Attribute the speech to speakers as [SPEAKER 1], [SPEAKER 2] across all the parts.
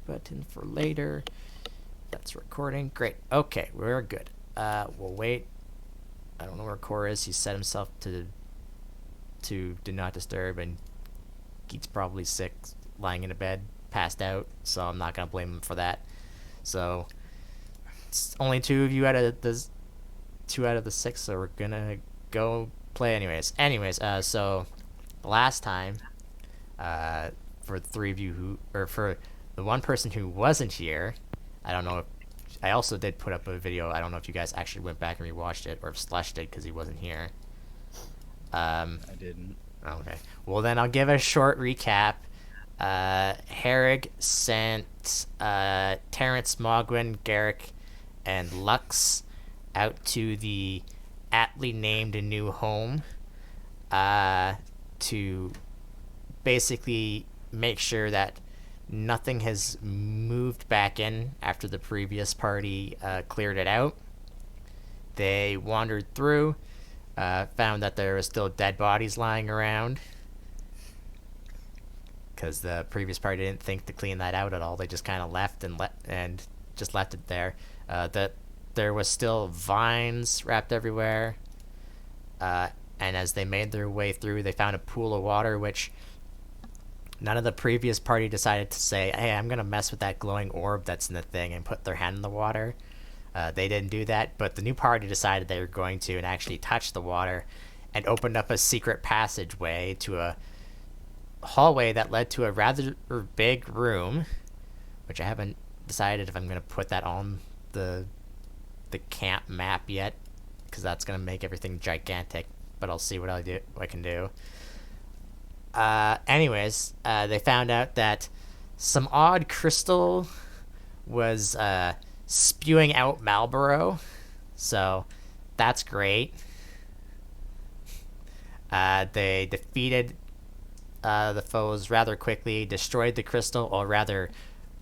[SPEAKER 1] button for later. That's recording. Great. Okay, we're good. We'll wait. I don't know where Core is. He set himself to do not disturb, and he's probably sick, lying in a bed, passed out. So I'm not gonna blame him for that. So it's only two of you out of the six, so we're gonna go play anyways. So last time, for the three of you for the one person who wasn't here, I don't know if I also did put up a video. I don't know if you guys actually went back and rewatched it, or if Slush did because he wasn't here.
[SPEAKER 2] I didn't.
[SPEAKER 1] Okay. Well, then I'll give a short recap. Herrig sent Terrence, Mogwin, Garrick, and Lux out to the aptly named new home to basically make sure that nothing has moved back in after the previous party cleared it out. They wandered through, found that there were still dead bodies lying around, because the previous party didn't think to clean that out at all. They just kind of left and just left it there. That there was still vines wrapped everywhere, and as they made their way through, they found a pool of water, which none of the previous party decided to say, hey, I'm going to mess with that glowing orb that's in the thing, and put their hand in the water. They didn't do that, but the new party decided they were going to and actually touch the water and opened up a secret passageway to a hallway that led to a rather big room, which I haven't decided if I'm going to put that on the camp map yet, because that's going to make everything gigantic, but I'll see what I can do. They found out that some odd crystal was spewing out Marlboro, so that's great. They defeated the foes rather quickly, destroyed the crystal, or rather,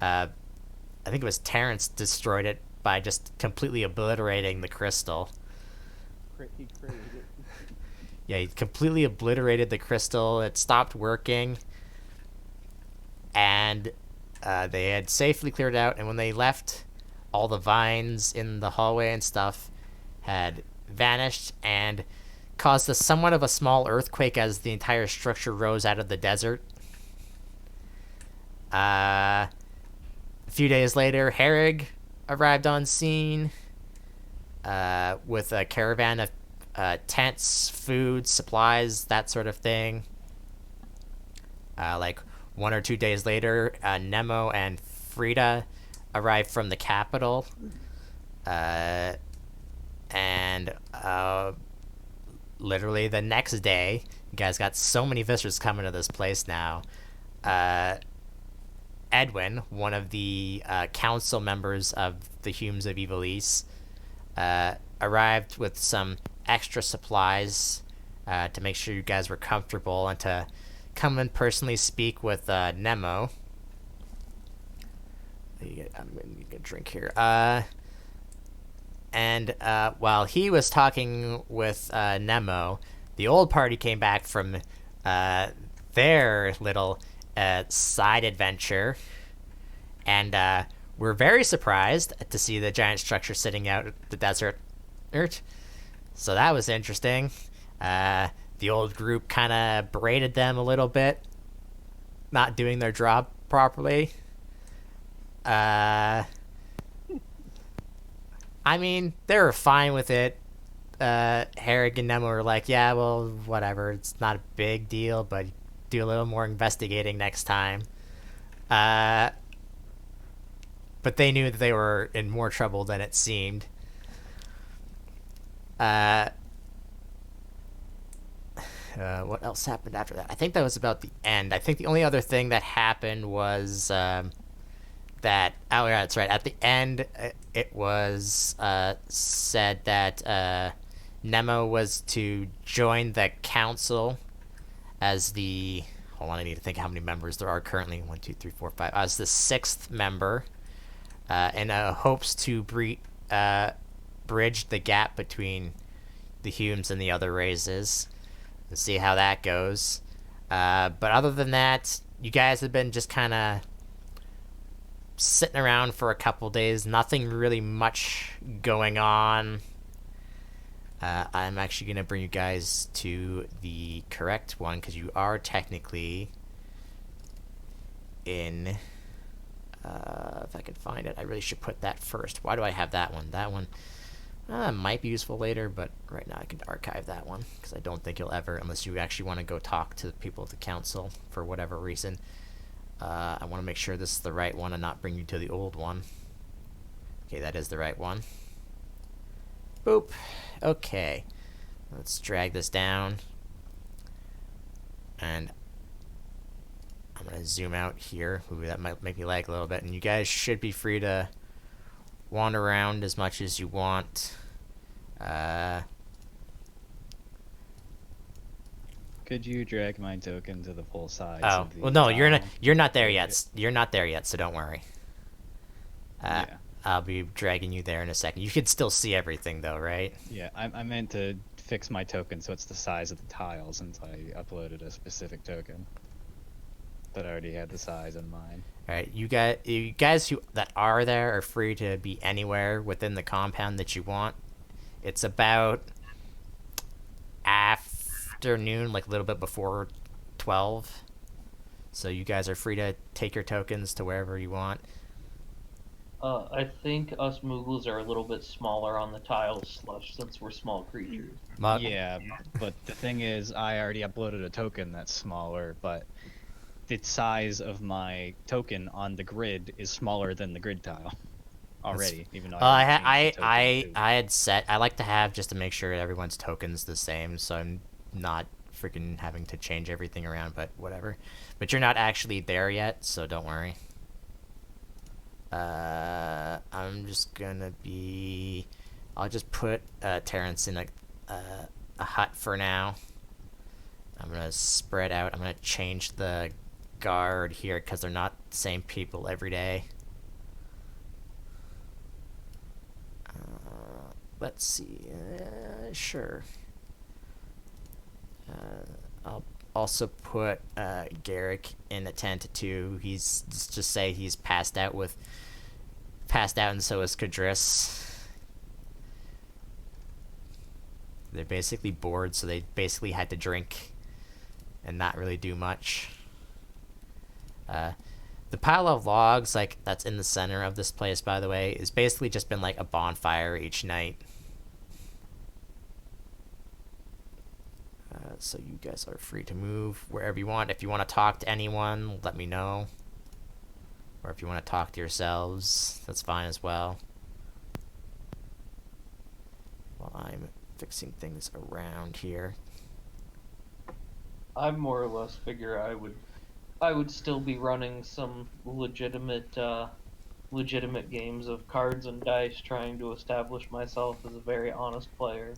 [SPEAKER 1] I think it was Terrence destroyed it by just completely obliterating the crystal.
[SPEAKER 2] He created it.
[SPEAKER 1] Yeah, he completely obliterated the crystal. It stopped working, and they had safely cleared it out. And when they left, all the vines in the hallway and stuff had vanished and caused somewhat of a small earthquake as the entire structure rose out of the desert. A few days later, Herrig arrived on scene with a caravan of tents, food, supplies, that sort of thing. Like 1 or 2 days later, Nemo and Frida arrived from the capital. Literally the next day, you guys got so many visitors coming to this place now. Edwin, one of the council members of the Humes of Ivalice, arrived with some extra supplies to make sure you guys were comfortable and to come and personally speak with Nemo. I'm gonna need a drink here. While he was talking with Nemo, the old party came back from their little side adventure, and we're very surprised to see the giant structure sitting out in the desert. So that was interesting. The old group kind of berated them a little bit, not doing their job properly. I mean, they were fine with it. Herrig and Nemo were like, yeah, well, whatever. It's not a big deal, but do a little more investigating next time. But they knew that they were in more trouble than it seemed. What else happened after that? I think that was about the end. I think the only other thing that happened was that... Oh, yeah, that's right. At the end, it was said that Nemo was to join the council as the... Hold on, I need to think how many members there are currently. 1, 2, 3, 4, 5. As the 6th member, and hopes to bridge the gap between the Humes and the other races, and see how that goes. But other than that, you guys have been just kind of sitting around for a couple days. Nothing really much going on. I'm actually going to bring you guys to the correct one because you are technically in... if I could find it, I really should put that first. Why do I have that one? That one might be useful later, but right now I can archive that one because I don't think you'll ever, unless you actually want to go talk to the people of the council for whatever reason. I want to make sure this is the right one and not bring you to the old one. Okay, that is the right one. Boop. Okay. Let's drag this down. And I'm going to zoom out here. Ooh, that might make me lag a little bit. And you guys should be free to wander around as much as you want.
[SPEAKER 2] Could you drag my token to the full size
[SPEAKER 1] Oh,
[SPEAKER 2] of the
[SPEAKER 1] well, no,
[SPEAKER 2] tile?
[SPEAKER 1] you're not there yet. You're not there yet, so don't worry.
[SPEAKER 2] Yeah.
[SPEAKER 1] I'll be dragging you there in a second. You can still see everything, though, right?
[SPEAKER 2] Yeah, I meant to fix my token so it's the size of the tile since I uploaded a specific token. But I already had the size in mind.
[SPEAKER 1] All right, you guys who that are there are free to be anywhere within the compound that you want. It's about afternoon, like a little bit before 12. So you guys are free to take your tokens to wherever you want.
[SPEAKER 3] I think us Moogles are a little bit smaller on the tiles, slush, since we're small creatures.
[SPEAKER 2] Yeah, but the thing is, I already uploaded a token that's smaller, but the size of my token on the grid is smaller than the grid tile already, even though
[SPEAKER 1] I had set. I like to have just to make sure everyone's tokens the same, so I'm not freaking having to change everything around. But whatever. But you're not actually there yet, so don't worry. I'm just gonna be. I'll just put Terrence in a hut for now. I'm gonna spread out. I'm gonna change the guard here because they're not the same people every day. Let's see. Sure. I'll also put Garrick in a tent too. He's just say he's passed out, and so is Kadris. They're basically bored, so they basically had to drink and not really do much. The pile of logs, like, that's in the center of this place, by the way, is basically just been like a bonfire each night. So you guys are free to move wherever you want. If you want to talk to anyone, let me know. Or if you want to talk to yourselves, that's fine as well. While I'm fixing things around here.
[SPEAKER 3] I more or less figure I would still be running some legitimate games of cards and dice, trying to establish myself as a very honest player.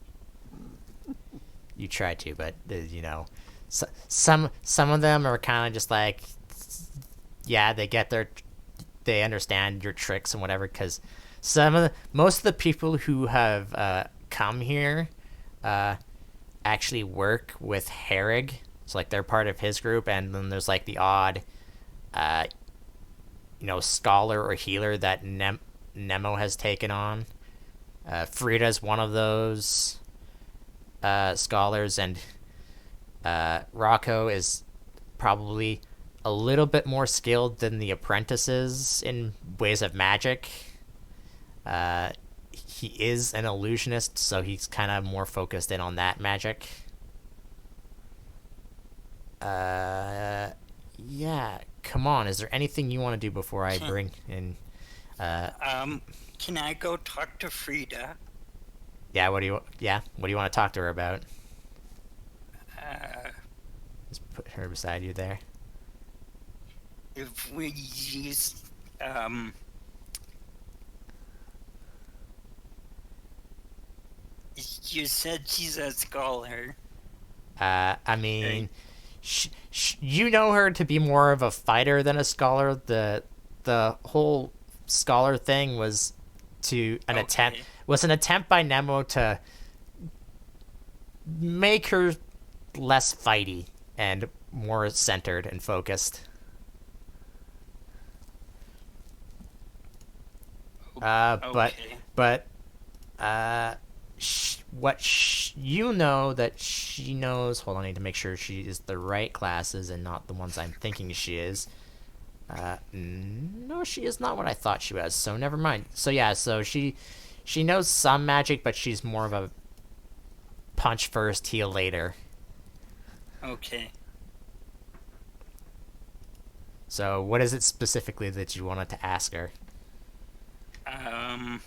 [SPEAKER 1] You try to, but you know, some of them are kind of just like, yeah, they understand your tricks and whatever. Because most of the people who have come here actually work with Herrig, so like they're part of his group, and then there's like the odd, scholar or healer that Nemo has taken on. Frida's one of those scholars, and Rocco is probably a little bit more skilled than the apprentices in ways of magic. He is an illusionist, so he's kind of more focused in on that magic. Yeah, come on. Is there anything you want to do before I bring in?
[SPEAKER 4] Can I go talk to Frida?
[SPEAKER 1] Yeah. What do you want to talk to her about? Just put her beside you there.
[SPEAKER 4] If we use, you said she's a scholar.
[SPEAKER 1] I mean, you know her to be more of a fighter than a scholar. The whole scholar thing was an attempt by Nemo to make her less fighty and more centered and focused.
[SPEAKER 4] Okay.
[SPEAKER 1] But you know that she knows. Hold on, I need to make sure she is the right classes and not the ones I'm thinking she is. No, she is not what I thought she was. So never mind. So yeah, so she knows some magic, but she's more of a punch first, heal later.
[SPEAKER 4] Okay.
[SPEAKER 1] So what is it specifically that you wanted to ask her?
[SPEAKER 4] Um.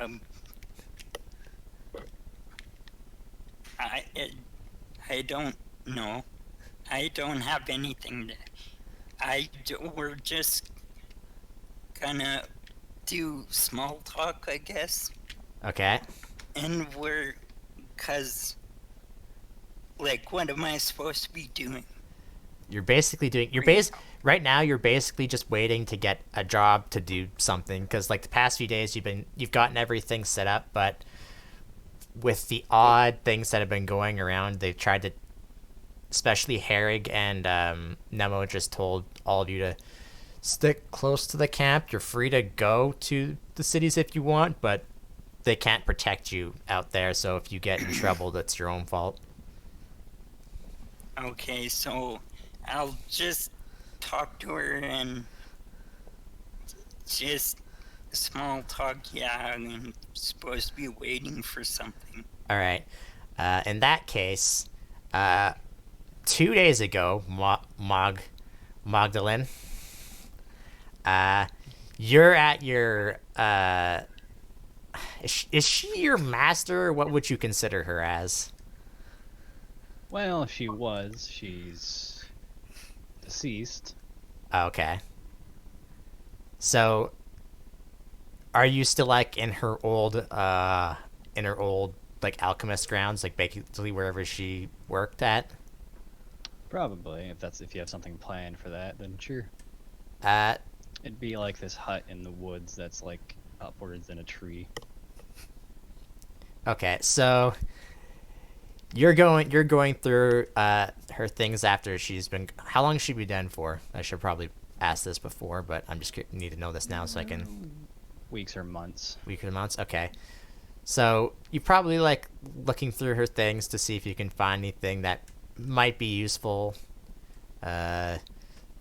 [SPEAKER 4] Um. I. I don't know. I don't have anything to. We're just gonna do small talk, I guess.
[SPEAKER 1] Okay.
[SPEAKER 4] And cause, like, what am I supposed to be doing?
[SPEAKER 1] You're basically doing. Right now. You're basically just waiting to get a job to do something because, like, the past few days you've gotten everything set up, but with the odd things that have been going around, they've tried to. Especially Herrig and Nemo just told all of you to stick close to the camp. You're free to go to the cities if you want, but they can't protect you out there. So if you get in trouble, that's your own fault.
[SPEAKER 4] Okay, so I'll just talk to her and just small talk. Yeah, I'm supposed to be waiting for something.
[SPEAKER 1] All right. In that case, 2 days ago, Magdalene, you're at your. Is she your master? Or what would you consider her as?
[SPEAKER 2] Well, she's deceased.
[SPEAKER 1] Okay. So, are you still like in her old like alchemist grounds, like basically wherever she worked at?
[SPEAKER 2] Probably, if you have something planned for that, then sure.
[SPEAKER 1] Uh,
[SPEAKER 2] It'd be like this hut in the woods that's like upwards in a tree.
[SPEAKER 1] okay. So you're going through her things after she's been. How long has she been done for? I should probably ask this before, but I'm just need to know this now so I can.
[SPEAKER 2] Weeks or months.
[SPEAKER 1] Weeks or months. Okay. So you probably like looking through her things to see if you can find anything that might be useful.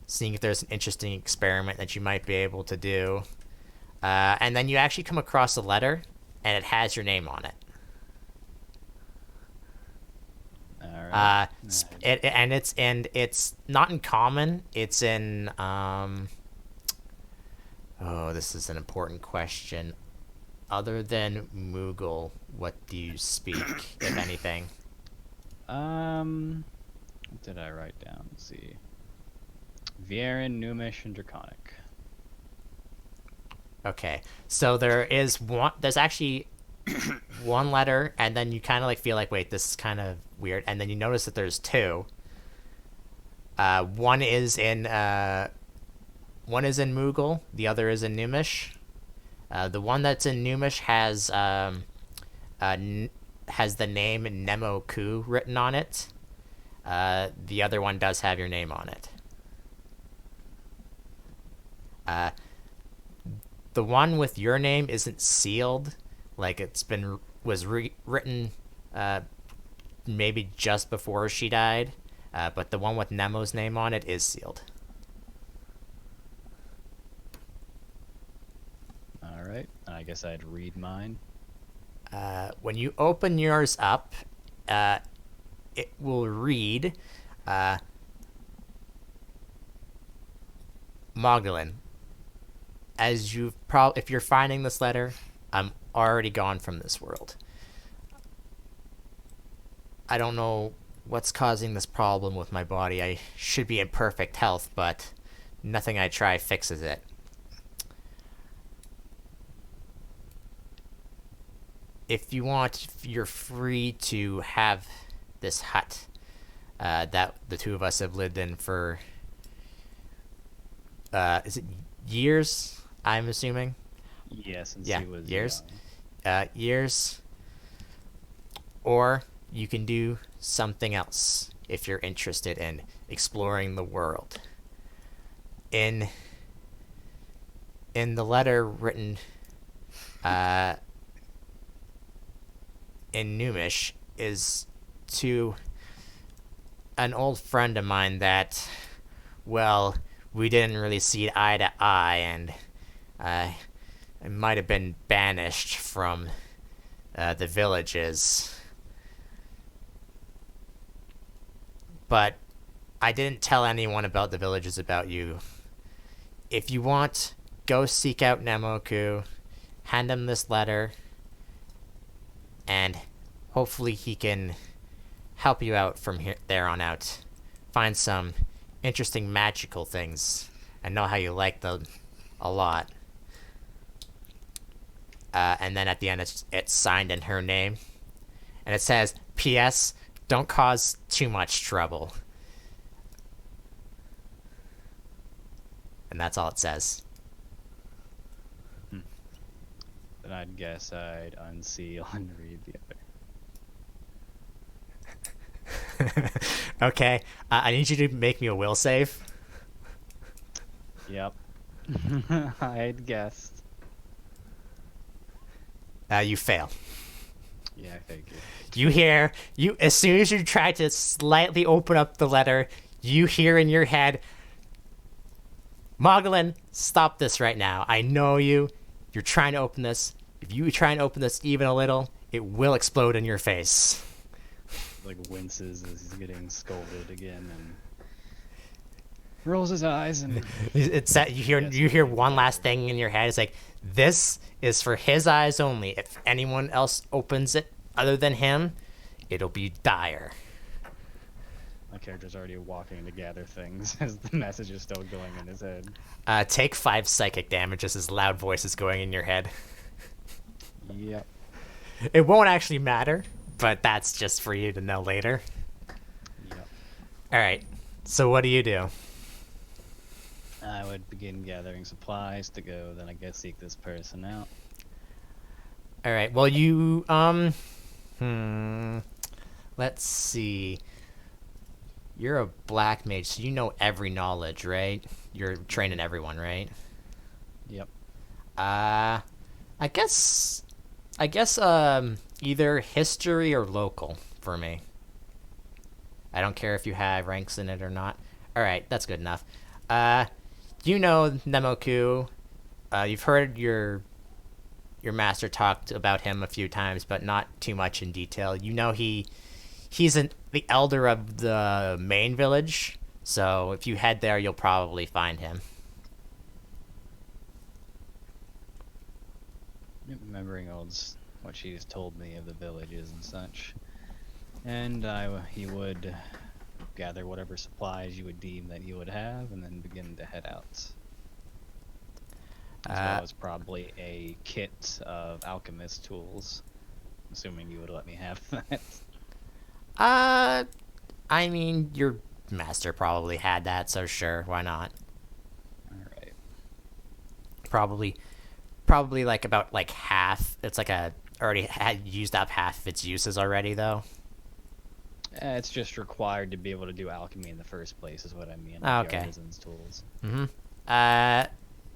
[SPEAKER 1] Seeing if there's an interesting experiment that you might be able to do. And then you actually come across a letter, and it has your name on it.
[SPEAKER 2] All right.
[SPEAKER 1] It's not in common. It's in Oh, this is an important question. Other than Moogle, what do you speak, if anything?
[SPEAKER 2] What did I write down? Let's see. Vieren, Numish, and Draconic.
[SPEAKER 1] Okay, so there's actually one letter, and then you kind of like feel like, wait, this is kind of weird, and then you notice that there's two. One is in Moogle, the other is in Numish. The one that's in Numish has the name Nemo Ku written on it. The other one does have your name on it. The one with your name isn't sealed, like was written maybe just before she died, but the one with Nemo's name on it is sealed.
[SPEAKER 2] All right. I guess I'd read mine.
[SPEAKER 1] When you open yours up, it will read, Magdalene, as if you're finding this letter, I'm already gone from this world. I don't know what's causing this problem with my body. I should be in perfect health, but nothing I try fixes it. If you want, you're free to have this hut that the two of us have lived in for, is it years, I'm assuming?
[SPEAKER 2] Yeah, since
[SPEAKER 1] Yeah,
[SPEAKER 2] he was
[SPEAKER 1] years.
[SPEAKER 2] young.
[SPEAKER 1] Years. Or you can do something else if you're interested in exploring the world. in the letter written in Numish is to an old friend of mine that, well, we didn't really see eye to eye, and I might have been banished from the villages. But I didn't tell anyone about the villages about you. If you want, go seek out Nemoku, hand him this letter, and hopefully he can help you out from there on out. Find some interesting magical things. I know how you like them a lot. And then at the end, it's signed in her name. And it says, P.S. Don't cause too much trouble. And that's all it says.
[SPEAKER 2] Then I'd guess I'd unseal and read the other.
[SPEAKER 1] Okay, I need you to make me a will save.
[SPEAKER 2] Yep. I'd guessed.
[SPEAKER 1] You fail.
[SPEAKER 2] Yeah, I figured.
[SPEAKER 1] You hear, as soon as you try to slightly open up the letter, you hear in your head, Mogulin, stop this right now. I know you. You're trying to open this. If you try and open this even a little, it will explode in your face.
[SPEAKER 2] Like winces as he's getting scolded again and rolls his eyes and
[SPEAKER 1] It's that you hear one last thing in your head. It's like, this is for his eyes only. If anyone else opens it other than him, it'll be dire.
[SPEAKER 2] my character's already walking to gather things as the message is still going in his head.
[SPEAKER 1] Take 5 psychic damage as his loud voice is going in your head.
[SPEAKER 2] Yep.
[SPEAKER 1] It won't actually matter, but that's just for you to know later.
[SPEAKER 2] Yep.
[SPEAKER 1] Alright, so what do you do?
[SPEAKER 2] I would begin gathering supplies to go, then I guess seek this person out.
[SPEAKER 1] Alright, well you, let's see. You're a black mage, so you know every knowledge, right? You're training everyone, right?
[SPEAKER 2] Yep.
[SPEAKER 1] I guess, either history or local for me. I don't care if you have ranks in it or not. Alright, that's good enough. You know Nemoku. You've heard your master talked about him a few times, but not too much in detail. You know he's the elder of the main village, so if you head there, you'll probably find him.
[SPEAKER 2] Remembering what she's told me of the villages and such. And he would gather whatever supplies you would deem that you would have, and then begin to head out. As well as probably a kit of alchemist tools. Assuming you would let me have that.
[SPEAKER 1] I mean, your master probably had that, so sure, why not?
[SPEAKER 2] Alright.
[SPEAKER 1] Probably like about like half. It's like already had used up half of its uses already, though.
[SPEAKER 2] It's just required to be able to do alchemy in the first place, is what I mean.
[SPEAKER 1] Oh,
[SPEAKER 2] Like the
[SPEAKER 1] okay.
[SPEAKER 2] artisan's tools.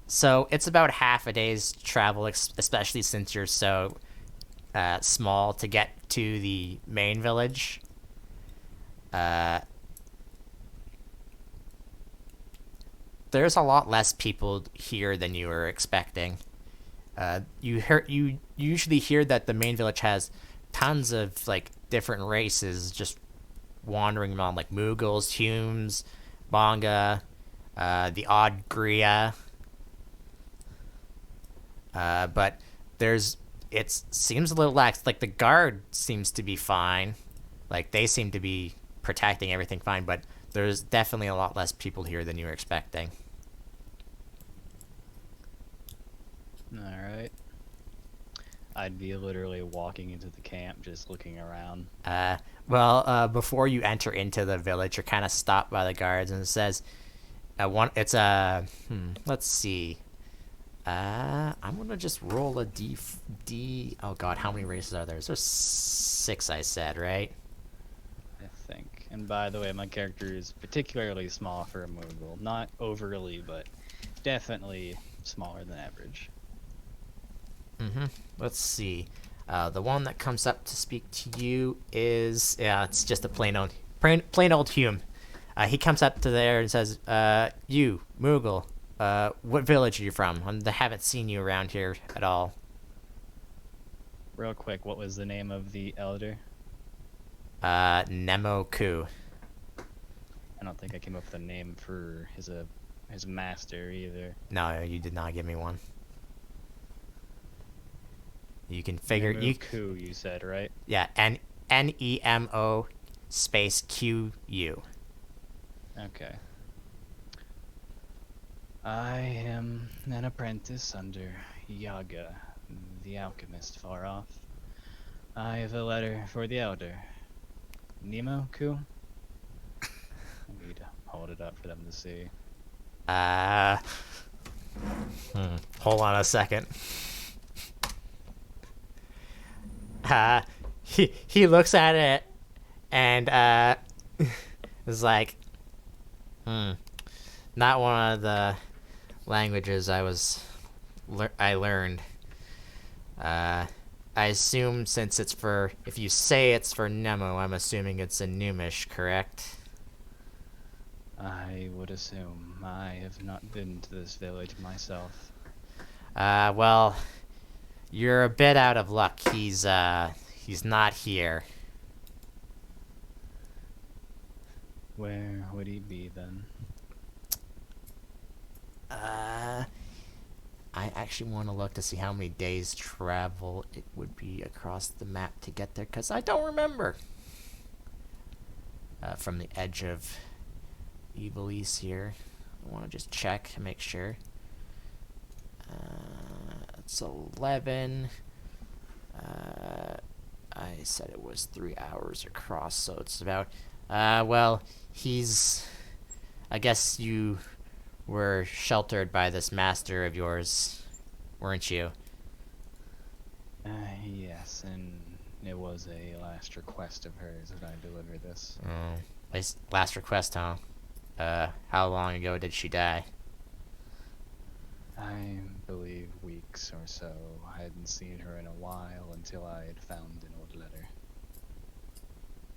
[SPEAKER 1] So it's about half a day's travel, especially since you're so small to get to the main village. There's a lot less people here than you were expecting. You usually hear that the main village has tons of like different races just wandering around, like Mughals, Humes, Bonga, the odd Gria. But it seems a little lax. Like the guard seems to be fine. Like they seem to be protecting everything fine, but there's definitely a lot less people here than you were expecting.
[SPEAKER 2] Alright. I'd be literally walking into the camp, just looking around.
[SPEAKER 1] Before you enter into the village, you're kind of stopped by the guards, and it says, let's see. I'm gonna just roll a D. Oh god, how many races are there? There's 6, I said, right?
[SPEAKER 2] I think. And by the way, my character is particularly small for a Moogle. Not overly, but definitely smaller than average.
[SPEAKER 1] Let's see. The one that comes up to speak to you is, yeah, it's just a plain old Hume. He comes up to there and says, you, Moogle, what village are you from? I haven't seen you around here at all.
[SPEAKER 2] Real quick, what was the name of the elder?
[SPEAKER 1] Nemo Ku.
[SPEAKER 2] I don't think I came up with a name for his master either.
[SPEAKER 1] No, you did not give me one. You can figure
[SPEAKER 2] Ku, you said, right?
[SPEAKER 1] Yeah, Nemo space QU.
[SPEAKER 2] Okay. I am an apprentice under Yaga, the alchemist far off. I have a letter for the elder. Nemo Ku? I need to hold it up for them to see.
[SPEAKER 1] Hold on a second. He looks at it and is like, not one of the languages I learned. I assume since if you say it's for Nemo, I'm assuming it's in Numish, correct?
[SPEAKER 2] I would assume. I have not been to this village myself.
[SPEAKER 1] Well, you're a bit out of luck. He's not here.
[SPEAKER 2] Where would he be then?
[SPEAKER 1] I actually want to look to see how many days travel it would be across the map to get there, because I don't remember. From the edge of Evilise here. I want to just check and make sure. It's 11. I said it was 3 hours across, so it's about... well, I guess you were sheltered by this master of yours, weren't you?
[SPEAKER 2] Yes, and it was a last request of hers that I deliver this.
[SPEAKER 1] Oh, last request, huh? How long ago did she die?
[SPEAKER 2] I believe weeks or so. I hadn't seen her in a while until I had found an old letter.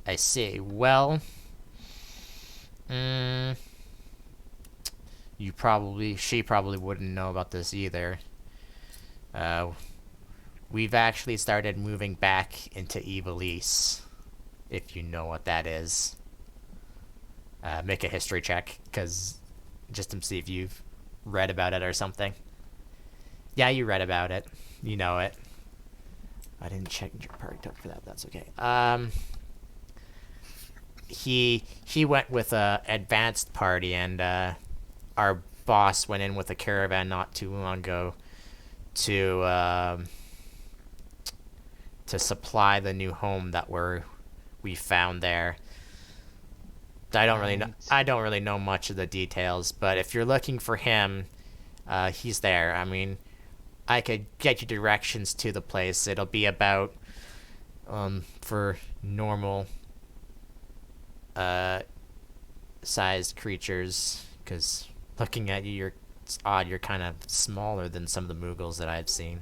[SPEAKER 1] I see. Well, she probably wouldn't know about this either. We've actually started moving back into Evilise, if you know what that is. Make a history check, just to see if you've read about it or something. Yeah, you read about it. You know it. I didn't check your parked up for that. That's okay. He went with a advanced party, and our boss went in with a caravan not too long ago to supply the new home that we found there. I don't really know much of the details, but if you're looking for him, he's there. I mean, I could get you directions to the place. It'll be about for normal sized creatures, because looking at you, it's odd. You're kind of smaller than some of the Moogles that I've seen.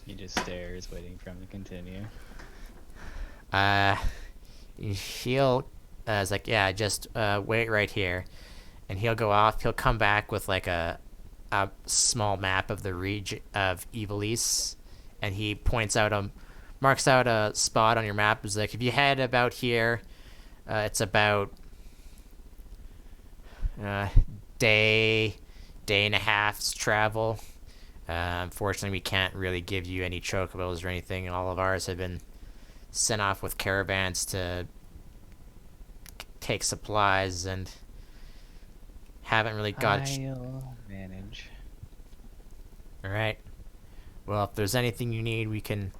[SPEAKER 2] He just stares, waiting for him to continue.
[SPEAKER 1] He'll it's like, yeah, just wait right here, and he'll go off. He'll come back with like a small map of the region of Evilise, and he marks out a spot on your map. It's like, if you head about here, it's about day and a half's travel. Unfortunately, we can't really give you any chocobos or anything. All of ours have been sent off with caravans to take supplies, and haven't really got...
[SPEAKER 2] I'll manage.
[SPEAKER 1] Alright. Well, if there's anything you need, we can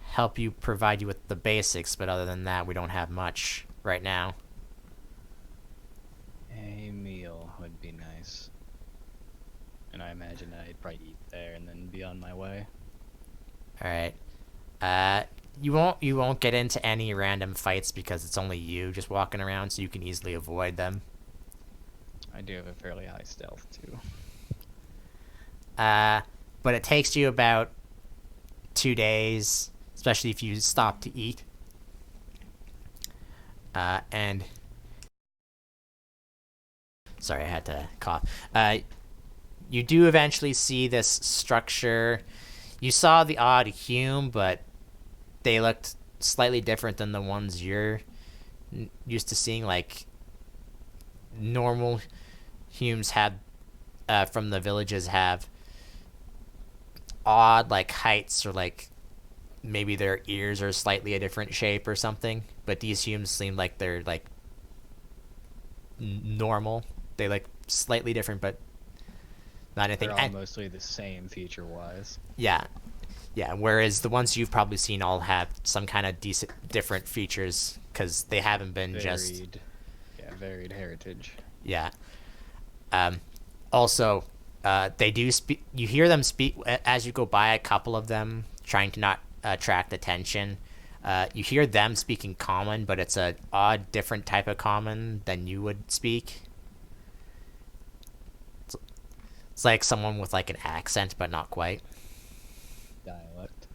[SPEAKER 1] help you, provide you with the basics, but other than that, we don't have much right now.
[SPEAKER 2] A meal would be nice. And I imagine I'd probably eat there and then be on my way.
[SPEAKER 1] Alright. you won't get into any random fights because it's only you just walking around, so you can easily avoid them.
[SPEAKER 2] I do have a fairly high stealth too.
[SPEAKER 1] But it takes you about 2 days, especially if you stop to eat. And sorry, I had to cough. You do eventually see this structure. You saw the odd Hume, but they looked slightly different than the ones you're used to seeing. Like normal Humes had from the villages have odd like heights, or like maybe their ears are slightly a different shape or something. But these Humes seem like they're like normal. They look slightly different, but not anything.
[SPEAKER 2] They're all mostly the same feature-wise.
[SPEAKER 1] Yeah, yeah. Whereas the ones you've probably seen all have some kind of decent different features because they haven't been
[SPEAKER 2] Varied heritage.
[SPEAKER 1] Yeah. Also, they do speak. You hear them speak as you go by. A couple of them trying to not attract attention. You hear them speaking common, but it's a odd, different type of common than you would speak. It's like someone with like an accent, but not quite.
[SPEAKER 2] Dialect.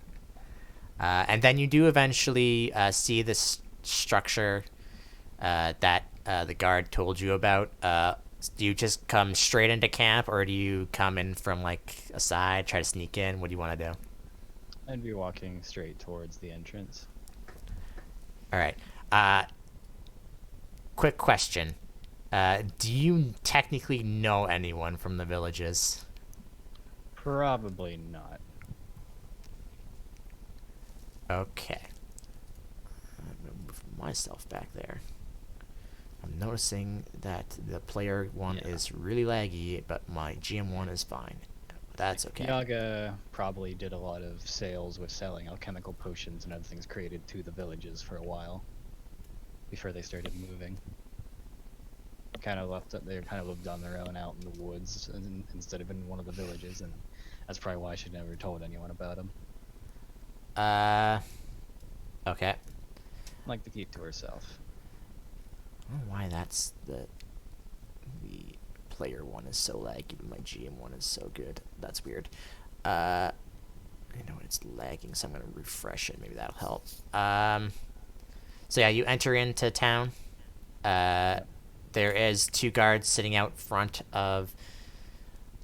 [SPEAKER 1] And then you do eventually see this structure that the guard told you about. Do you just come straight into camp, or do you come in from like a side, try to sneak in? What do you want to do?
[SPEAKER 2] I'd be walking straight towards the entrance.
[SPEAKER 1] All right. Quick question. Do you technically know anyone from the villages?
[SPEAKER 2] Probably not.
[SPEAKER 1] Okay. I'm gonna move myself back there. I'm noticing that the player one is really laggy, but my GM1 is fine. That's okay.
[SPEAKER 2] Yaga probably did a lot of sales with selling alchemical potions and other things created to the villages for a while before they started moving. They kind of lived on their own out in the woods instead of in one of the villages, and that's probably why she never told anyone about them.
[SPEAKER 1] Okay.
[SPEAKER 2] Like to keep to herself.
[SPEAKER 1] I don't know why that's the player one is so laggy, but my GM one is so good. That's weird. I know it's lagging, so I'm gonna refresh it. Maybe that'll help. So yeah, you enter into town. There is 2 guards sitting out front of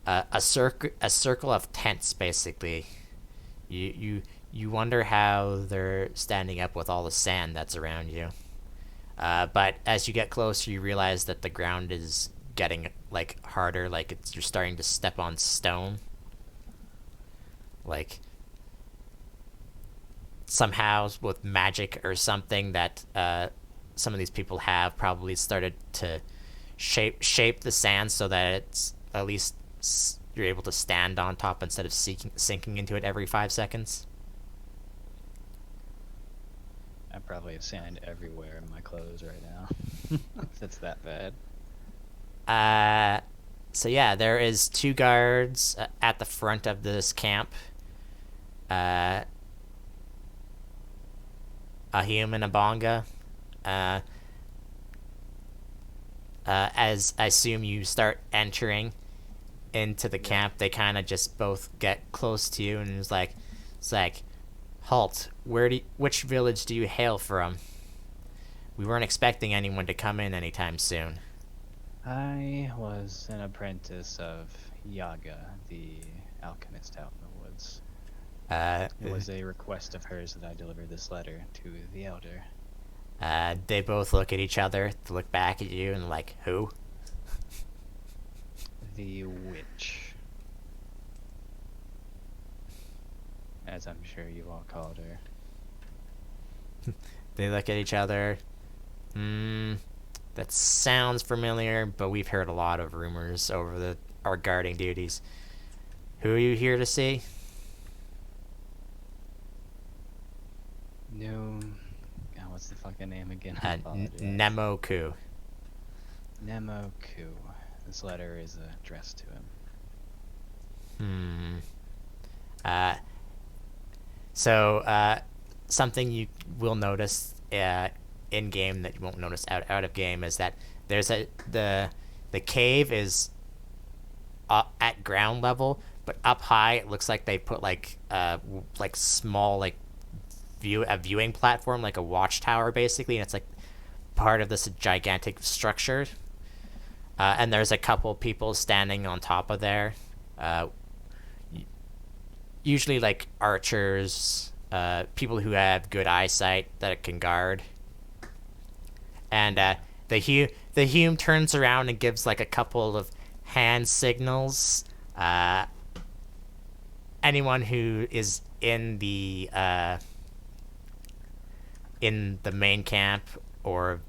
[SPEAKER 1] a circle of tents, basically. You wonder how they're standing up with all the sand that's around you. But as you get closer, you realize that the ground is getting like harder, like you're starting to step on stone. Like somehow with magic or something that some of these people have probably started to shape the sand so that it's at least you're able to stand on top instead of sinking into it every 5 seconds.
[SPEAKER 2] I probably have sand everywhere in my clothes right now. If it's that bad.
[SPEAKER 1] So yeah, there is 2 guards at the front of this camp. Ahim and Abonga. As I assume you start entering into the camp, they kind of just both get close to you, and it's like, halt. Which village do you hail from? We weren't expecting anyone to come in anytime soon.
[SPEAKER 2] I was an apprentice of Yaga, the alchemist out in the woods. It was a request of hers that I deliver this letter to the elder.
[SPEAKER 1] They both look at each other, look back at you, and like, who?
[SPEAKER 2] The witch. As I'm sure you all called her.
[SPEAKER 1] They look at each other. That sounds familiar, but we've heard a lot of rumors over our guarding duties. Who are you here to see?
[SPEAKER 2] No. God, what's the fucking name again? I apologize.
[SPEAKER 1] Nemoku.
[SPEAKER 2] Nemoku. This letter is addressed to him.
[SPEAKER 1] something you will notice in game that you won't notice out of game is that there's the cave is at ground level, but up high it looks like they put like small like viewing platform, like a watchtower basically, and it's like part of this gigantic structure. And there's a couple people standing on top of there. Uh, Usually like archers, people who have good eyesight that can guard. And the Hume turns around and gives like a couple of hand signals. Anyone who is in the main camp or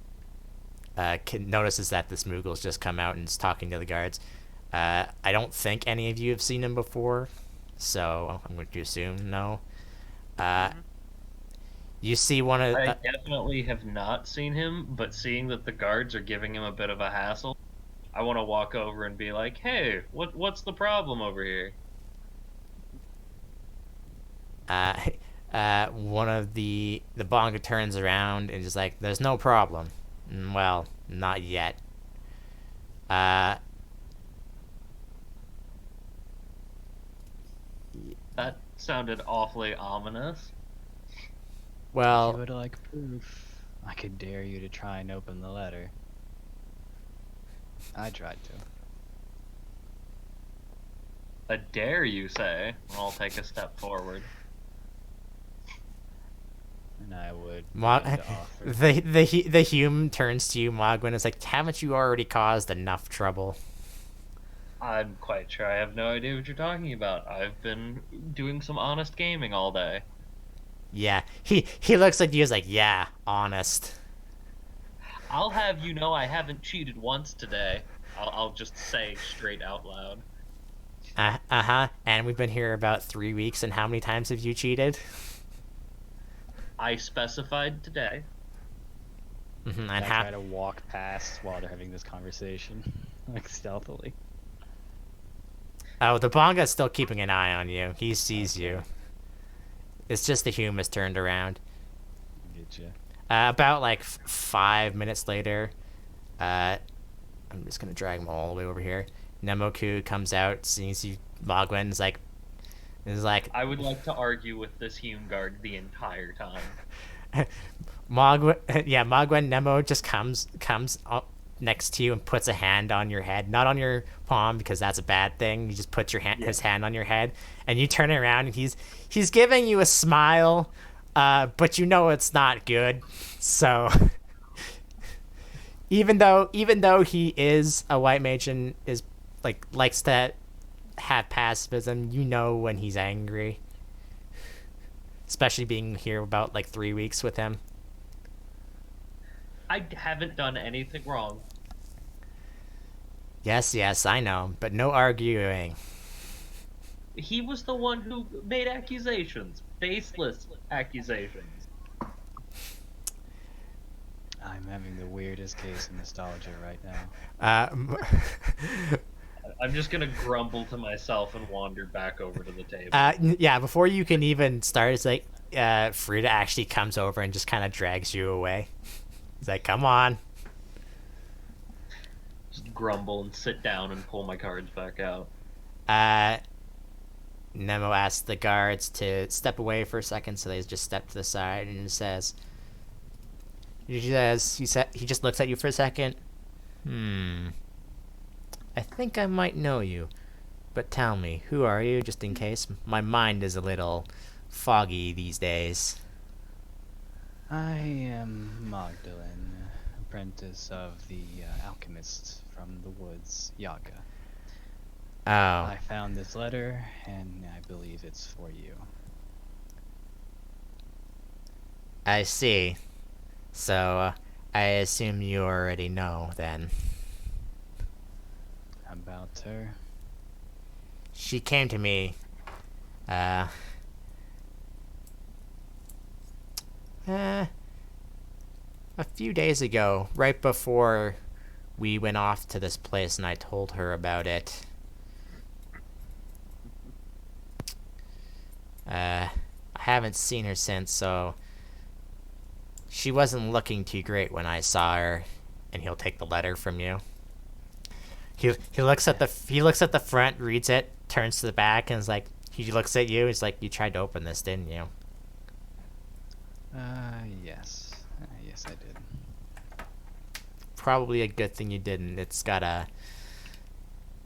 [SPEAKER 1] notices that this Moogle's just come out and is talking to the guards. I don't think any of you have seen him before, so I'm going to assume no. You see one of
[SPEAKER 3] I definitely have not seen him, but seeing that the guards are giving him a bit of a hassle, I want to walk over and be like, "Hey, what's the problem over here?"
[SPEAKER 1] one of the Bonga turns around and is like, "There's no problem." Well, not yet.
[SPEAKER 3] That sounded awfully ominous.
[SPEAKER 2] If
[SPEAKER 1] Well,
[SPEAKER 2] you would like proof, I could dare you to try and open the letter. I tried to.
[SPEAKER 3] A dare you say? I'll take a step forward.
[SPEAKER 2] And I would
[SPEAKER 1] Ma-
[SPEAKER 2] begin to offer.
[SPEAKER 1] the Hume turns to you, Mogwin, and is like, "Haven't you already caused enough trouble?"
[SPEAKER 3] I'm quite sure I have no idea what you're talking about. I've been doing some honest gaming all day.
[SPEAKER 1] Yeah, he looks at you, is like, "Yeah, honest."
[SPEAKER 3] I'll have you know I haven't cheated once today. I'll just say straight out loud.
[SPEAKER 1] Uh-huh. And we've been here about 3 weeks, and how many times have you cheated?
[SPEAKER 3] I specified today.
[SPEAKER 1] And
[SPEAKER 2] I
[SPEAKER 1] how?
[SPEAKER 2] try to walk past while they're having this conversation, like stealthily.
[SPEAKER 1] Oh, the Bonga's still keeping an eye on you. He sees you. It's just the Hume has turned around.
[SPEAKER 2] Get you.
[SPEAKER 1] About like 5 minutes later, I'm just gonna drag him all the way over here. Nemoku comes out, sees you, Mogwin, is like,
[SPEAKER 3] I would like to argue with this Hume guard the entire time.
[SPEAKER 1] Mogwin Nemo just comes up next to you and puts a hand on your head, not on your palm because that's a bad thing. He just puts his hand on your head, and you turn around and he's giving you a smile, but you know it's not good. So even though he is a white mage and is like likes to have pacifism, you know when he's angry. Especially being here about like 3 weeks with him.
[SPEAKER 3] I haven't done anything wrong.
[SPEAKER 1] Yes, I know, but no arguing.
[SPEAKER 3] He was the one who made accusations. Baseless accusations.
[SPEAKER 2] I'm having the weirdest case of nostalgia right now.
[SPEAKER 3] I'm just gonna grumble to myself and wander back over to the table.
[SPEAKER 1] Yeah, before you can even start, it's like Frida actually comes over and just kind of drags you away. He's like, "Come on."
[SPEAKER 3] Just grumble and sit down and pull my cards back out.
[SPEAKER 1] Nemo asks the guards to step away for a second, so they just step to the side, and he just looks at you for a second. I think I might know you, but tell me, who are you, just in case? My mind is a little foggy these days.
[SPEAKER 2] I am Magdalene, apprentice of the alchemist from the woods, Yaga.
[SPEAKER 1] Oh,
[SPEAKER 2] I found this letter, and I believe it's for you.
[SPEAKER 1] I see. So, I assume you already know, then.
[SPEAKER 2] About her?
[SPEAKER 1] She came to me, a few days ago, right before we went off to this place, and I told her about it. I haven't seen her since, so She wasn't looking too great when I saw her, and he'll take the letter from you. He looks at the front, reads it, turns to the back, and is like, he looks at you. He's like, "You tried to open this, didn't you?"
[SPEAKER 2] Yes. Yes, I did.
[SPEAKER 1] Probably a good thing you didn't. It's got a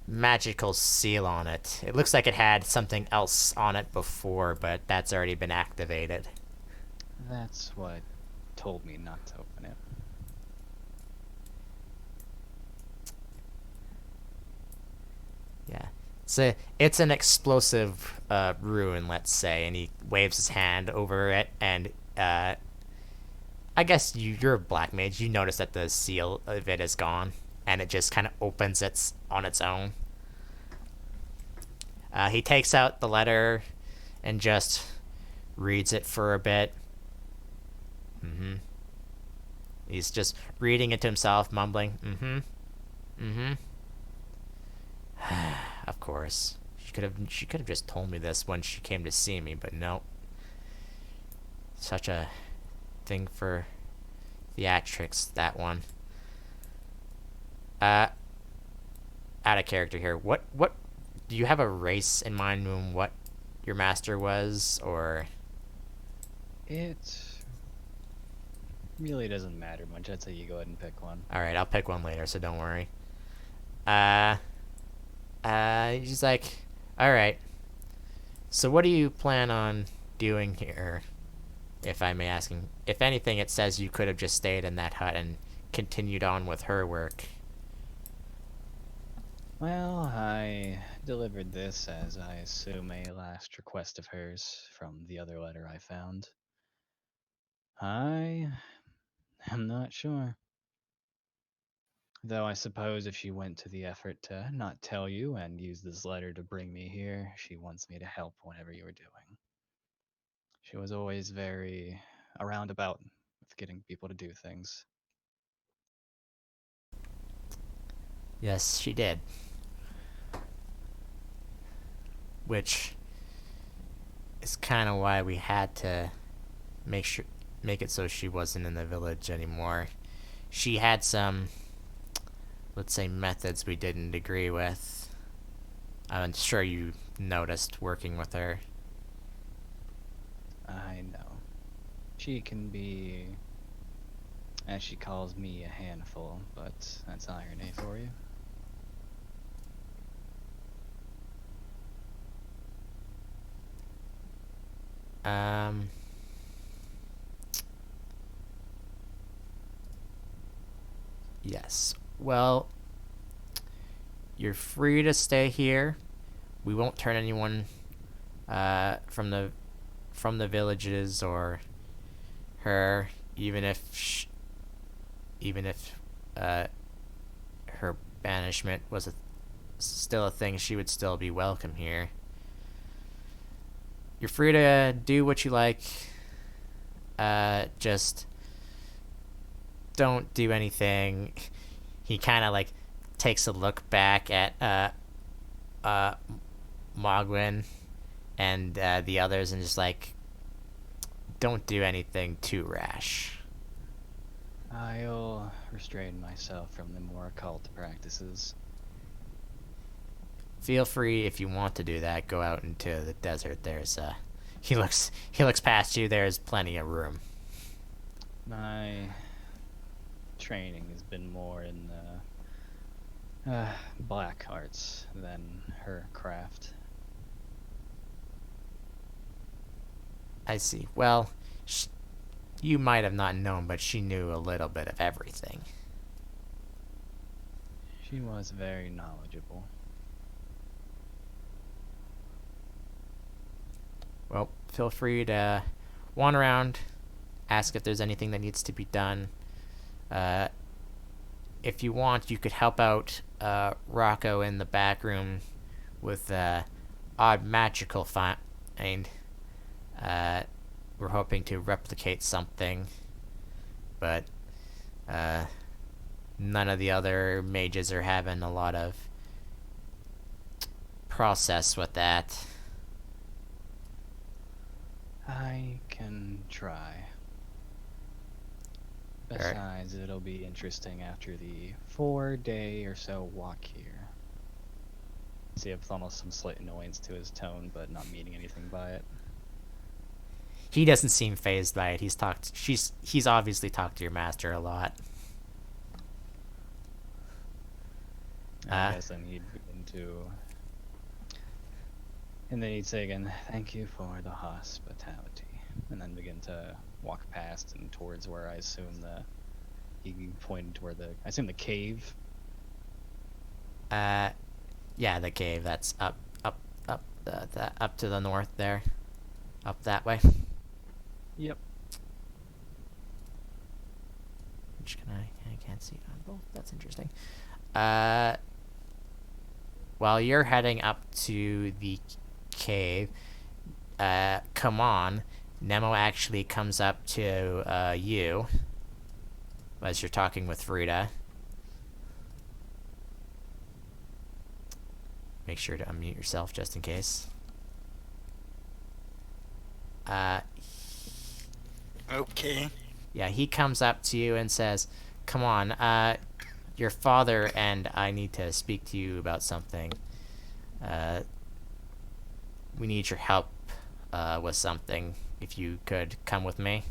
[SPEAKER 1] magical seal on it. It looks like it had something else on it before, but that's already been activated.
[SPEAKER 2] That's what told me not to open it.
[SPEAKER 1] Yeah. It's an explosive ruin, let's say, and he waves his hand over it, and I guess you're a black mage. You notice that the seal of it is gone, and it just kind of opens on its own. He takes out the letter and just reads it for a bit. Mm-hmm. He's just reading it to himself, mumbling, mm-hmm, mm-hmm. Of course. She could have just told me this when she came to see me, but no. Such a thing for theatrics, that one. Uh Out of character here. What do you have a race in mind on what your master was, or
[SPEAKER 2] It really doesn't matter much. I'd say you go ahead and pick one.
[SPEAKER 1] alright, I'll pick one later, so don't worry. He's like, alright. So what do you plan on doing here? If I may ask him. If anything, it says you could have just stayed in that hut and continued on with her work.
[SPEAKER 2] Well, I delivered this as I assume a last request of hers from the other letter I found. I am not sure. Though I suppose if she went to the effort to not tell you and use this letter to bring me here, she wants me to help whatever you were doing. She was always very around about with getting people to do things.
[SPEAKER 1] Yes, she did. Which is kind of why we had to make it so she wasn't in the village anymore. She had some, let's say, methods we didn't agree with. I'm sure you noticed working with her.
[SPEAKER 2] I know. She can be, as she calls me, a handful, but that's irony for you.
[SPEAKER 1] Um, yes. Well, you're free to stay here. We won't turn anyone from the villages or her, even if uh, her banishment was still a thing. She would still be welcome here. You're free to do what you like. Just don't do anything. He kind of like takes a look back at uh Mogwin and the others, and just like, don't do anything too rash.
[SPEAKER 2] I'll restrain myself from the more occult practices.
[SPEAKER 1] Feel free if you want to do that. Go out into the desert. There's he looks past you. There's plenty of room.
[SPEAKER 2] My training has been more in the black arts than her craft.
[SPEAKER 1] I see. Well, you might have not known, but she knew a little bit of everything.
[SPEAKER 2] She was very knowledgeable.
[SPEAKER 1] Well, feel free to wander around, ask if there's anything that needs to be done. If you want, you could help out Rocco in the back room with odd magical find. We're hoping to replicate something, but none of the other mages are having a lot of process with that.
[SPEAKER 2] I can try. Besides, it'll be interesting after the 4-day or so walk here. See if almost some slight annoyance to his tone, but not meaning anything by it.
[SPEAKER 1] He doesn't seem phased by it. He's obviously talked to your master a lot.
[SPEAKER 2] I guess then he'd begin to. And then he'd say again, "Thank you for the hospitality," and then begin to walk past and towards where I assume he pointed toward I assume the cave.
[SPEAKER 1] Yeah, the cave that's up to the north there, up that way.
[SPEAKER 2] Yep.
[SPEAKER 1] Which I can't see on both. That's interesting. While you're heading up to the cave, come on, Nemo actually comes up to you as you're talking with Frida. Make sure to unmute yourself just in case.
[SPEAKER 4] Okay.
[SPEAKER 1] Yeah, he comes up to you and says, "Come on, your father and I need to speak to you about something. We need your help with something. If you could come with me."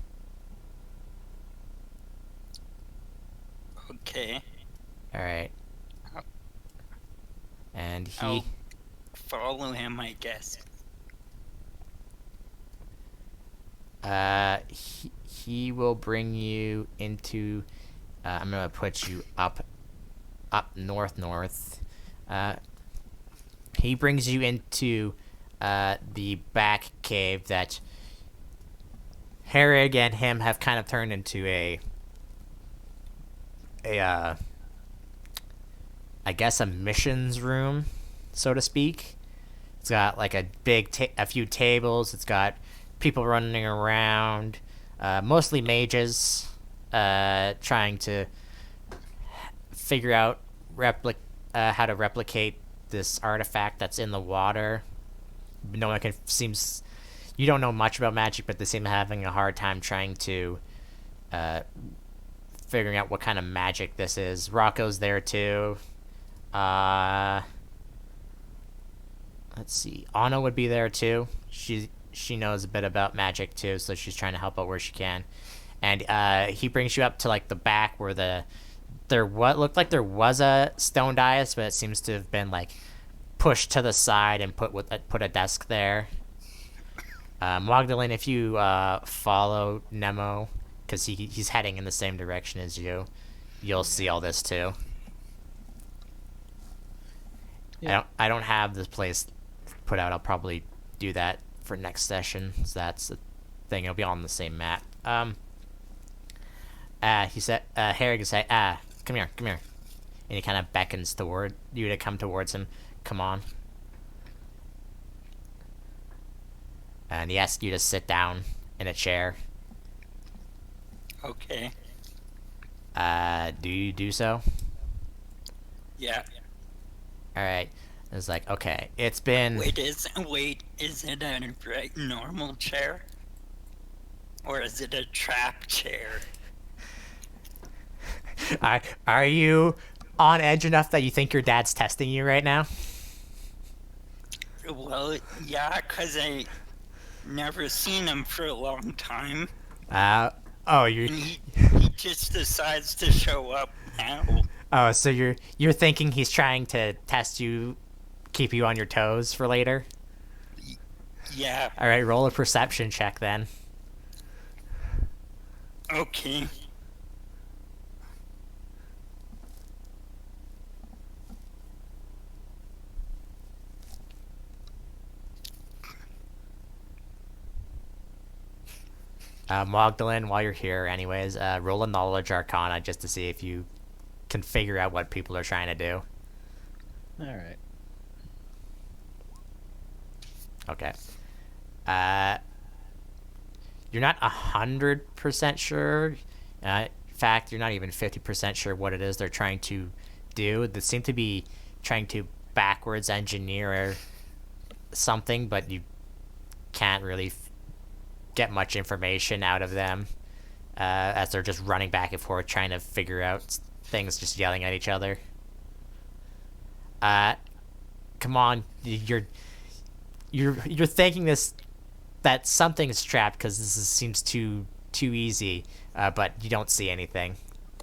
[SPEAKER 4] Okay.
[SPEAKER 1] All right. And
[SPEAKER 4] I'll follow him, I guess.
[SPEAKER 1] he will bring you into. I'm gonna put you up north. He brings you into the back cave that Herrig and him have kind of turned into I guess a missions room, so to speak. It's got like a few tables. It's got people running around, mostly mages, trying to figure out how to replicate this artifact that's in the water. No one seems. You don't know much about magic, but they seem having a hard time trying to figuring out what kind of magic this is. Rocco's there too. Let's see. Anna would be there too. She knows a bit about magic too, so she's trying to help out where she can. And he brings you up to like the back where what looked like there was a stone dais, but it seems to have been like pushed to the side and put a desk there. Magdalene, if you follow Nemo, because he's heading in the same direction as you, you'll see all this too. Yeah. I don't have this place put out. I'll probably do that for next session. So that's the thing. It'll be on the same map. He said, Harry say, come here. And he kind of beckons toward you to come towards him. Come on. And he asks you to sit down in a chair.
[SPEAKER 4] Okay.
[SPEAKER 1] Do you do so?
[SPEAKER 4] Yeah.
[SPEAKER 1] Alright. It's like, okay, it's been...
[SPEAKER 4] Wait, is it a normal chair? Or is it a trap chair?
[SPEAKER 1] Are you on edge enough that you think your dad's testing you right now?
[SPEAKER 4] Well, yeah, 'cause I never seen him for a long time.
[SPEAKER 1] You...
[SPEAKER 4] And he just decides to show up now.
[SPEAKER 1] Oh, so you're thinking he's trying to test you, keep you on your toes for later?
[SPEAKER 4] Yeah.
[SPEAKER 1] Alright, roll a perception check then.
[SPEAKER 4] Okay.
[SPEAKER 1] Magdalene, while you're here anyways, roll a knowledge arcana just to see if you can figure out what people are trying to do.
[SPEAKER 2] Alright.
[SPEAKER 1] Okay. You're not 100% sure. In fact, you're not even 50% sure what it is they're trying to do. They seem to be trying to backwards engineer something, but you can't really get much information out of them. as they're just running back and forth trying to figure out things, just yelling at each other. Come on, you're thinking that something's trapped because seems too easy, but you don't see anything.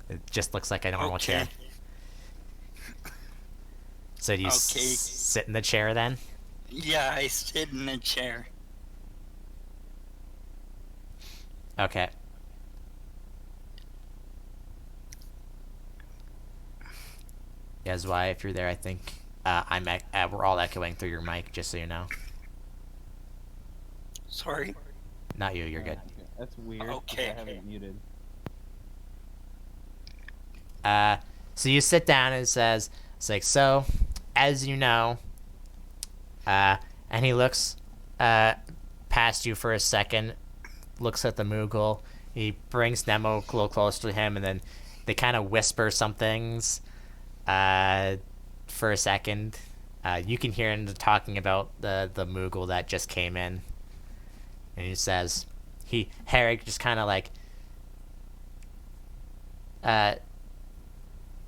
[SPEAKER 1] It just looks like a normal chair. So do you sit in the chair then?
[SPEAKER 4] Yeah, I sit in a chair.
[SPEAKER 1] Okay. Yes, why? If you're there, I think we're all echoing through your mic, just so you know.
[SPEAKER 4] Sorry.
[SPEAKER 1] Not you. You're good.
[SPEAKER 2] That's weird.
[SPEAKER 4] Okay.
[SPEAKER 2] I have it muted.
[SPEAKER 1] So you sit down and it says, it's like, so, as you know, and he looks past you for a second, looks at the Moogle. He brings Nemo a little closer to him, and then they kind of whisper some things for a second. You can hear him talking about the Moogle that just came in. And he says, Herrick just kind of like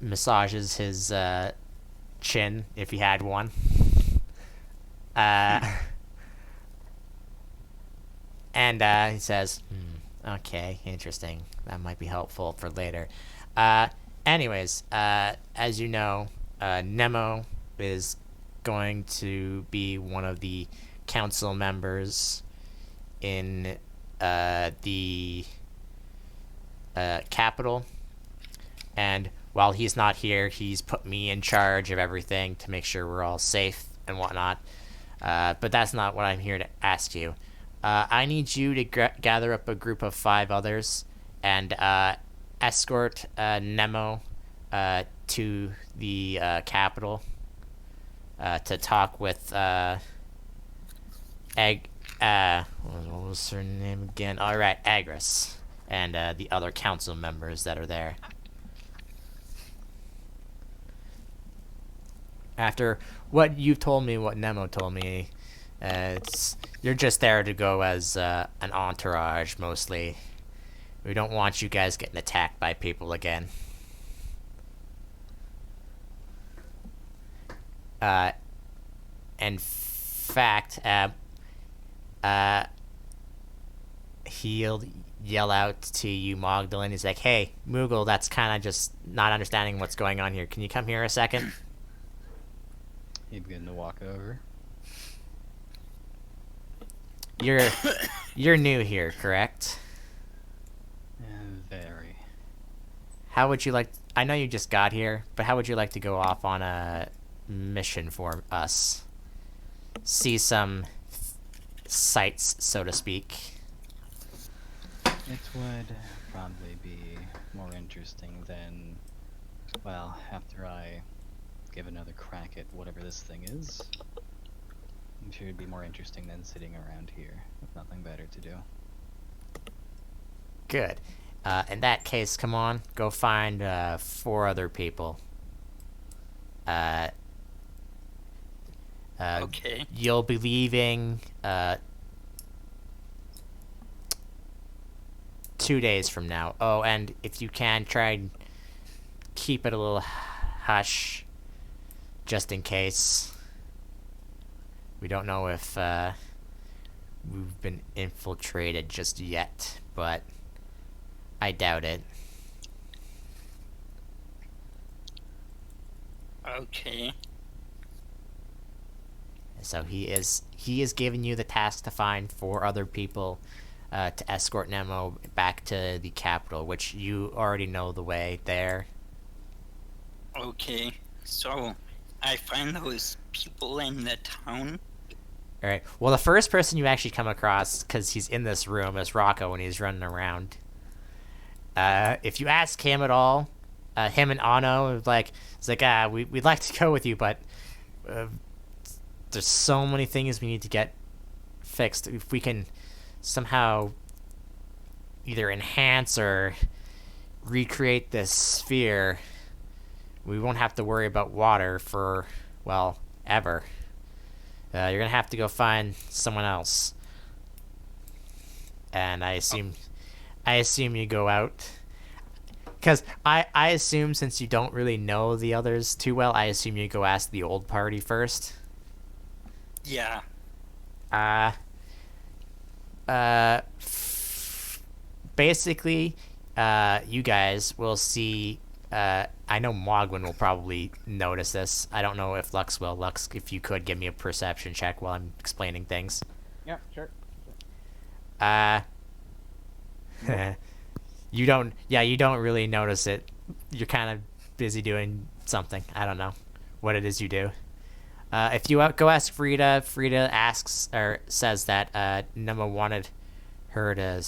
[SPEAKER 1] massages his chin, if he had one. And he says, okay, interesting. That might be helpful for later. Anyways, as you know, Nemo is going to be one of the council members in the capital. And while he's not here, he's put me in charge of everything to make sure we're all safe and whatnot. But that's not what I'm here to ask you. I need you to gather up a group of 5 others and escort Nemo to the capital to talk with what was her name again? All right, Agris, and the other council members that are there. After what you've told me, what Nemo told me, you're just there to go as an entourage, mostly. We don't want you guys getting attacked by people again. In fact, he'll yell out to you, Magdalene. He's like, hey, Moogle, that's kind of just not understanding what's going on here. Can you come here a second?
[SPEAKER 2] He'd begin to walk over.
[SPEAKER 1] You're new here, correct?
[SPEAKER 2] Very.
[SPEAKER 1] How would you like... I know you just got here, but how would you like to go off on a mission for us? See some sights, so to speak.
[SPEAKER 2] It would probably be more interesting than, well, after I give another crack at whatever this thing is. I'm sure it'd be more interesting than sitting around here with nothing better to do.
[SPEAKER 1] Good. In that case, come on, go find 4 other people.
[SPEAKER 4] Okay.
[SPEAKER 1] You'll be leaving 2 days from now. Oh, and if you can, try and keep it a little hush, just in case. We don't know if we've been infiltrated just yet, but I doubt it.
[SPEAKER 4] Okay.
[SPEAKER 1] So he is giving you the task to find 4 other people to escort Nemo back to the capital, which you already know the way there.
[SPEAKER 4] Okay. So, I find those people in the town.
[SPEAKER 1] All right. Well, the first person you actually come across, because he's in this room, is Rocco when he's running around. If you ask him at all, him and Ano, it's like, we'd like to go with you, but there's so many things we need to get fixed. If we can somehow either enhance or recreate this sphere, we won't have to worry about water for, well, ever. You're gonna have to go find someone else. And I assume I assume you go out. Because I assume since you don't really know the others too well, I assume you go ask the old party first.
[SPEAKER 4] Yeah.
[SPEAKER 1] Uh, uh, basically, you guys will see. I know Mogwin will probably notice this. I don't know if Lux will. Lux, if you could give me a perception check while I'm explaining things.
[SPEAKER 5] Yeah, sure.
[SPEAKER 1] Uh, you don't. Yeah, you don't really notice it. You're kind of busy doing something. I don't know what it is you do. If you go ask Frida, Frida asks or says that Nema wanted her to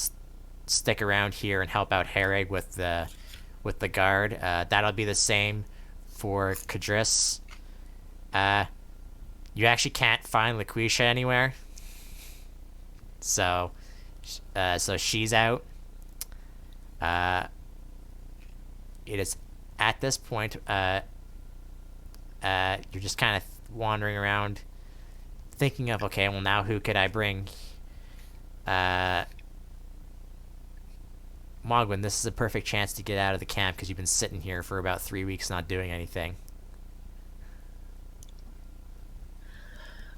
[SPEAKER 1] stick around here and help out Herrig with the guard. That'll be the same for Kadris. You actually can't find Laquisha anywhere, so she's out. It is at this point. You're just kind of wandering around, thinking of, okay, well now who could I bring? Mogwin, this is a perfect chance to get out of the camp because you've been sitting here for about 3 weeks not doing anything.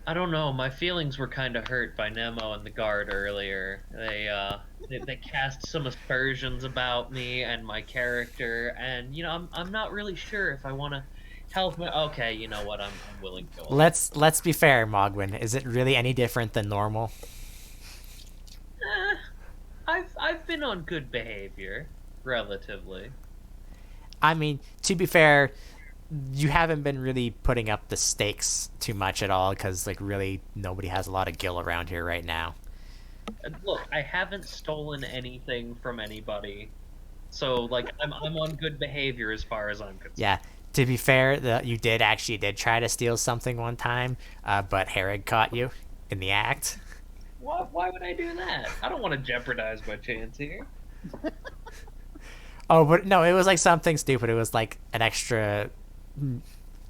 [SPEAKER 3] I don't know. My feelings were kind of hurt by Nemo and the guard earlier. They cast some aspersions about me and my character, and I'm not really sure if I want to help me. Okay, you know what? I'm willing to go.
[SPEAKER 1] Let's be fair, Mogwin. Is it really any different than normal?
[SPEAKER 3] I've been on good behavior, relatively.
[SPEAKER 1] I mean, to be fair, you haven't been really putting up the stakes too much at all because, like, really nobody has a lot of gil around here right now.
[SPEAKER 3] Look, I haven't stolen anything from anybody, so like I'm on good behavior as far as I'm concerned.
[SPEAKER 1] Yeah. To be fair, you did try to steal something one time, but Herrig caught you in the act.
[SPEAKER 3] Why would I do that? I don't want to jeopardize my chance here.
[SPEAKER 1] Oh, but no, it was like something stupid. It was like an extra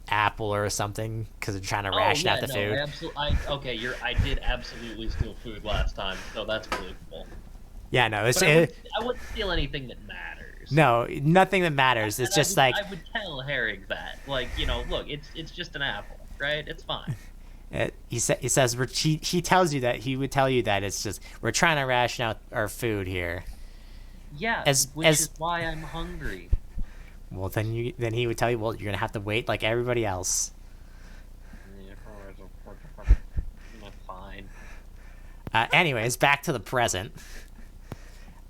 [SPEAKER 1] apple or something because they're trying to ration out the food.
[SPEAKER 3] I did absolutely steal food last time, so that's believable.
[SPEAKER 1] Yeah, no,
[SPEAKER 3] But I wouldn't steal anything that matters.
[SPEAKER 1] No, nothing that matters. It's just
[SPEAKER 3] I would tell Herrig that, like, look, it's just an apple, right? It's fine.
[SPEAKER 1] He says he tells you that he would tell you that it's just we're trying to ration out our food here.
[SPEAKER 3] Yeah, which is why I'm hungry.
[SPEAKER 1] Well, then he would tell you, well, you're gonna have to wait like everybody else.
[SPEAKER 3] Fine.
[SPEAKER 1] Anyways, back to the present.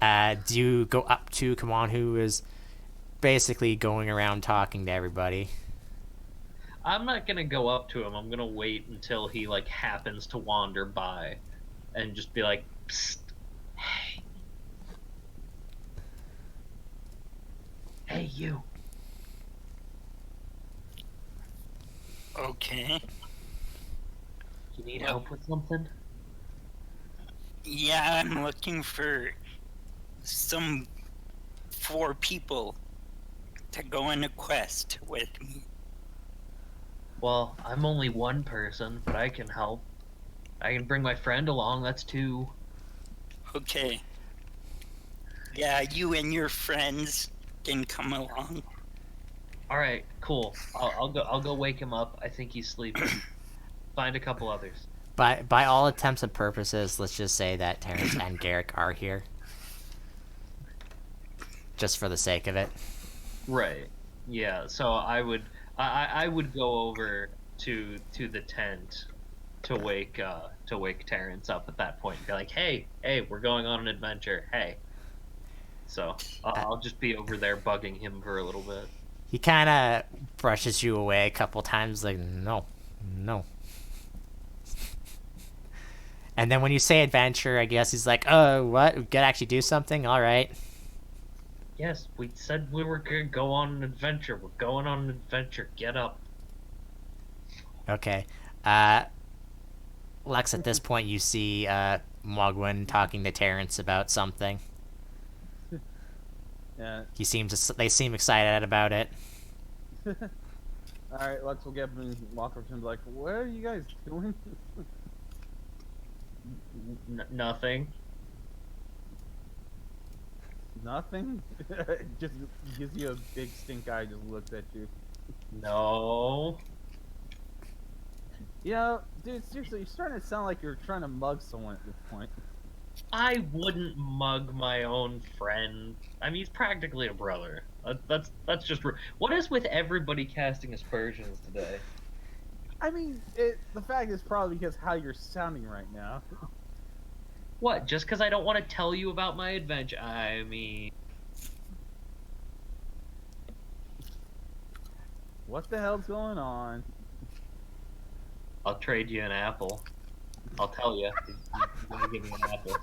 [SPEAKER 1] Do you go up to Kawan, who is basically going around talking to everybody?
[SPEAKER 3] I'm not gonna go up to him. I'm gonna wait until he like happens to wander by, and just be like, "Psst, hey, you."
[SPEAKER 4] Okay.
[SPEAKER 3] You need help with something?
[SPEAKER 4] Yeah, I'm looking for some 4 people to go on a quest with me.
[SPEAKER 3] Well, I'm only one person, but I can help. I can bring my friend along. That's 2.
[SPEAKER 4] Okay. Yeah, you and your friends can come along.
[SPEAKER 3] All right, cool. I'll go wake him up. I think he's sleeping. Find a couple others.
[SPEAKER 1] By all attempts and purposes, let's just say that Terrence and Garrick are here, just for the sake of it.
[SPEAKER 3] Right. Yeah. So I would go over to the tent to wake Terrence up at that point and be like, hey, we're going on an adventure. Hey. So I'll just be over there bugging him for a little bit.
[SPEAKER 1] He kind of brushes you away a couple times, like, no. And then when you say adventure, I guess he's like, oh, what? We gotta actually do something? All right.
[SPEAKER 3] Yes, we said we were gonna go on an adventure. We're going on an adventure. Get up.
[SPEAKER 1] Okay. Lex, at this point, you see Mogwin talking to Terrence about something.
[SPEAKER 5] Yeah.
[SPEAKER 1] They seem excited about it.
[SPEAKER 5] Alright, Lex will get up and walk over to him and be like, what are you guys doing?
[SPEAKER 3] Nothing.
[SPEAKER 5] Nothing. Just gives you a big stink eye. Just looks at you.
[SPEAKER 3] No.
[SPEAKER 5] You know, dude, seriously, you're starting to sound like you're trying to mug someone at this point.
[SPEAKER 3] I wouldn't mug my own friend. I mean, he's practically a brother. That's just. What is with everybody casting aspersions today?
[SPEAKER 5] I mean, the fact is probably because how you're sounding right now.
[SPEAKER 3] What? Just because I don't want to tell you about my adventure? I mean,
[SPEAKER 5] What the hell's going on?
[SPEAKER 3] I'll trade you an apple. I'll tell you. You're gonna give me an apple.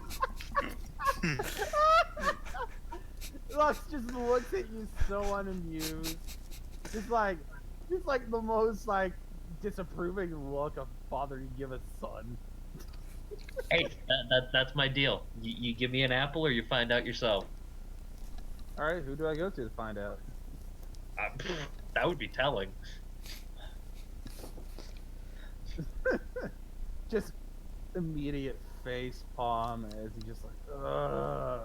[SPEAKER 5] Lux just looks at you so unamused. Just like the most like disapproving look a father can give a son.
[SPEAKER 3] Hey, that's my deal. You give me an apple, or you find out yourself.
[SPEAKER 5] All right, who do I go to find out?
[SPEAKER 3] That would be telling.
[SPEAKER 5] Just immediate face palm as he just like, ugh.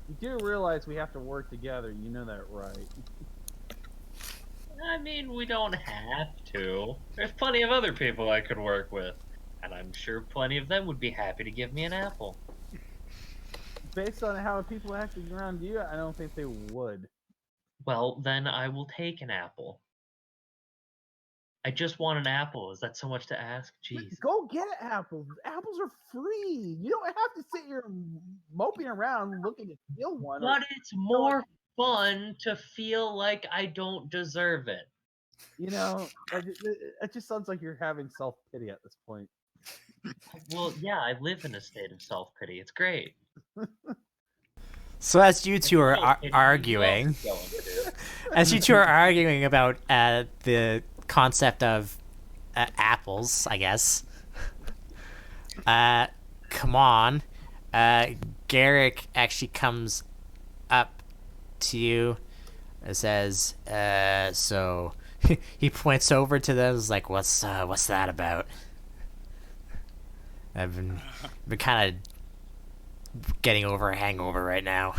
[SPEAKER 5] You do realize we have to work together, you know that, right?
[SPEAKER 3] I mean, we don't have to. There's plenty of other people I could work with, and I'm sure plenty of them would be happy to give me an apple.
[SPEAKER 5] Based on how people acting around you, I don't think they would.
[SPEAKER 3] Well, then I will take an apple. I just want an apple. Is that so much to ask? Jeez.
[SPEAKER 5] Go get apples. Apples are free. You don't have to sit here moping around looking to steal one.
[SPEAKER 3] But it's more fun to feel like I don't deserve it.
[SPEAKER 5] You know, it just sounds like you're having self-pity at this point.
[SPEAKER 3] Well, yeah, I live in a state of self-pity. It's great.
[SPEAKER 1] So as you two are arguing, as you two are arguing about the concept of apples, I guess. Come on. Garrick actually comes up to you and says, so he points over to them, is like, what's that about? I've been kind of getting over a hangover right now.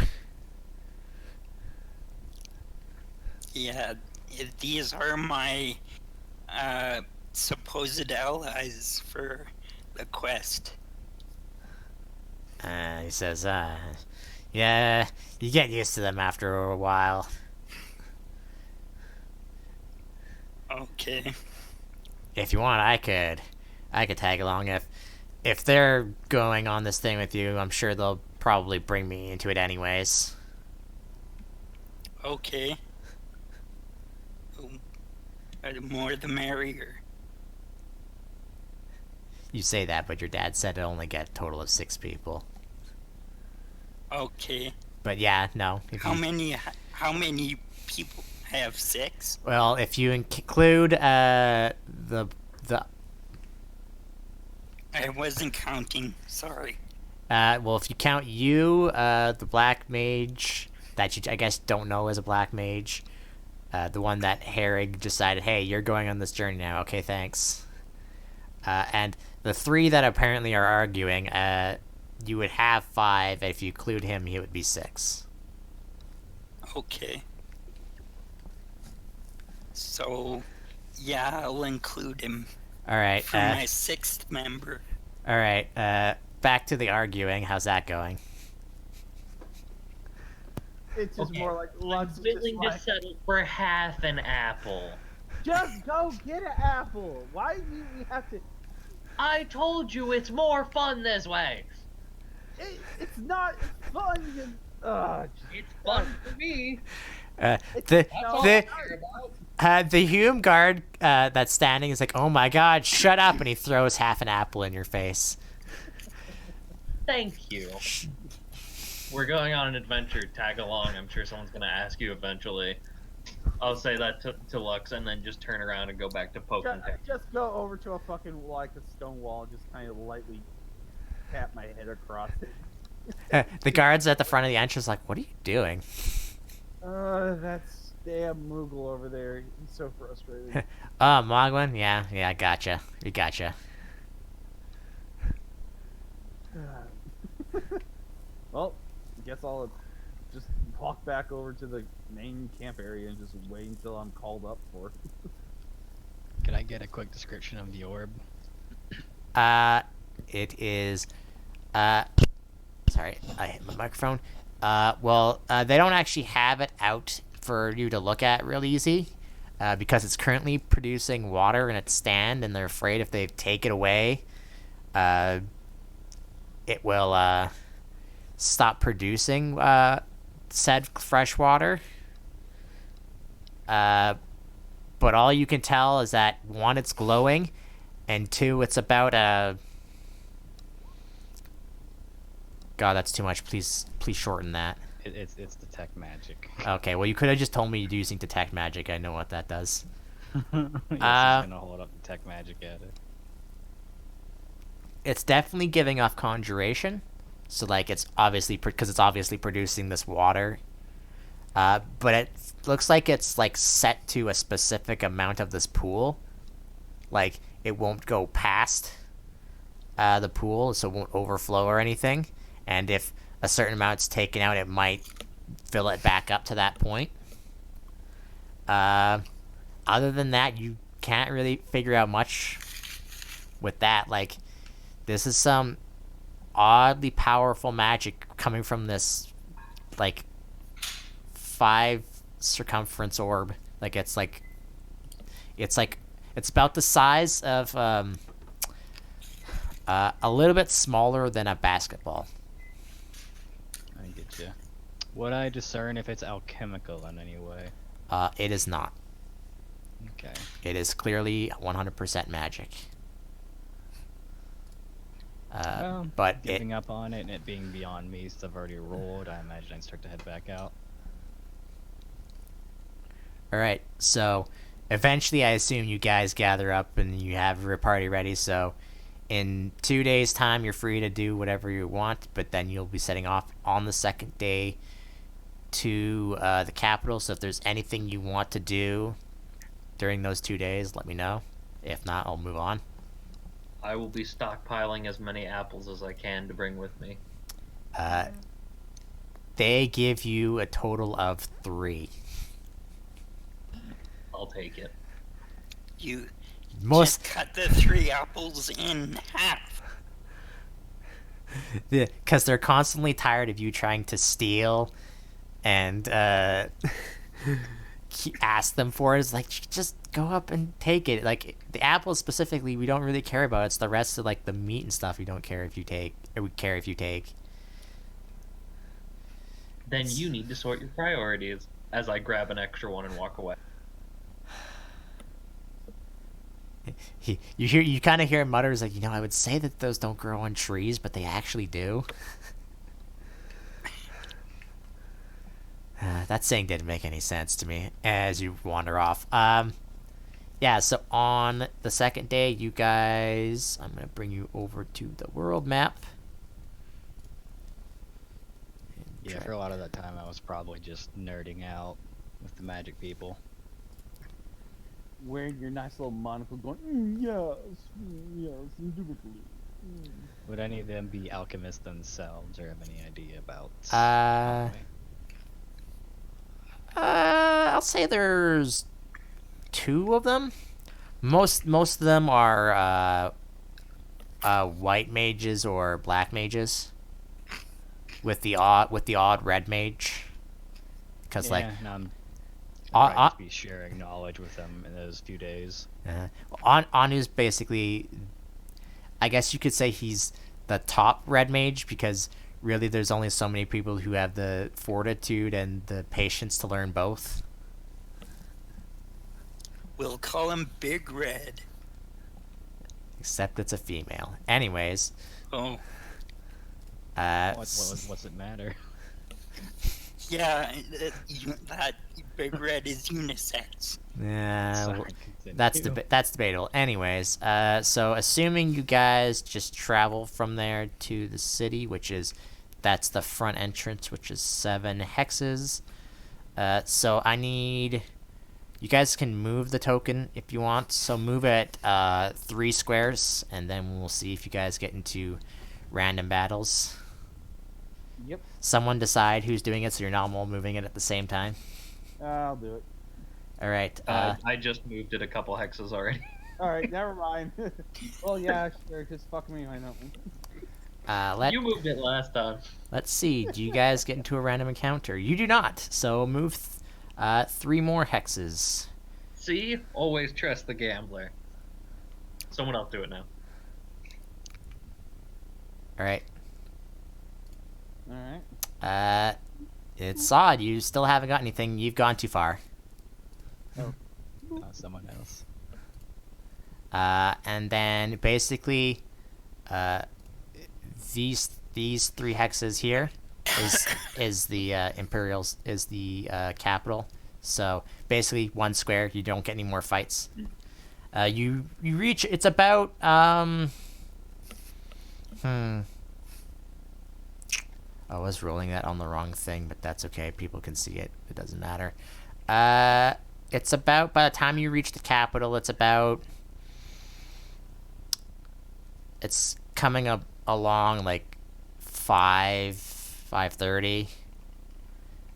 [SPEAKER 4] Yeah, these are my supposed allies for the quest.
[SPEAKER 1] He says, yeah, you get used to them after a while.
[SPEAKER 4] Okay.
[SPEAKER 1] If you want, I could tag along. If they're going on this thing with you, I'm sure they'll probably bring me into it anyways.
[SPEAKER 4] Okay. The more the merrier.
[SPEAKER 1] You say that, but your dad said it only get a total of 6 people.
[SPEAKER 4] Okay.
[SPEAKER 1] But yeah, no.
[SPEAKER 4] How many people have 6?
[SPEAKER 1] Well, if you include the
[SPEAKER 4] I wasn't counting. Sorry.
[SPEAKER 1] well, if you count you, the black mage that you I guess don't know as a black mage, the one that Herrig decided, hey, you're going on this journey now. Okay, thanks. And the 3 that apparently are arguing, you would have 5. If you include him, he would be 6.
[SPEAKER 4] Okay. So, yeah, I'll include him
[SPEAKER 1] All right.
[SPEAKER 4] for my 6th member.
[SPEAKER 1] All right. Back to the arguing. How's that going?
[SPEAKER 5] It's just
[SPEAKER 3] Okay,
[SPEAKER 5] more like
[SPEAKER 3] I'm
[SPEAKER 5] Lux is
[SPEAKER 3] willing
[SPEAKER 5] just
[SPEAKER 3] to settle for half an apple.
[SPEAKER 5] just go get an apple. Why do we have to?
[SPEAKER 3] I told you it's more fun this way.
[SPEAKER 5] It's not. It's fun.
[SPEAKER 3] It's fun for me.
[SPEAKER 1] The
[SPEAKER 3] That's all
[SPEAKER 1] the
[SPEAKER 3] I care about.
[SPEAKER 1] the Hume guard that's standing is like, oh my god, shut up, and he throws half an apple in your face.
[SPEAKER 3] Thank you. We're going on an adventure. Tag along. I'm sure someone's gonna ask you eventually. I'll say that to Lux, and then just turn around and go back to poking.
[SPEAKER 5] Just go over to a fucking like a stone wall and just kind of lightly tap my head across it.
[SPEAKER 1] The guards at the front of the entrance like, what are you doing?
[SPEAKER 5] That's damn Moogle over there. He's so frustrated.
[SPEAKER 1] Oh, Mogwin? Yeah, I gotcha. We gotcha.
[SPEAKER 5] Well, I guess I'll walk back over to the main camp area and just wait until I'm called up for.
[SPEAKER 2] Can I get a quick description of the orb?
[SPEAKER 1] It is, sorry, I hit my microphone. They don't actually have it out for you to look at real easy, because it's currently producing water in its stand, and they're afraid if they take it away, it will, stop producing, said fresh water. But all you can tell is that, one, it's glowing, and two, it's about God, that's too much. Please shorten that.
[SPEAKER 2] It's detect magic.
[SPEAKER 1] Okay, well, you could have just told me using detect magic. I know what that does.
[SPEAKER 2] Yes, he's gonna hold up detect magic at it.
[SPEAKER 1] It's definitely giving off conjuration, so like it's obviously because it's obviously producing this water. But it looks like it's like set to a specific amount of this pool. Like it won't go past the pool, so it won't overflow or anything. And if a certain amount's taken out, it might fill it back up to that point. Other than that, you can't really figure out much with that. Like, this is some oddly powerful magic coming from this, like, 5 circumference orb. Like, it's about the size of, a little bit smaller than a basketball.
[SPEAKER 2] I get you. Would I discern if it's alchemical in any way?
[SPEAKER 1] It is not.
[SPEAKER 2] Okay.
[SPEAKER 1] It is clearly 100% magic.
[SPEAKER 2] Well,
[SPEAKER 1] But
[SPEAKER 2] giving up on it and it being beyond me since I've already rolled, I imagine I'd start to head back out.
[SPEAKER 1] Alright, so eventually I assume you guys gather up and you have your party ready, so in 2 days' time you're free to do whatever you want, but then you'll be setting off on the second day to the capital, so if there's anything you want to do during those 2 days, let me know. If not, I'll move on.
[SPEAKER 3] I will be stockpiling as many apples as I can to bring with me.
[SPEAKER 1] They give you a total of 3.
[SPEAKER 3] I'll take it.
[SPEAKER 4] You
[SPEAKER 1] Most
[SPEAKER 4] just cut the 3 apples in half.
[SPEAKER 1] because they're constantly tired of you trying to steal and ask them for it. It's like, just go up and take it. Like, the apples specifically we don't really care about. It's the rest of like the meat and stuff we don't care if you take, or we care if you take.
[SPEAKER 3] Then you need to sort your priorities as I grab an extra one and walk away.
[SPEAKER 1] You kind of hear mutters like, I would say that those don't grow on trees, but they actually do. That saying didn't make any sense to me as you wander off. Yeah, so on the second day, you guys, I'm going to bring you over to the world map.
[SPEAKER 2] Yeah, for a lot of that time I was probably just nerding out with the magic people.
[SPEAKER 5] Wearing your nice little monocle, going, yes, indubitably.
[SPEAKER 2] Would any of them be alchemists themselves or have any idea about alchemy?
[SPEAKER 1] I'll say there's 2 of them. Most of them are white mages or black mages, with the odd red mage. Because
[SPEAKER 2] I'll probably just be sharing knowledge with them in those few days.
[SPEAKER 1] Anu's basically, I guess you could say he's the top red mage, because really there's only so many people who have the fortitude and the patience to learn both.
[SPEAKER 4] We'll call him Big Red.
[SPEAKER 1] Except it's a female. Anyways.
[SPEAKER 4] Oh.
[SPEAKER 2] What's it matter?
[SPEAKER 4] Yeah, that Big Red is unisex.
[SPEAKER 1] Yeah,
[SPEAKER 2] Sorry,
[SPEAKER 1] that's
[SPEAKER 2] continue.
[SPEAKER 1] that's debatable. Anyways, so assuming you guys just travel from there to the city, that's the front entrance, which is 7 hexes. So I need, you guys can move the token if you want. So move it 3 squares, and then we'll see if you guys get into random battles.
[SPEAKER 5] Yep.
[SPEAKER 1] Someone decide who's doing it, so you're not all moving it at the same time.
[SPEAKER 5] I'll do it.
[SPEAKER 1] All right.
[SPEAKER 3] I just moved it a couple hexes already.
[SPEAKER 5] All right, never mind. Well, yeah, sure. Just fuck me. I know.
[SPEAKER 3] You moved it last time.
[SPEAKER 1] Let's see. Do you guys get into a random encounter? You do not. So move 3 more hexes.
[SPEAKER 3] See? Always trust the gambler. Someone else do it now.
[SPEAKER 1] All right.
[SPEAKER 5] All right.
[SPEAKER 1] It's odd. You still haven't got anything. You've gone too far.
[SPEAKER 2] Someone else.
[SPEAKER 1] And then basically, these 3 hexes here is the Imperials is the capital. So basically, 1 square. You don't get any more fights. You reach. It's about I was rolling that on the wrong thing, but that's okay. People can see it. It doesn't matter. It's about, by the time you reach the capital, it's coming up along like 5:30.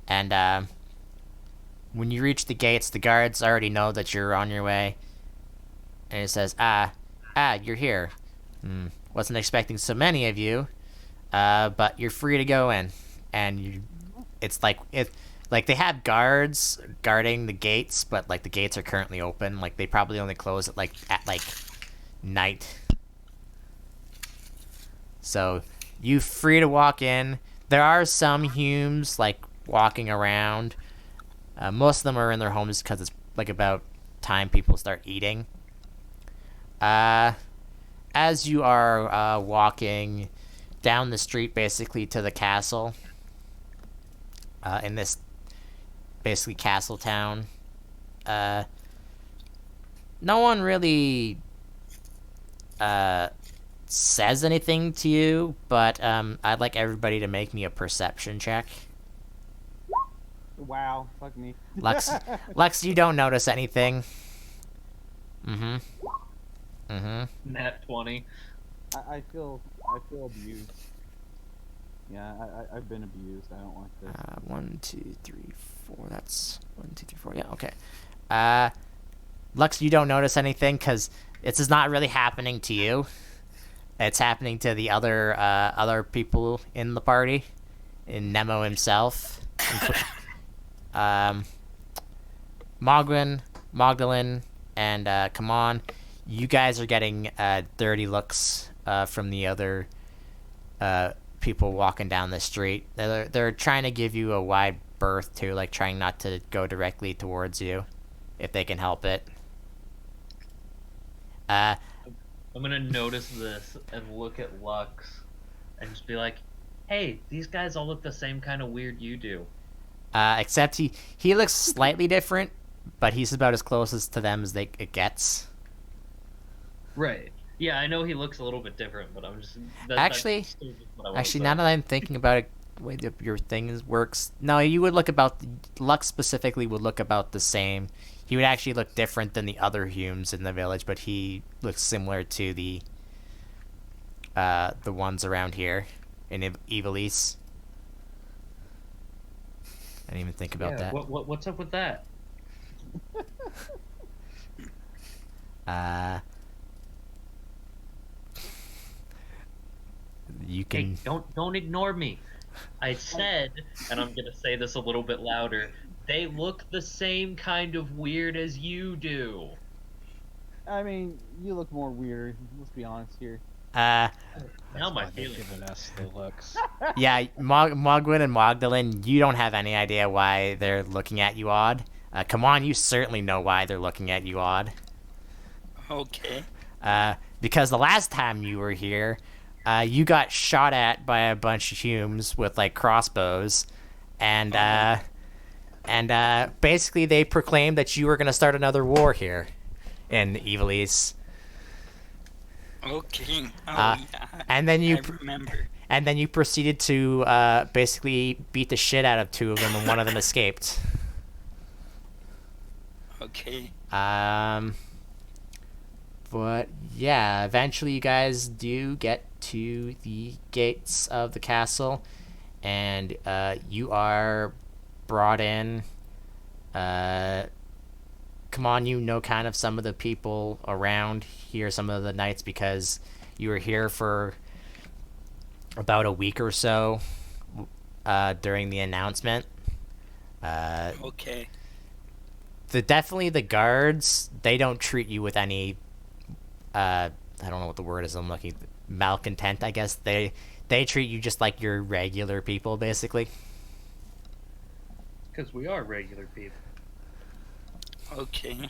[SPEAKER 1] And when you reach the gates, the guards already know that you're on your way. And it says, you're here. Wasn't expecting so many of you. But you're free to go in, and it's like they have guards guarding the gates, but like the gates are currently open. Like they probably only close at night. So you free to walk in. There are some Humes like walking around. Most of them are in their homes because it's like about time people start eating. As you are walking down the street basically to the castle, in this basically castle town, no one really says anything to you, but I'd like everybody to make me a perception check.
[SPEAKER 5] Wow. Fuck me.
[SPEAKER 1] Lux, you don't notice anything.
[SPEAKER 3] Nat 20.
[SPEAKER 5] I feel abused. Yeah, I've been abused. I don't like this.
[SPEAKER 1] 1, 2, 3, 4. That's 1, 2, 3, 4. Yeah, okay. Lux, you don't notice anything because this is not really happening to you. It's happening to the other people in the party, in Nemo himself. Magdalene, and come on, you guys are getting dirty looks from the other people walking down the street. They're trying to give you a wide berth too, like trying not to go directly towards you, if they can help it.
[SPEAKER 3] I'm gonna notice this and look at Lux and just be like, hey, these guys all look the same kind of weird you do.
[SPEAKER 1] Except he looks slightly different, but he's about as close as to them as it gets.
[SPEAKER 3] Right. Yeah, I know he looks a little bit different, but I'm just...
[SPEAKER 1] Actually,
[SPEAKER 3] that's still just what I wanna
[SPEAKER 1] Actually,
[SPEAKER 3] say.
[SPEAKER 1] now that I'm thinking about it, the way that your thing works, no, you would look about... Lux specifically would look about the same. He would actually look different than the other Humes in the village, but he looks similar to the ones around here in Evilise. I didn't even think about that.
[SPEAKER 3] What's up with that?
[SPEAKER 1] You can...
[SPEAKER 3] Hey, don't ignore me. I said, and I'm gonna say this a little bit louder, they look the same kind of weird as you do.
[SPEAKER 5] I mean, you look more weird. Let's be honest here.
[SPEAKER 3] Now
[SPEAKER 2] That's
[SPEAKER 3] my
[SPEAKER 2] why they're
[SPEAKER 3] feelings.
[SPEAKER 2] giving us the looks.
[SPEAKER 1] Yeah, Mogwin and Magdalene, you don't have any idea why they're looking at you odd. Come on, you certainly know why they're looking at you odd.
[SPEAKER 4] Okay.
[SPEAKER 1] Because the last time you were here, you got shot at by a bunch of Humes with like crossbows, and basically they proclaimed that you were gonna start another war here in Evilise.
[SPEAKER 4] Okay. Oh,
[SPEAKER 1] Uh,
[SPEAKER 4] yeah.
[SPEAKER 1] And then you
[SPEAKER 4] I remember.
[SPEAKER 1] and then you proceeded to basically beat the shit out of 2 of them, and one of them escaped.
[SPEAKER 4] Okay.
[SPEAKER 1] But yeah, eventually you guys do get to the gates of the castle, and you are brought in. Come on, you know kind of some of the people around here, some of the knights, because you were here for about a week or so during the announcement.
[SPEAKER 4] Okay.
[SPEAKER 1] Definitely the guards, they don't treat you with any I don't know what the word is I'm looking, malcontent, I guess. They treat you just like your regular people, basically.
[SPEAKER 3] Because we are regular people.
[SPEAKER 4] Okay.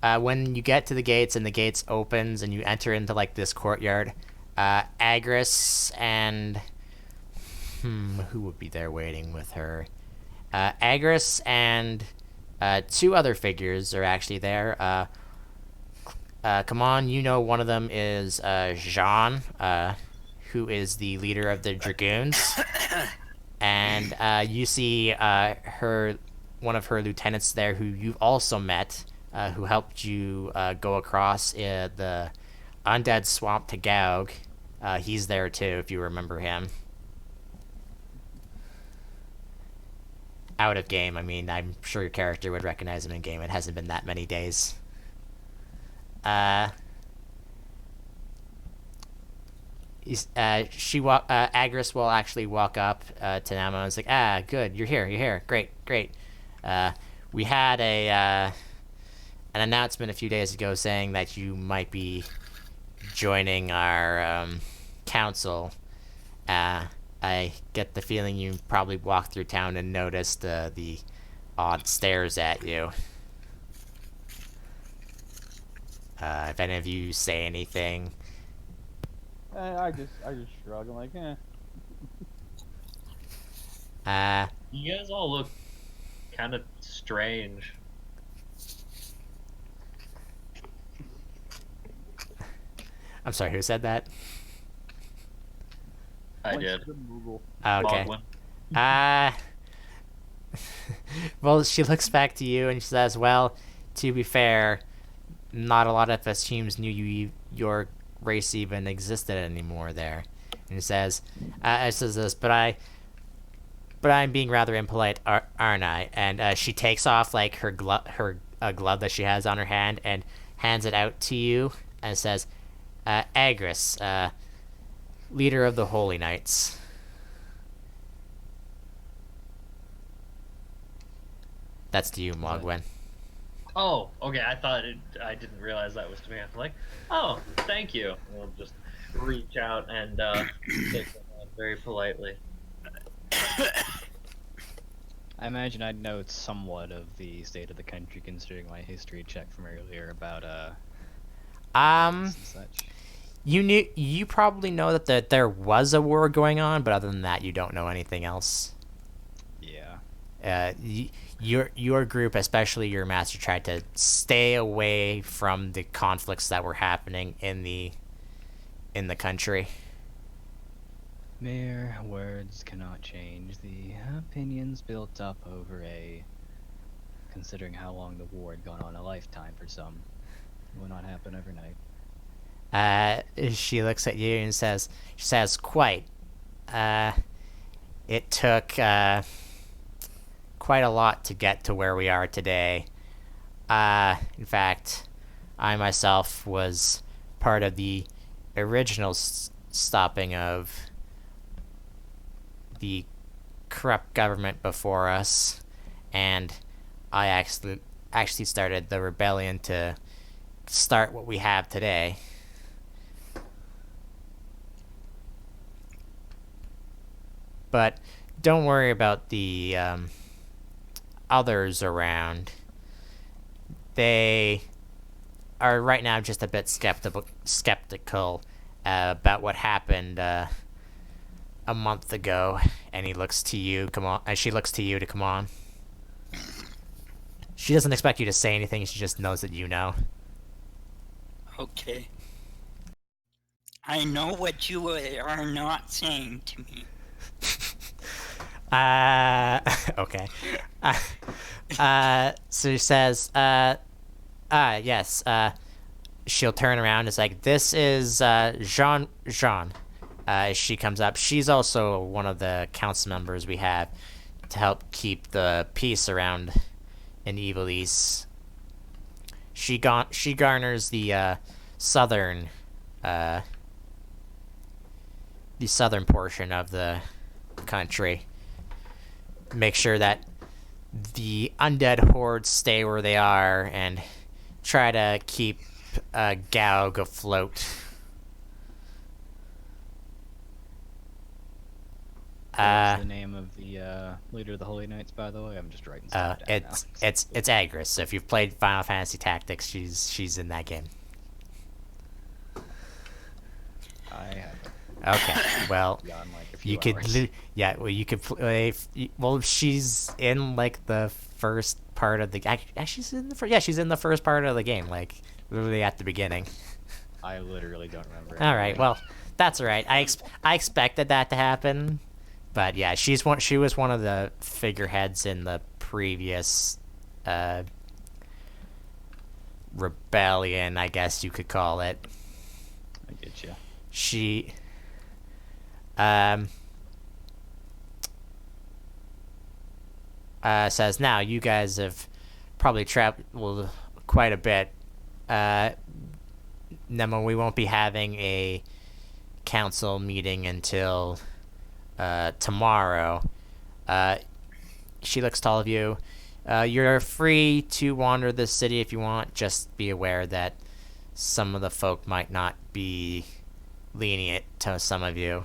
[SPEAKER 1] When you get to the gates and the gates opens and you enter into like this courtyard, Agris and who would be there waiting with her? Agris and two other figures are actually there. Come on, you know one of them is Jean, who is the leader of the Dragoons, and you see one of her lieutenants there, who you've also met, who helped you go across the undead swamp to Gaug. He's there too, if you remember him. Out of game, I mean, I'm sure your character would recognize him in game. It hasn't been that many days. Agris will actually walk up to Namo and say, good, you're here, great. We had an announcement a few days ago saying that you might be joining our council. I get the feeling you probably walked through town and noticed the odd stares at you. If any of you say anything.
[SPEAKER 5] I just shrug. I'm like,
[SPEAKER 3] You guys all look kind of strange.
[SPEAKER 1] I'm sorry, who said that?
[SPEAKER 3] I did.
[SPEAKER 1] Okay.
[SPEAKER 3] Baldwin.
[SPEAKER 1] Well, she looks back to you and she says, well, to be fair, not a lot of us humans knew your race even existed anymore there. And it says this, but I'm being rather impolite, aren't I? And she takes off like her glove that she has on her hand and hands it out to you and says, Agris, leader of the Holy Knights. That's to you, Mogwen.
[SPEAKER 3] Oh, okay. I didn't realize that was to me. I'm like, oh, thank you. We'll just reach out and take the hand very politely.
[SPEAKER 2] I imagine I'd know somewhat of the state of the country, considering my history check from earlier about and such.
[SPEAKER 1] You probably know that there was a war going on, but other than that, you don't know anything else.
[SPEAKER 2] Yeah.
[SPEAKER 1] Your group, especially your master, tried to stay away from the conflicts that were happening in the country.
[SPEAKER 2] Mere words cannot change the opinions built up over considering how long the war had gone on, a lifetime for some. It will not happen overnight.
[SPEAKER 1] She looks at you and says, quite. It took quite a lot to get to where we are today. In fact, I myself was part of the original stopping of the corrupt government before us, and I actually started the rebellion to start what we have today. But don't worry about the others around. They are right now just a bit skeptical about what happened a month ago. And he looks to you. Come on. She looks to you to come on. She doesn't expect you to say anything. She just knows that you know.
[SPEAKER 4] Okay. I know what you are not saying to me.
[SPEAKER 1] Okay. So he says, yes, she'll turn around. It's like, this is Jean. She comes up. She's also one of the council members we have to help keep the peace around in Evil East. She garners the southern portion of the country. Make sure that the undead hordes stay where they are and try to keep Gaug afloat.
[SPEAKER 2] What's the name of the leader of the Holy Knights, by the way? I'm just writing stuff down now.
[SPEAKER 1] It's Agris. So if you've played Final Fantasy Tactics, she's in that game.
[SPEAKER 2] I haven't.
[SPEAKER 1] Okay, well,
[SPEAKER 2] Beyond, like, a few
[SPEAKER 1] you could,
[SPEAKER 2] hours.
[SPEAKER 1] you could play. Well, she's in like the first part of the. Actually, she's in the first. Yeah, she's in the first part of the game, like literally at the beginning.
[SPEAKER 2] I literally don't remember.
[SPEAKER 1] All right,
[SPEAKER 2] anything.
[SPEAKER 1] well, that's all right. I expected that to happen, but yeah, she was one of the figureheads in the previous rebellion, I guess you could call it.
[SPEAKER 2] I get you.
[SPEAKER 1] She says, now you guys have probably traveled quite a bit. Nemo, we won't be having a council meeting until tomorrow. She looks to all of you. You're free to wander the city if you want. Just be aware that some of the folk might not be lenient to some of you.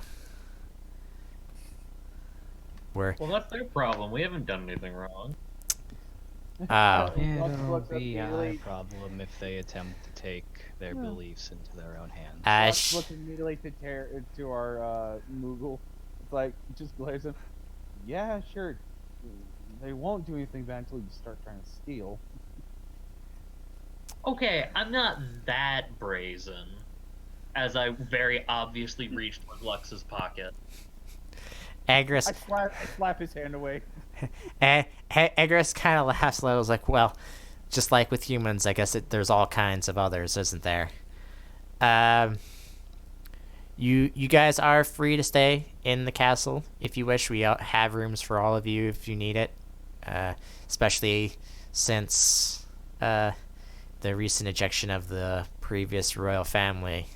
[SPEAKER 3] Well, that's their problem. We haven't done anything wrong.
[SPEAKER 1] Oh.
[SPEAKER 2] It'll
[SPEAKER 5] looks up
[SPEAKER 2] be
[SPEAKER 5] immediately.
[SPEAKER 2] our problem if they attempt to take their beliefs into their own hands.
[SPEAKER 5] Let's look immediately to our Moogle. It's like, just glares him. Yeah, sure. They won't do anything bad until you start trying to steal.
[SPEAKER 3] Okay, I'm not that brazen. As I very obviously reached with Lux's pocket.
[SPEAKER 1] Agris
[SPEAKER 5] I slap his hand away.
[SPEAKER 1] Agris kind of laughs low. Is like, well, just like with humans, I guess there's all kinds of others, isn't there? You guys are free to stay in the castle if you wish. We have rooms for all of you if you need it, especially since the recent ejection of the previous royal family.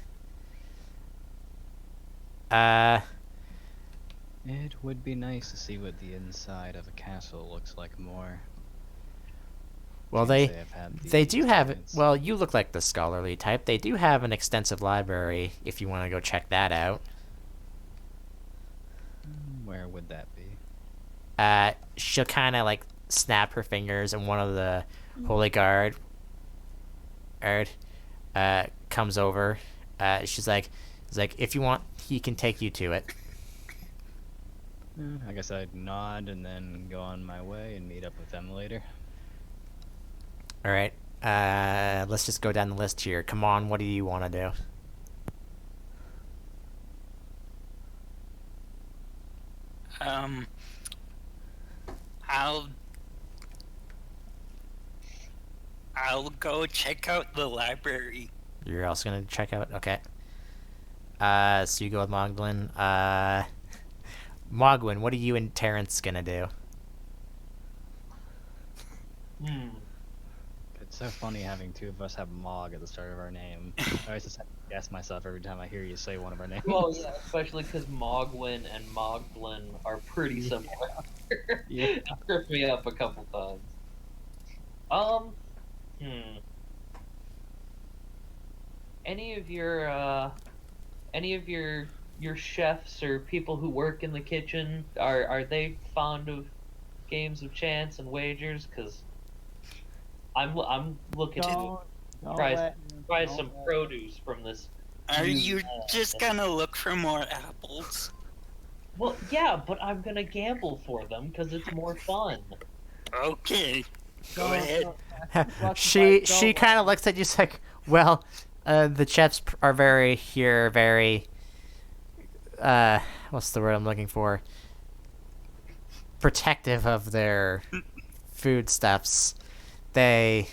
[SPEAKER 2] It would be nice to see what the inside of a castle looks like more.
[SPEAKER 1] Well,
[SPEAKER 2] Can't say I've had
[SPEAKER 1] they
[SPEAKER 2] the
[SPEAKER 1] do have.
[SPEAKER 2] experience.
[SPEAKER 1] Well, you look like the scholarly type. They do have an extensive library if you want to go check that out.
[SPEAKER 2] Where would that be?
[SPEAKER 1] She'll kind of like snap her fingers, and one of the holy guard comes over. She's like, if you want, he can take you to it.
[SPEAKER 2] I guess I'd nod and then go on my way and meet up with them later.
[SPEAKER 1] All right. Let's just go down the list here. Come on, what do you want to do?
[SPEAKER 4] I'll go check out the library.
[SPEAKER 1] You're also gonna check out. Okay. So you go with Mogwin. Mogwin, what are you and Terrence gonna do?
[SPEAKER 2] It's so funny having two of us have Mog at the start of our name. I always just have to guess myself every time I hear you say one of our names.
[SPEAKER 3] Well, yeah, especially because Mogwin and Moglin are pretty similar.
[SPEAKER 2] Yeah.
[SPEAKER 3] It tripped me up a couple times. Any of your chefs or people who work in the kitchen, are they fond of games of chance and wagers? Because I'm looking to try some produce from this.
[SPEAKER 4] Are you just gonna look for more apples?
[SPEAKER 3] Well, yeah, but I'm gonna gamble for them because it's more fun.
[SPEAKER 4] Okay, go ahead.
[SPEAKER 1] she kind of looks at you, like, well, the chefs are very what's the word I'm looking for? Protective of their foodstuffs. They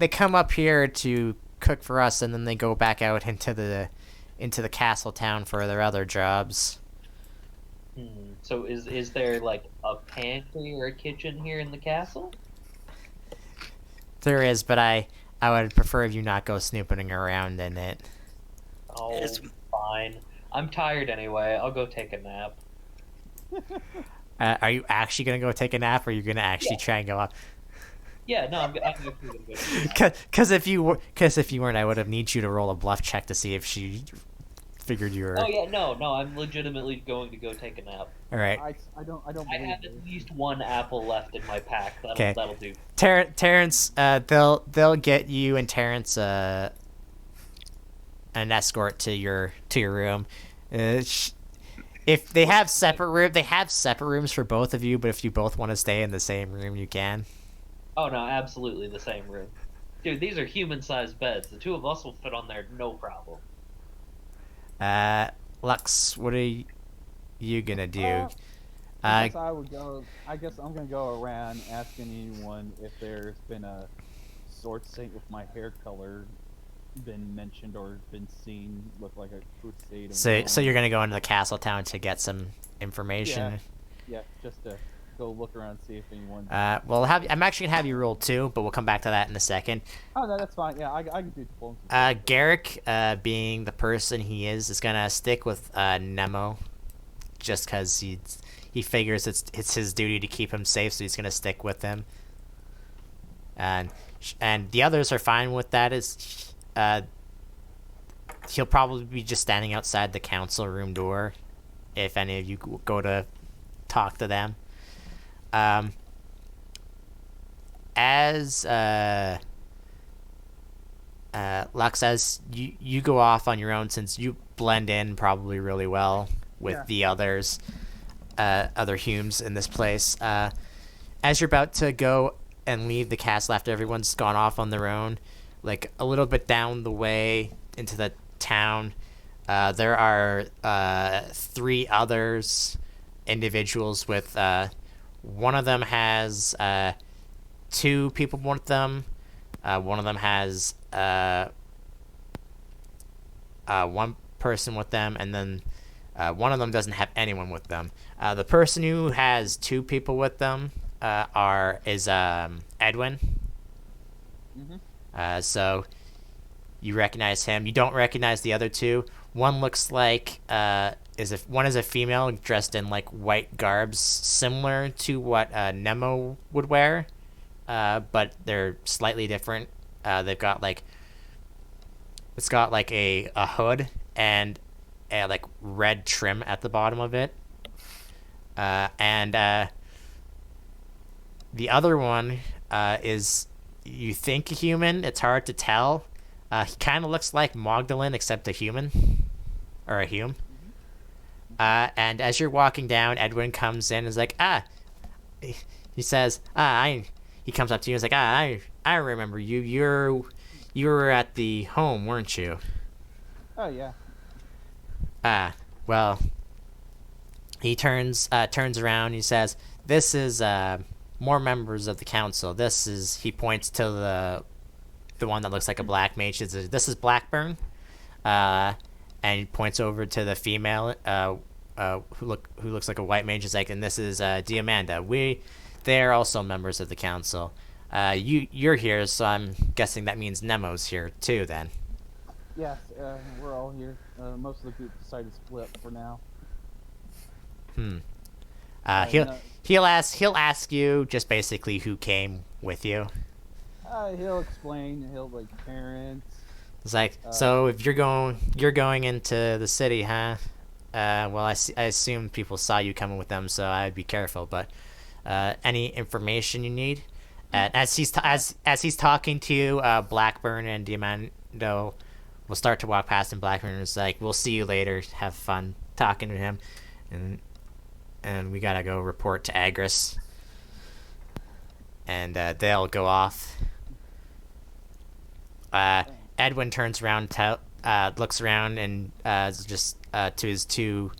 [SPEAKER 1] they come up here to cook for us, and then they go back out into the castle town for their other jobs.
[SPEAKER 3] So is there like a pantry or a kitchen here in the castle?
[SPEAKER 1] There is, but I would prefer if you not go snooping around in it.
[SPEAKER 3] Oh,
[SPEAKER 4] It's-
[SPEAKER 3] fine. I'm tired anyway. I'll go take a nap.
[SPEAKER 1] Are you actually gonna go take a nap, or are you gonna actually try and go up?
[SPEAKER 3] Yeah, no, I'm actually gonna go take a nap.
[SPEAKER 1] Because if you weren't, I would have need you to roll a bluff check to see if she figured you were.
[SPEAKER 3] Oh yeah, no, I'm legitimately going to go take a nap.
[SPEAKER 1] All right.
[SPEAKER 5] I don't
[SPEAKER 3] I
[SPEAKER 5] believe
[SPEAKER 3] have
[SPEAKER 5] it.
[SPEAKER 3] at least one apple left in my pack.
[SPEAKER 1] Okay.
[SPEAKER 3] That'll do.
[SPEAKER 1] Terrence, they'll get you and Terrence an escort to your room. If they have separate rooms for both of you, but if you both want to stay in the same room, you can.
[SPEAKER 3] Oh no, absolutely the same room. Dude, these are human-sized beds. The two of us will fit on there, no problem.
[SPEAKER 1] Lux, what are you gonna do?
[SPEAKER 5] I guess I would go. I guess I'm gonna go around asking anyone if there's been a sword saint with my hair color been mentioned or been seen with like a crusade.
[SPEAKER 1] So you're gonna go into the castle town to get some information.
[SPEAKER 5] Yeah, just to go look around and see if anyone.
[SPEAKER 1] Well, I'm actually gonna have you roll 2, but we'll come back to that in a second.
[SPEAKER 5] Oh no, that's fine. Yeah, I can do diplomacy.
[SPEAKER 1] Garrick, being the person he is gonna stick with Nemo, just because he figures it's his duty to keep him safe, so he's gonna stick with him. And the others are fine with that. He'll probably be just standing outside the council room door, if any of you go to talk to them. As Lux, as you go off on your own, since you blend in probably really well with the others, other Humes in this place. As you're about to go and leave the castle after everyone's gone off on their own, like a little bit down the way into the town, there are 3 others individuals with one of them has 2 people with them. One of them has 1 person with them, and then one of them doesn't have anyone with them. The person who has 2 people with them is Edwin. So you recognize him. You don't recognize the other 2. One looks like one is a female dressed in like white garbs, similar to what Nemo would wear, but they're slightly different. They've got like a hood and a like red trim at the bottom of it, and the other one is, you think, a human. It's hard to tell. He kind of looks like Magdalene, except a human, or a Hume. And as you're walking down, Edwin comes in and is like, he says, he comes up to you and is like, I remember you. You were at the home, weren't you?
[SPEAKER 5] Oh yeah.
[SPEAKER 1] Well, he turns around. He says, "This is more members of the council. This is." He points to the one that looks like a black mage. This is Blackburn, and he points over to the female who looks like a white mage. Is like, and this is Diamanda. They're also members of the council. You're here, so I'm guessing that means Nemo's here too. Then.
[SPEAKER 5] Yes, we're all here. Most of the group decided to split up for now.
[SPEAKER 1] He'll ask you just basically who came with you.
[SPEAKER 5] He'll explain. He'll like parents.
[SPEAKER 1] It's like, so if you're going into the city, huh? Well, I assume people saw you coming with them, so I'd be careful. But any information you need, as he's talking to you, Blackburn and Diamando will start to walk past, and Blackburn is like, "We'll see you later. Have fun talking to him," and we gotta go report to Agris. And they'll go off. Edwin turns around, looks around, and just to his 2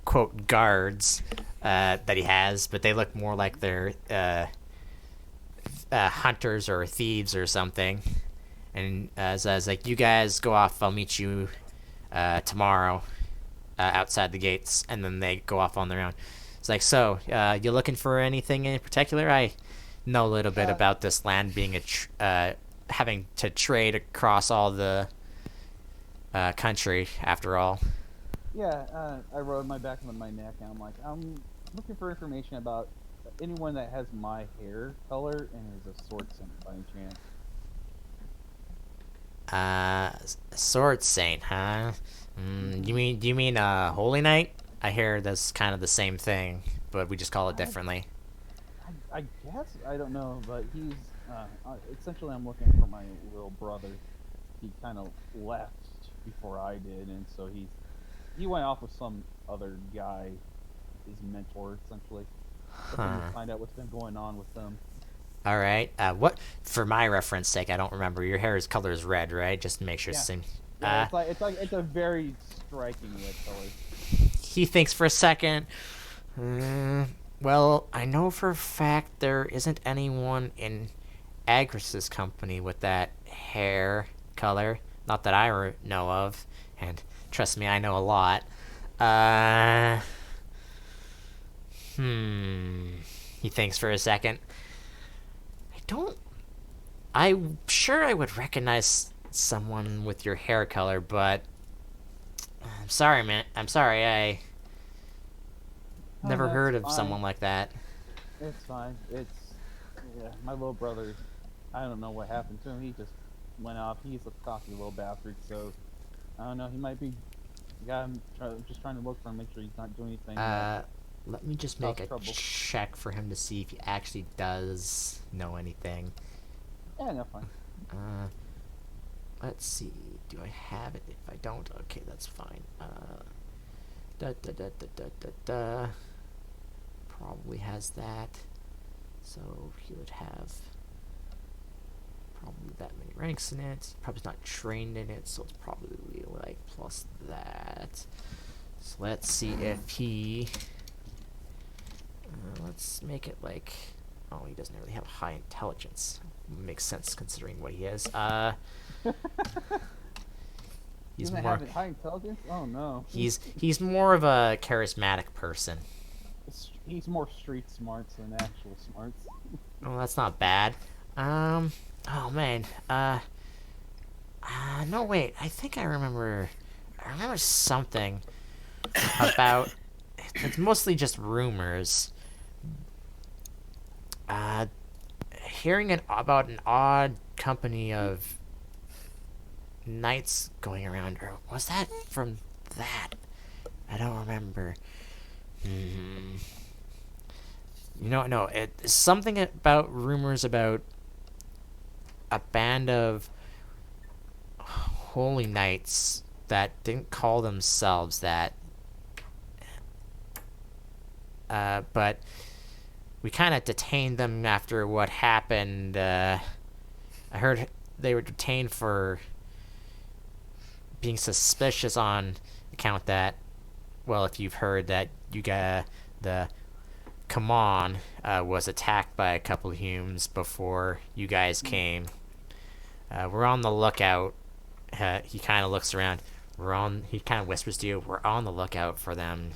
[SPEAKER 1] quote guards that he has, but they look more like they're hunters or thieves or something. And so I was like, you guys go off. I'll meet you tomorrow outside the gates. And then they go off on their own. It's like, so you looking for anything in particular? I know a little bit about this land being having to trade across all the country. After all,
[SPEAKER 5] Yeah, I rode my back on my neck, and I'm like, I'm looking for information about anyone that has my hair color and is a sword saint by any chance.
[SPEAKER 1] sword saint, huh? Do you mean holy knight? I hear that's kind of the same thing, but we just call it differently.
[SPEAKER 5] I guess I don't know, but he's essentially I'm looking for my little brother. He kind of left before I did, and so he went off with some other guy, his mentor essentially. Looking to find out what's been going on with them.
[SPEAKER 1] All right. What for my reference sake? I don't remember. Your hair's color is red, right? Just to make sure.
[SPEAKER 5] Yeah.
[SPEAKER 1] Same.
[SPEAKER 5] Yeah, it's a very striking red color.
[SPEAKER 1] He thinks for a second. Well, I know for a fact there isn't anyone in Agris's company with that hair color. Not that I know of. And trust me, I know a lot. He thinks for a second. I'm sure I would recognize someone with your hair color, but I'm sorry, man. I'm sorry, I never heard of someone like that.
[SPEAKER 5] It's fine. My little brother. I don't know what happened to him. He just went off. He's a cocky little bastard. So I don't know. He might be. Just trying to look for him, make sure he's not doing anything.
[SPEAKER 1] Let me just make a
[SPEAKER 5] trouble.
[SPEAKER 1] check for him to see if he actually does know anything.
[SPEAKER 5] Yeah, no, fine.
[SPEAKER 1] Let's see. Do I have it? If I don't, okay, that's fine. Probably has that. So he would have probably that many ranks in it. Probably not trained in it, so it's probably like plus that. So let's see if he. Let's make it like. Oh, he doesn't really have high intelligence. Makes sense considering what he is. He's
[SPEAKER 5] Doesn't
[SPEAKER 1] more.
[SPEAKER 5] have high intelligence? Oh no.
[SPEAKER 1] He's more of a charismatic person.
[SPEAKER 5] He's more street smarts than actual smarts.
[SPEAKER 1] Oh, that's not bad. Oh man. No wait. I think I remember something about. It's mostly just rumors. Hearing about an odd company of knights going around, or was that from that? I don't remember. No, it's something about rumors about a band of holy knights that didn't call themselves that. But we kind of detained them after what happened. I heard they were detained for being suspicious on account that, well, if you've heard that you got the Kamon was attacked by a couple of humans before you guys came. We're on the lookout. He kind of looks around. He kind of whispers to you, we're on the lookout for them.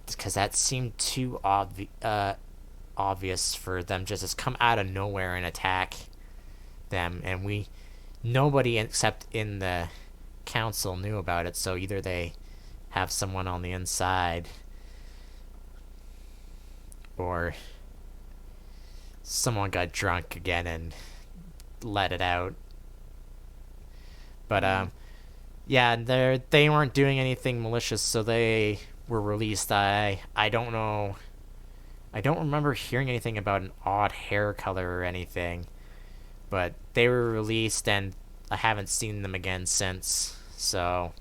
[SPEAKER 1] Because that seemed too obvious for them just to come out of nowhere and attack them, and nobody except in the council knew about it. So either they have someone on the inside, or someone got drunk again and let it out. But yeah, they weren't doing anything malicious, so they were released. I don't know. I don't remember hearing anything about an odd hair color or anything, but they were released and I haven't seen them again since. So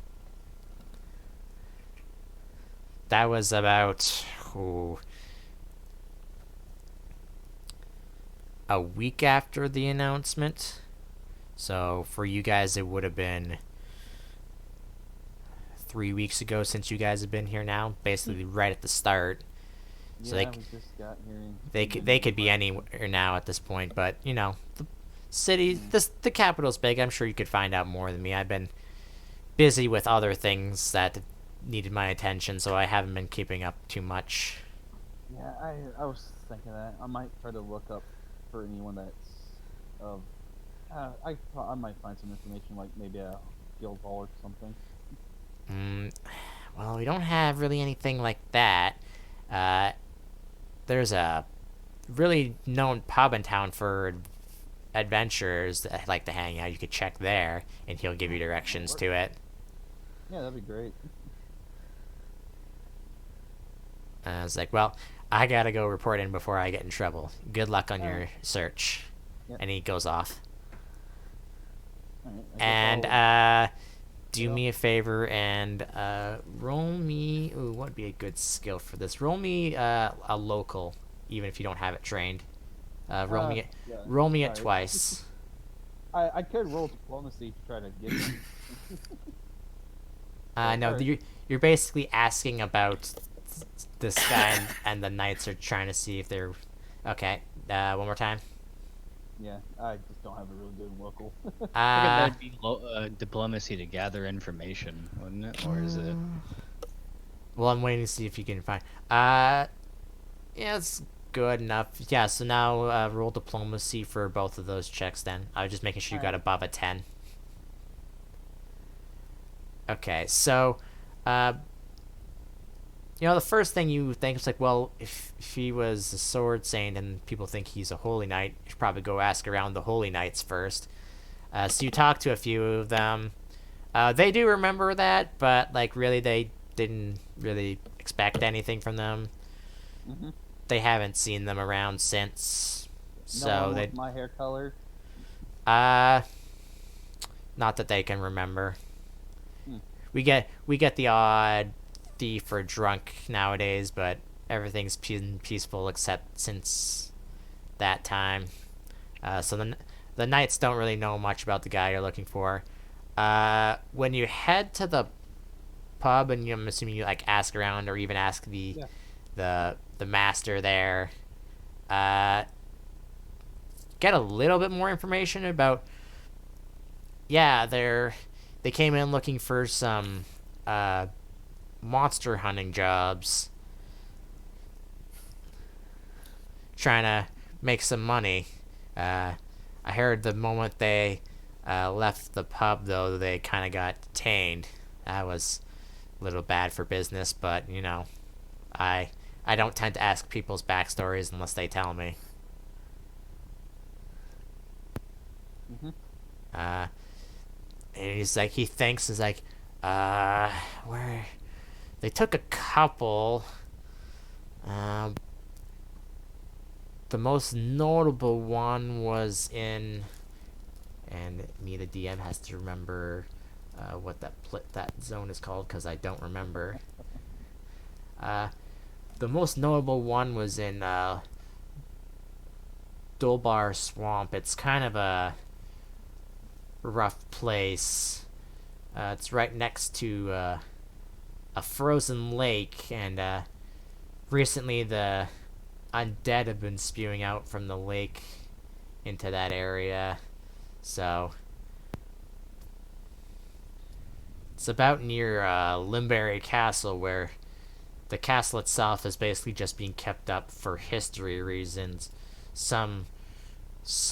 [SPEAKER 1] that was about a week after the announcement. So for you guys, it would have been 3 weeks ago since you guys have been here now, basically right at the start. So
[SPEAKER 5] Yeah, we just got here.
[SPEAKER 1] they could be anywhere now at this point, but the city, the capital's big. I'm sure you could find out more than me. I've been busy with other things that needed my attention, so I haven't been keeping up too much.
[SPEAKER 5] Yeah, I was thinking that I might try to look up for anyone that's of. I might find some information like maybe a guild hall or something.
[SPEAKER 1] Well, we don't have really anything like that. Uh, there's a really known pub in town for adventurers that like to hang out. You could check there, and he'll give you directions to it.
[SPEAKER 5] Yeah, that'd be great.
[SPEAKER 1] I was like, well, I gotta go report in before I get in trouble. Good luck on your search.
[SPEAKER 5] Yep.
[SPEAKER 1] And he goes off.
[SPEAKER 5] All right, I guess
[SPEAKER 1] And
[SPEAKER 5] I'll-
[SPEAKER 1] do me a favor and roll me. Ooh, what would be a good skill for this? Roll me a local, even if you don't have it trained. Roll me
[SPEAKER 5] yeah,
[SPEAKER 1] roll me it
[SPEAKER 5] sorry.
[SPEAKER 1] twice.
[SPEAKER 5] I could roll diplomacy to try to get him.
[SPEAKER 1] No,
[SPEAKER 5] Alright.
[SPEAKER 1] you're basically asking about this guy, and the knights are trying to see if they're okay. One more time.
[SPEAKER 5] Yeah, I just don't have a really good local.
[SPEAKER 2] I think
[SPEAKER 1] Uh,
[SPEAKER 2] that'd be diplomacy to gather information, wouldn't it? Or is it?
[SPEAKER 1] well, I'm waiting to see if you can find. Yeah, it's good enough. Yeah, so now roll diplomacy for both of those checks. Then I was just making sure you got
[SPEAKER 5] Alright.
[SPEAKER 1] above a 10. Okay, so, the first thing you think is like, well, if he was a sword saint and people think he's a holy knight, you should probably go ask around the holy knights first. So you talk to a few of them. They do remember that, but like really, they didn't really expect anything from them.
[SPEAKER 5] Mm-hmm.
[SPEAKER 1] They haven't seen them around since,
[SPEAKER 5] No
[SPEAKER 1] so
[SPEAKER 5] one
[SPEAKER 1] they,
[SPEAKER 5] with my hair color.
[SPEAKER 1] uh, not that they can remember.
[SPEAKER 5] Hmm.
[SPEAKER 1] We get the odd thief or drunk nowadays, but everything's peaceful except since that time. So the knights don't really know much about the guy you're looking for. When you head to the pub, and I'm assuming you like ask around or even ask
[SPEAKER 5] Yeah.
[SPEAKER 1] the master there, get a little bit more information about. Yeah, they came in looking for some monster hunting jobs, trying to make some money. I heard the moment they left the pub, though, they kind of got detained. That was a little bad for business, but I don't tend to ask people's backstories unless they tell me.
[SPEAKER 5] Mm-hmm.
[SPEAKER 1] And he's like, he thinks, is like, where they took a couple. The most notable one was in, and me, the DM, has to remember what that zone is called because I don't remember. The most notable one was in Dolbar Swamp. It's kind of a rough place. It's right next to a frozen lake, and recently the undead have been spewing out from the lake into that area. So it's about near Limberry Castle, where the castle itself is basically just being kept up for history reasons. Some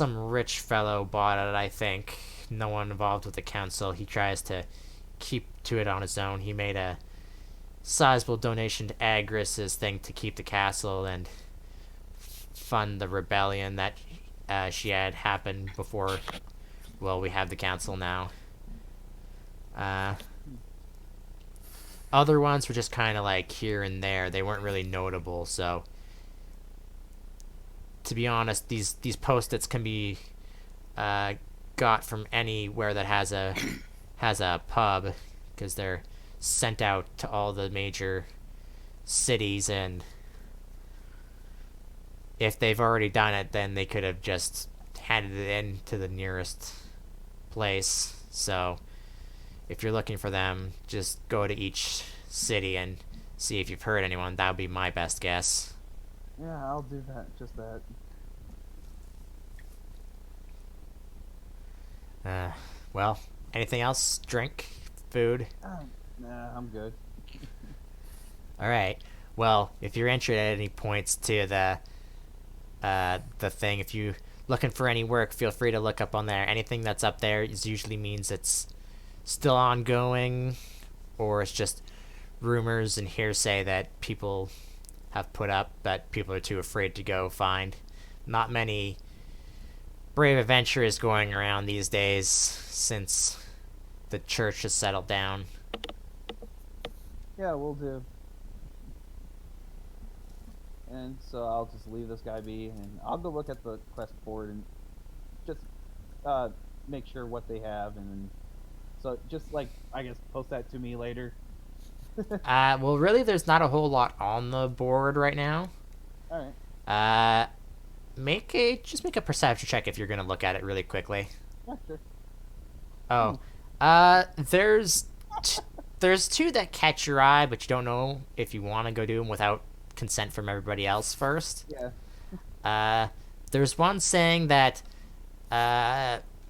[SPEAKER 1] rich fellow bought it, I think. No one involved with the council. He tries to keep to it on his own. He made a sizable donation to Agris's thing to keep the castle and fund the rebellion that she had happened before. Well, we have the council now. Other ones were just kind of like here and there. They weren't really notable, so to be honest, these post-its can be got from anywhere that has a pub, because they're sent out to all the major cities, and if they've already done it, then they could have just handed it in to the nearest place. So if you're looking for them, just go to each city and see if you've heard anyone. That would be my best guess.
[SPEAKER 5] Yeah, I'll do that. Just that.
[SPEAKER 1] Uh, well, anything else? Drink, food.
[SPEAKER 5] Nah, I'm good.
[SPEAKER 1] All right. Well, if you're interested at any points to the thing, if you looking for any work, feel free to look up on there. Anything that's up there is usually means it's still ongoing, or it's just rumors and hearsay that people have put up that people are too afraid to go find. Not many brave adventurers going around these days since the church has settled down.
[SPEAKER 5] Yeah, we'll do. And so I'll just leave this guy be, and I'll go look at the quest board and just make sure what they have, and then so just like I guess post that to me later.
[SPEAKER 1] Well, really, there's not a whole lot on the board right now.
[SPEAKER 5] All right.
[SPEAKER 1] Just make a perception check if you're gonna look at it really quickly.
[SPEAKER 5] Yeah, sure.
[SPEAKER 1] Oh, there's there's two that catch your eye, but you don't know if you want to go do them without consent from everybody else first.
[SPEAKER 5] Yeah.
[SPEAKER 1] There's one saying that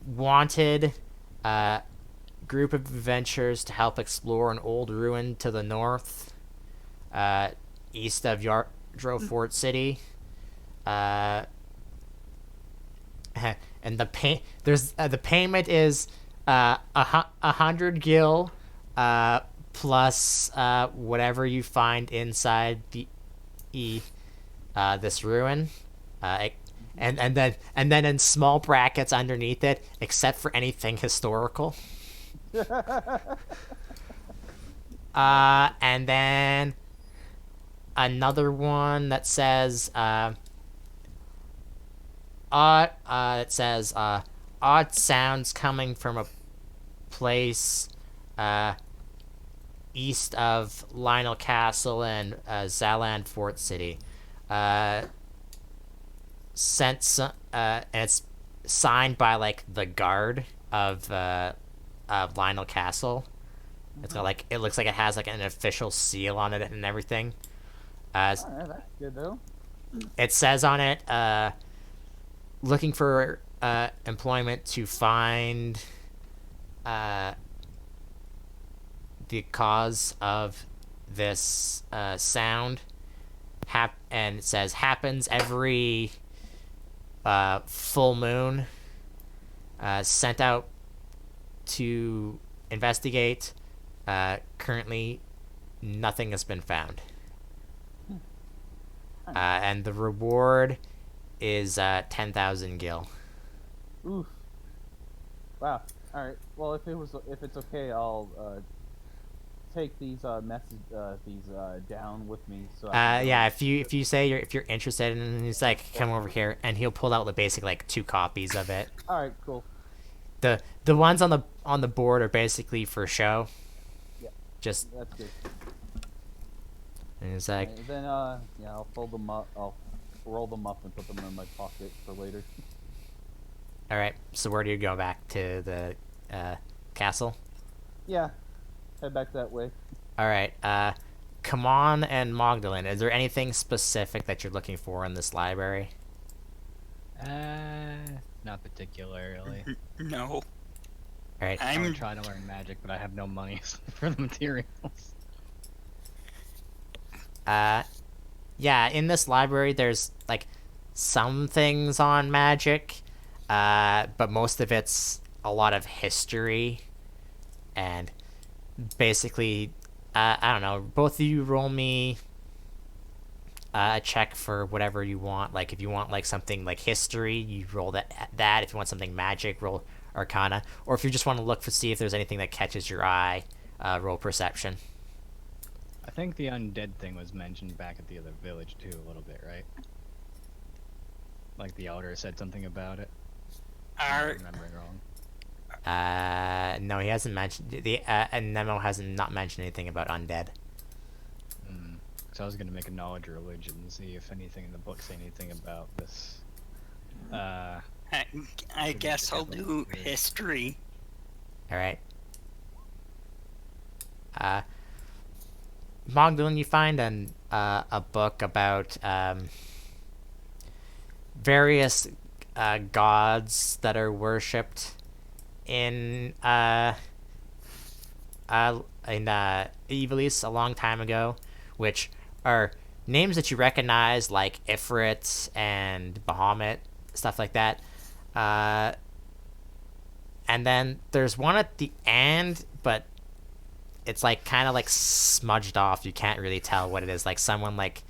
[SPEAKER 1] wanted group of adventurers to help explore an old ruin to the north, east of Yardro Fort City. And the payment is 100 gil plus whatever you find inside this ruin, and then in small brackets underneath it, except for anything historical. And then another one that says odd sounds coming from a place east of Lionel Castle and Zaland Fort City. And it's signed by like the guard of Lionel Castle. It's got like, it looks like it has like an official seal on it and everything.
[SPEAKER 5] All right, that's good though.
[SPEAKER 1] It says on it, looking for employment to find the cause of this sound. And it says happens every full moon. Sent out to investigate. Currently, nothing has been found. And the reward is 10,000 gil.
[SPEAKER 5] Oof. Wow. All right. Well, if it's okay, I'll take these down with me. So
[SPEAKER 1] Yeah, if you say if you're interested, and he's like, come over here, and he'll pull out the basic like 2 copies of it.
[SPEAKER 5] All right. Cool.
[SPEAKER 1] The ones on the board are basically for show.
[SPEAKER 5] Yeah.
[SPEAKER 1] Just
[SPEAKER 5] That's good.
[SPEAKER 1] and it's like,
[SPEAKER 5] And then yeah, I'll fold them up. I'll roll them up and put them in my pocket for later.
[SPEAKER 1] all right. So where do you go back to the castle?
[SPEAKER 5] Yeah. Head back that way.
[SPEAKER 1] All right. Come on, and Magdalene. Is there anything specific that you're looking for in this library?
[SPEAKER 2] Not particularly.
[SPEAKER 4] No.
[SPEAKER 1] All right.
[SPEAKER 2] I'm
[SPEAKER 4] I'm
[SPEAKER 2] trying to learn magic, but I have no money for the materials.
[SPEAKER 1] Yeah, in this library, there's like some things on magic, but most of it's a lot of history, and basically, I don't know. Both of you roll me a check for whatever you want. Like if you want like something like history, you roll that. If you want something magic, roll Arcana, or if you just want to look for see if there's anything that catches your eye, roll Perception.
[SPEAKER 2] I think the undead thing was mentioned back at the other village too, a little bit, right? Like the elder said something about it. I'm
[SPEAKER 4] are
[SPEAKER 2] remembering wrong.
[SPEAKER 1] No, he hasn't mentioned and Nemo hasn't not mentioned anything about undead.
[SPEAKER 2] So I was gonna make a knowledge religion and see if anything in the book say anything about this.
[SPEAKER 4] I guess I'll do history.
[SPEAKER 1] All right. Magdalene, you find a book about various gods that are worshipped in Ivalice a long time ago, which are names that you recognize, like Ifrit and Bahamut, stuff like that. Uh, and then there's one at the end, but it's like kind of like smudged off. You can't really tell what it is. Like someone like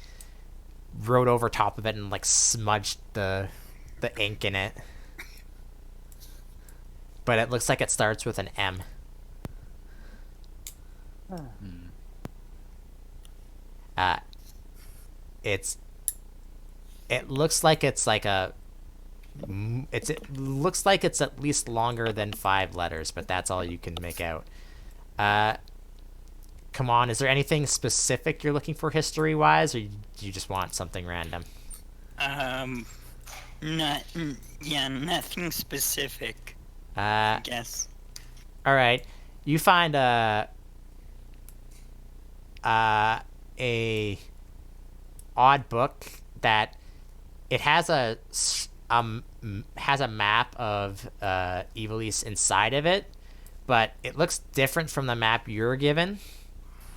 [SPEAKER 1] wrote over top of it and like smudged the ink in it. But it looks like it starts with an M. Uh, it's it looks like it's like a it looks like it's at least longer than 5 letters, but that's all you can make out. Come on, is there anything specific you're looking for history wise, or do you just want something random?
[SPEAKER 4] Not, yeah, nothing specific,
[SPEAKER 1] Uh,
[SPEAKER 4] I guess.
[SPEAKER 1] all right, you find a odd book that it has has a map of Ivalice inside of it, but it looks different from the map you're given.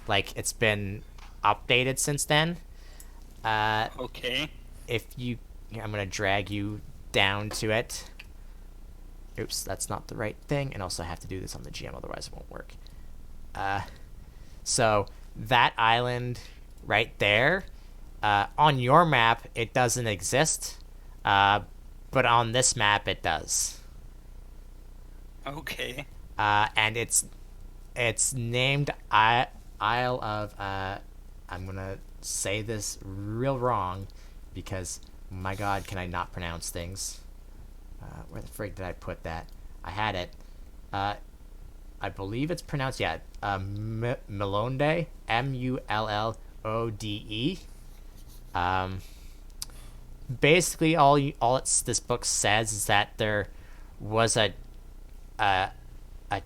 [SPEAKER 1] Like it's been updated since then.
[SPEAKER 4] Okay.
[SPEAKER 1] If you, here, I'm gonna drag you down to it. Oops, that's not the right thing, and also I have to do this on the GM, otherwise it won't work. So that island right there, on your map it doesn't exist, but on this map it does.
[SPEAKER 4] Okay.
[SPEAKER 1] And it's named Isle of I'm gonna say this real wrong because my god, can I not pronounce things? Where the frig did I put that? I had it. I believe it's pronounced Mulonde, Mullode. Basically, this book says is that there was a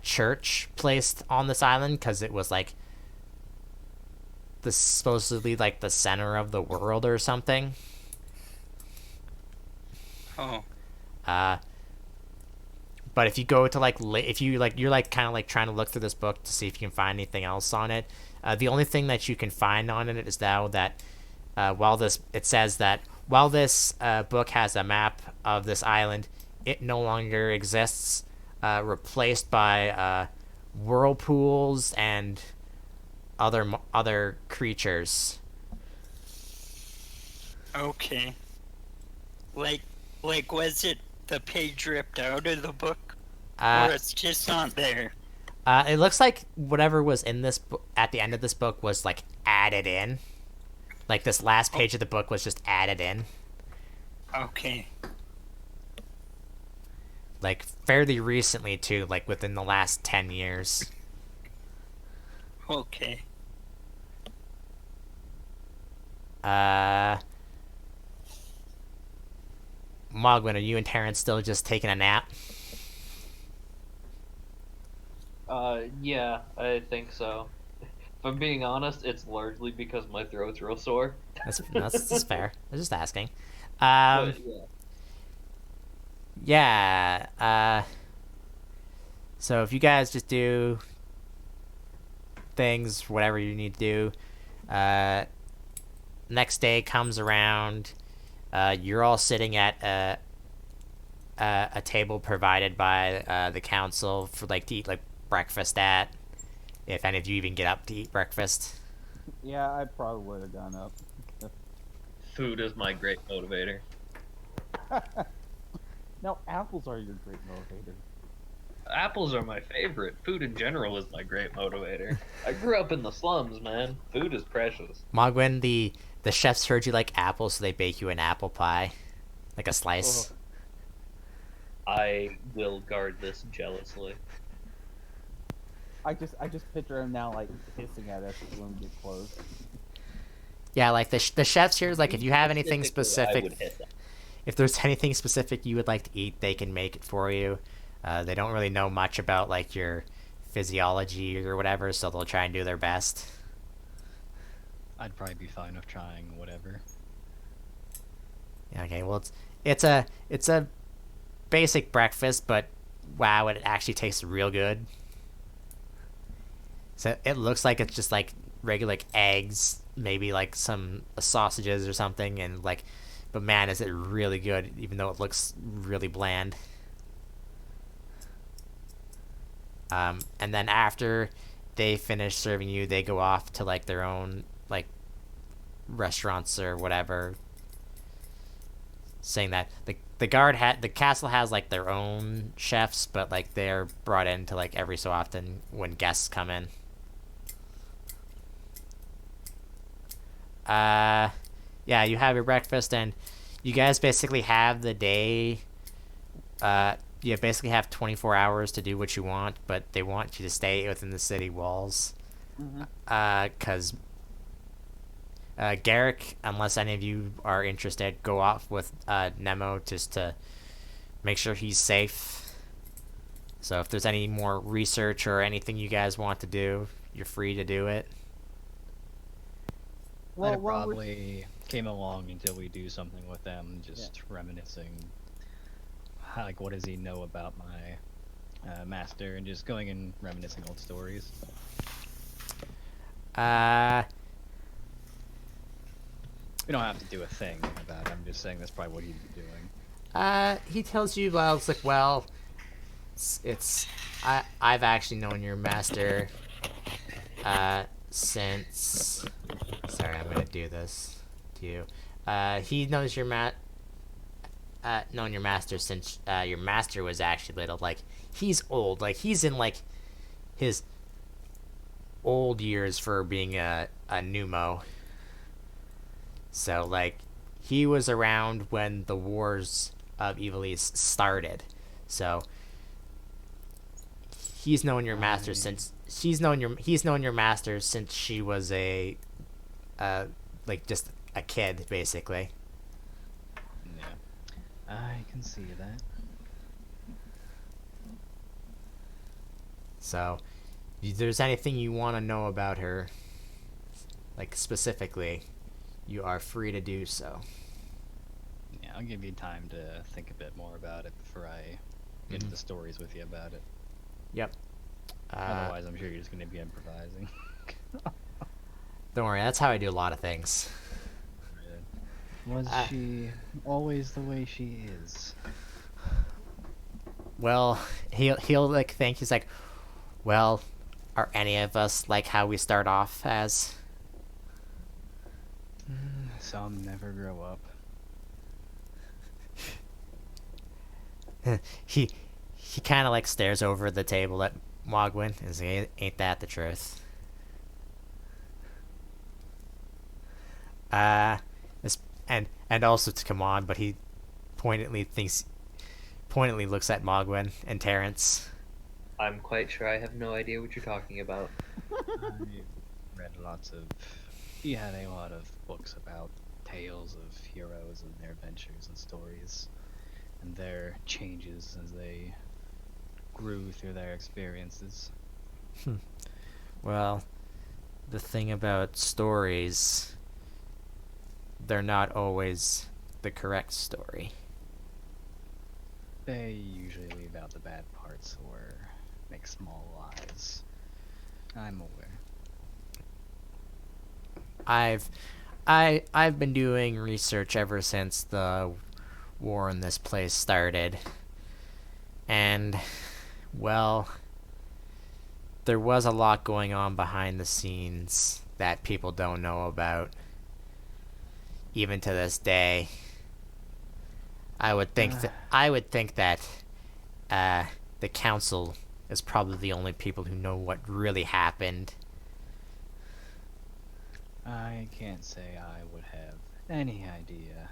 [SPEAKER 1] church placed on this island because it was like supposedly like the center of the world or something.
[SPEAKER 4] Oh.
[SPEAKER 1] But if you go to like if you like you're like kind of like trying to look through this book to see if you can find anything else on it, the only thing that you can find on it is now that it says that while this book has a map of this island, it no longer exists, replaced by whirlpools and other creatures.
[SPEAKER 4] Okay. Like, was it the page ripped out of the book, or it's just not there?
[SPEAKER 1] It looks like whatever was in this book at the end of this book was like added in. Like this last page of the book was just added in.
[SPEAKER 4] Okay.
[SPEAKER 1] Like fairly recently too, like within the last 10 years.
[SPEAKER 4] Okay.
[SPEAKER 1] Mogwin, are you and Terrence still just taking a nap?
[SPEAKER 3] Yeah, I think so. If I'm being honest, it's largely because my throat's real sore.
[SPEAKER 1] That's fair. I was just asking.
[SPEAKER 3] But, yeah.
[SPEAKER 1] Yeah. So if you guys just do things, whatever you need to do, next day comes around. You're all sitting at a table provided by the council for like to eat like breakfast at. If any of you even get up to eat breakfast.
[SPEAKER 5] Yeah, I probably would have gone up.
[SPEAKER 3] Food is my great motivator.
[SPEAKER 5] No, apples are your great motivator.
[SPEAKER 3] Apples are my favorite. Food in general is my great motivator. I grew up in the slums, man. Food is precious.
[SPEAKER 1] Mogwin, the chefs heard you like apples, so they bake you an apple pie, like a slice.
[SPEAKER 3] I will guard this jealously.
[SPEAKER 5] I just picture him now like hissing at us when we get close.
[SPEAKER 1] Yeah, like the chefs here is like if you have anything
[SPEAKER 3] Specifically, I would
[SPEAKER 1] specific,
[SPEAKER 3] hit them.
[SPEAKER 1] if there's anything specific you would like to eat, they can make it for you. They don't really know much about like your physiology or whatever, so they'll try and do their best.
[SPEAKER 2] I'd probably be fine with trying whatever.
[SPEAKER 1] Yeah, okay, well It's a basic breakfast, but wow, it actually tastes real good. So it looks like it's just like regular like eggs, maybe like some sausages or something, and like, but man, is it really good, even though it looks really bland. And then after they finish serving you, they go off to like their own like restaurants or whatever, saying that the castle has like their own chefs, but like they're brought in to like every so often when guests come in. Uh, yeah, you have your breakfast, and you guys basically have the day. You basically have 24 hours to do what you want, but they want you to stay within the city walls.
[SPEAKER 5] Hmm.
[SPEAKER 1] Because Garrick, unless any of you are interested, go off with Nemo just to make sure he's safe. So if there's any more research or anything you guys want to do, you're free to do it.
[SPEAKER 5] Well,
[SPEAKER 2] I'd have
[SPEAKER 5] while we're
[SPEAKER 2] probably came along until we do something with them, just reminiscing. Like, what does he know about my master, and just going and reminiscing old stories.
[SPEAKER 1] Uh,
[SPEAKER 2] We don't have to do a thing about it. I'm just saying that's probably what he'd be doing.
[SPEAKER 1] he tells you, well, it's like, well, I've actually known your master, since, sorry, I'm gonna do this to you. He knows known your master since, your master was actually little. Like, he's old. Like, he's in, like, his old years for being a pneumo. So, like, he was around when the Wars of Evilise started. So, he's known your master since he's known your master since she was a like just a kid basically.
[SPEAKER 2] Yeah, I can see that.
[SPEAKER 1] So, if there's anything you want to know about her, like specifically, you are free to do so.
[SPEAKER 2] Yeah, I'll give you time to think a bit more about it before I get into stories with you about it.
[SPEAKER 1] Yep.
[SPEAKER 2] Otherwise, I'm sure you're just going to be improvising.
[SPEAKER 1] Don't worry, that's how I do a lot of things.
[SPEAKER 2] Was she always the way she is?
[SPEAKER 1] Well, he'll like think he's like, well, are any of us like how we start off as?
[SPEAKER 2] Some never grow up.
[SPEAKER 1] He kind of like stares over the table at Mogwin and says, "Ain't that the truth?" This, and also to come on, but he pointedly looks at Mogwin and Terrence.
[SPEAKER 6] I'm quite sure I have no idea what you're talking about.
[SPEAKER 2] I read lots of. He had a lot of books about tales of heroes and their adventures and stories, and their changes as they grew through their experiences.
[SPEAKER 1] Well, the thing about stories, they're not always the correct story.
[SPEAKER 2] They usually leave out the bad parts or make small lies. I'm aware.
[SPEAKER 1] I've been doing research ever since the war in this place started. And well, there was a lot going on behind the scenes that people don't know about. Even to this day. I would think that the council is probably the only people who know what really happened.
[SPEAKER 2] I can't say I would have any idea.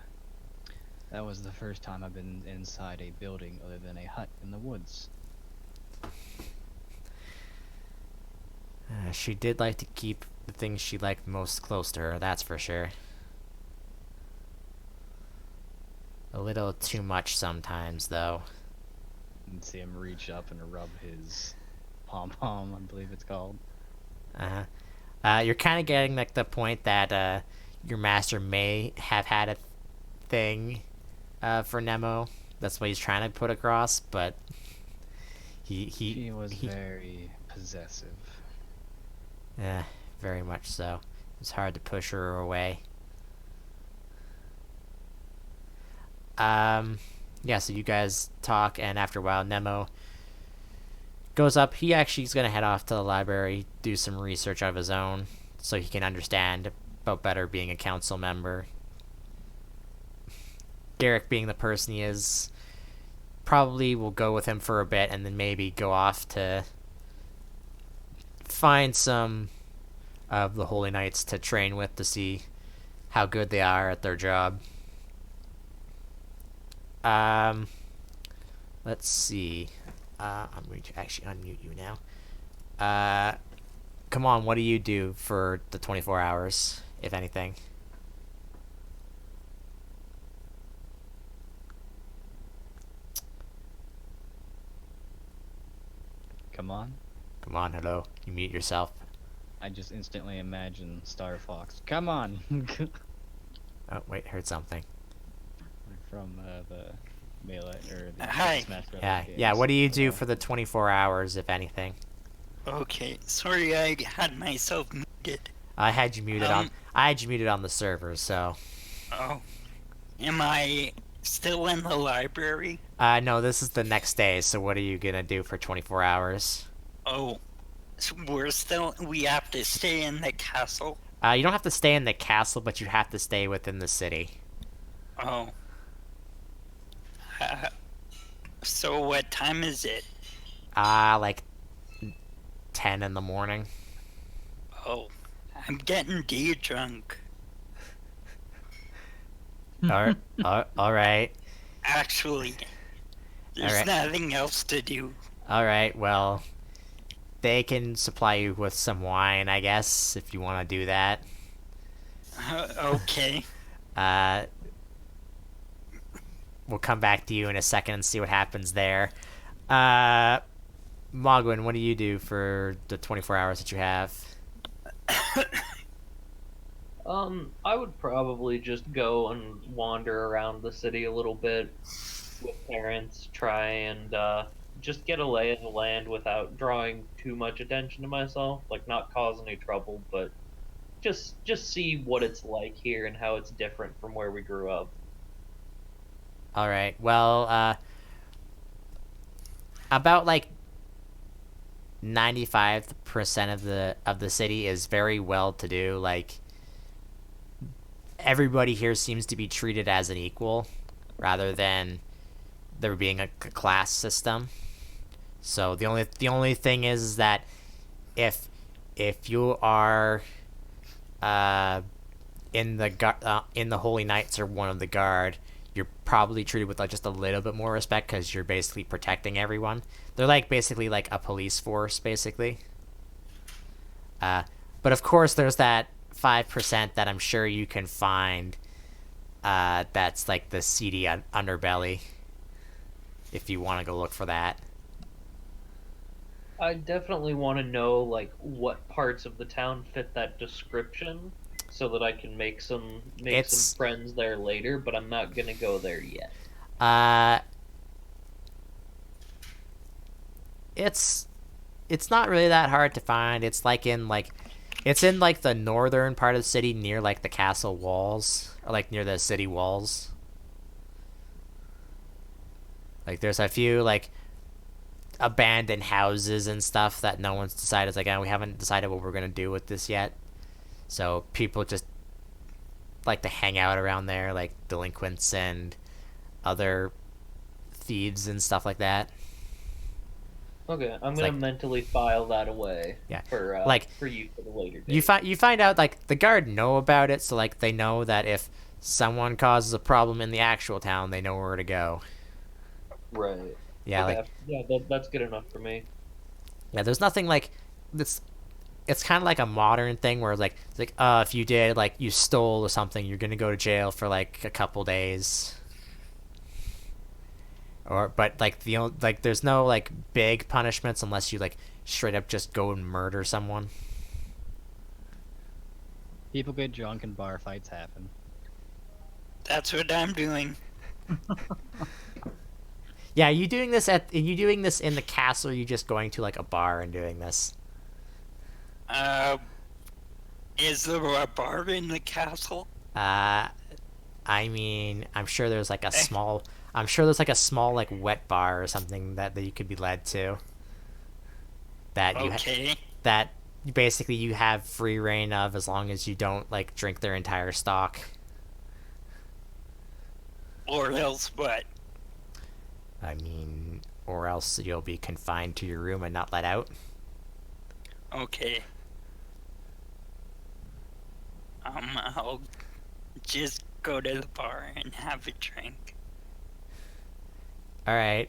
[SPEAKER 2] That was the first time I've been inside a building other than a hut in the woods.
[SPEAKER 1] She did like to keep the things she liked most close to her, that's for sure. A little too much sometimes, though.
[SPEAKER 2] And see him reach up and rub his pom-pom, I believe it's called.
[SPEAKER 1] You're kind of getting like the point that your master may have had a thing for Nemo. That's what he's trying to put across, but
[SPEAKER 2] She was
[SPEAKER 1] he
[SPEAKER 2] very possessive.
[SPEAKER 1] yeah, very much so. It's hard to push her away. Yeah, so you guys talk, and after a while, Nemo goes up. He actually is going to head off to the library, do some research of his own, so he can understand about better being a council member. Garrick, being the person he is, probably will go with him for a bit, and then maybe go off to find some of the Holy Knights to train with to see how good they are at their job. Let's see. I'm going to actually unmute you now. Come on, what do you do for the 24 hours, if anything?
[SPEAKER 2] Come on.
[SPEAKER 1] Come on, hello. You mute yourself.
[SPEAKER 2] I just instantly imagine Star Fox. Come on.
[SPEAKER 1] Oh, wait, heard something.
[SPEAKER 2] From the Melee or the
[SPEAKER 4] Hi.
[SPEAKER 2] Smash Bros.
[SPEAKER 1] Yeah,
[SPEAKER 2] games.
[SPEAKER 1] yeah. What do you do for the 24 hours, if anything?
[SPEAKER 4] Okay, sorry I had myself muted.
[SPEAKER 1] I had you muted on.
[SPEAKER 4] Um,
[SPEAKER 1] I had you muted on the server, so.
[SPEAKER 4] Oh, am I still in the library?
[SPEAKER 1] No, this is the next day. So what are you gonna do for 24 hours?
[SPEAKER 4] Oh, so we have to stay in the castle?
[SPEAKER 1] You don't have to stay in the castle, but you have to stay within the city.
[SPEAKER 4] Oh. So what time is it?
[SPEAKER 1] Like 10 in the morning.
[SPEAKER 4] Oh, I'm getting day drunk.
[SPEAKER 1] All right.
[SPEAKER 4] Actually, there's
[SPEAKER 1] Alright.
[SPEAKER 4] nothing else to do.
[SPEAKER 1] All right. Well, they can supply you with some wine, I guess, if you want to do that.
[SPEAKER 4] Okay.
[SPEAKER 1] We'll come back to you in a second and see what happens there. Mogwin, what do you do for the 24 hours that you have?
[SPEAKER 3] I would probably just go and wander around the city a little bit with parents, try and just get a lay of the land without drawing too much attention to myself, like not cause any trouble, but just see what it's like here and how it's different from where we grew up.
[SPEAKER 1] All right. Well, about like 95% of the city is very well to do. Like everybody here seems to be treated as an equal rather than there being a class system. So the only thing is that if you are in the Holy Knights or one of the guard, you're probably treated with like just a little bit more respect because you're basically protecting everyone. They're like basically like a police force, basically. But of course, there's that 5% that I'm sure you can find. That's like the seedy underbelly. If you want to go look for that.
[SPEAKER 3] I definitely want to know like what parts of the town fit that description so that I can make some friends there later, but I'm not gonna go there yet.
[SPEAKER 1] It's not really that hard to find. It's in the northern part of the city near like the castle walls or like near the city walls. Like there's a few like abandoned houses and stuff that no one's decided. It's like, we haven't decided what we're gonna do with this yet. So people just like to hang out around there, like delinquents and other thieves and stuff like that.
[SPEAKER 3] Okay, I'm gonna
[SPEAKER 1] like-
[SPEAKER 3] mentally file that away.
[SPEAKER 1] Yeah,
[SPEAKER 3] For
[SPEAKER 1] like,
[SPEAKER 3] for you for the later date.
[SPEAKER 1] You find out like the guard know about it, so like they know that if someone causes a problem in the actual town, they know where to go.
[SPEAKER 3] Right.
[SPEAKER 1] Yeah,
[SPEAKER 3] Okay.
[SPEAKER 1] like
[SPEAKER 3] Yeah, that's good enough for me.
[SPEAKER 1] yeah, there's nothing like this. It's kind of like a modern thing where like it's like if you did like you stole or something, you're gonna go to jail for like a couple days. But like there's no like big punishments unless you like straight up just go and murder someone.
[SPEAKER 2] People get drunk and bar fights happen.
[SPEAKER 4] That's what I'm doing.
[SPEAKER 1] Yeah, are you doing this in the castle, or are you just going to like a bar and doing this?
[SPEAKER 4] Uh, is there a bar in the castle?
[SPEAKER 1] Uh, I mean,
[SPEAKER 4] Eh,
[SPEAKER 1] I'm sure there's like a small like wet bar or something that you could be led to. That
[SPEAKER 4] okay.
[SPEAKER 1] that basically you have free reign of, as long as you don't like drink their entire stock.
[SPEAKER 4] Or else what?
[SPEAKER 1] I mean, or else you'll be confined to your room and not let out.
[SPEAKER 4] Okay. I'll just go to the bar and have a drink.
[SPEAKER 1] All right.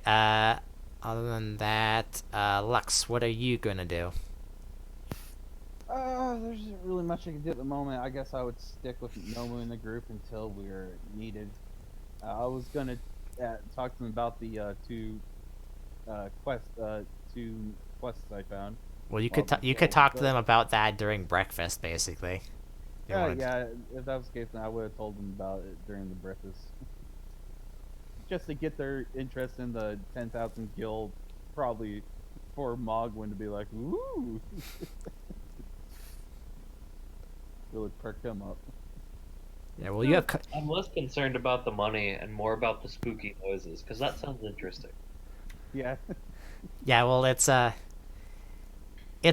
[SPEAKER 1] Other than that, Lux, what are you gonna do?
[SPEAKER 5] There isn't really much I can do at the moment. I guess I would stick with Nomu in the group until we're needed. I was gonna talk to them about the two quests I found.
[SPEAKER 1] Well,
[SPEAKER 5] While the
[SPEAKER 1] you could
[SPEAKER 5] guild,
[SPEAKER 1] talk to
[SPEAKER 5] but
[SPEAKER 1] them about that during breakfast, basically. You
[SPEAKER 5] yeah,
[SPEAKER 1] wanted-
[SPEAKER 5] yeah. If that was the case, then I would have told them about it during the breakfast, just to get their interest in the 10,000 guild. Probably for Mogwin to be like, "Ooh," really perk them up.
[SPEAKER 1] Yeah. Well, you have.
[SPEAKER 6] I'm less concerned about the money and more about the spooky noises, because that sounds interesting.
[SPEAKER 5] Yeah.
[SPEAKER 1] Yeah. Well, it's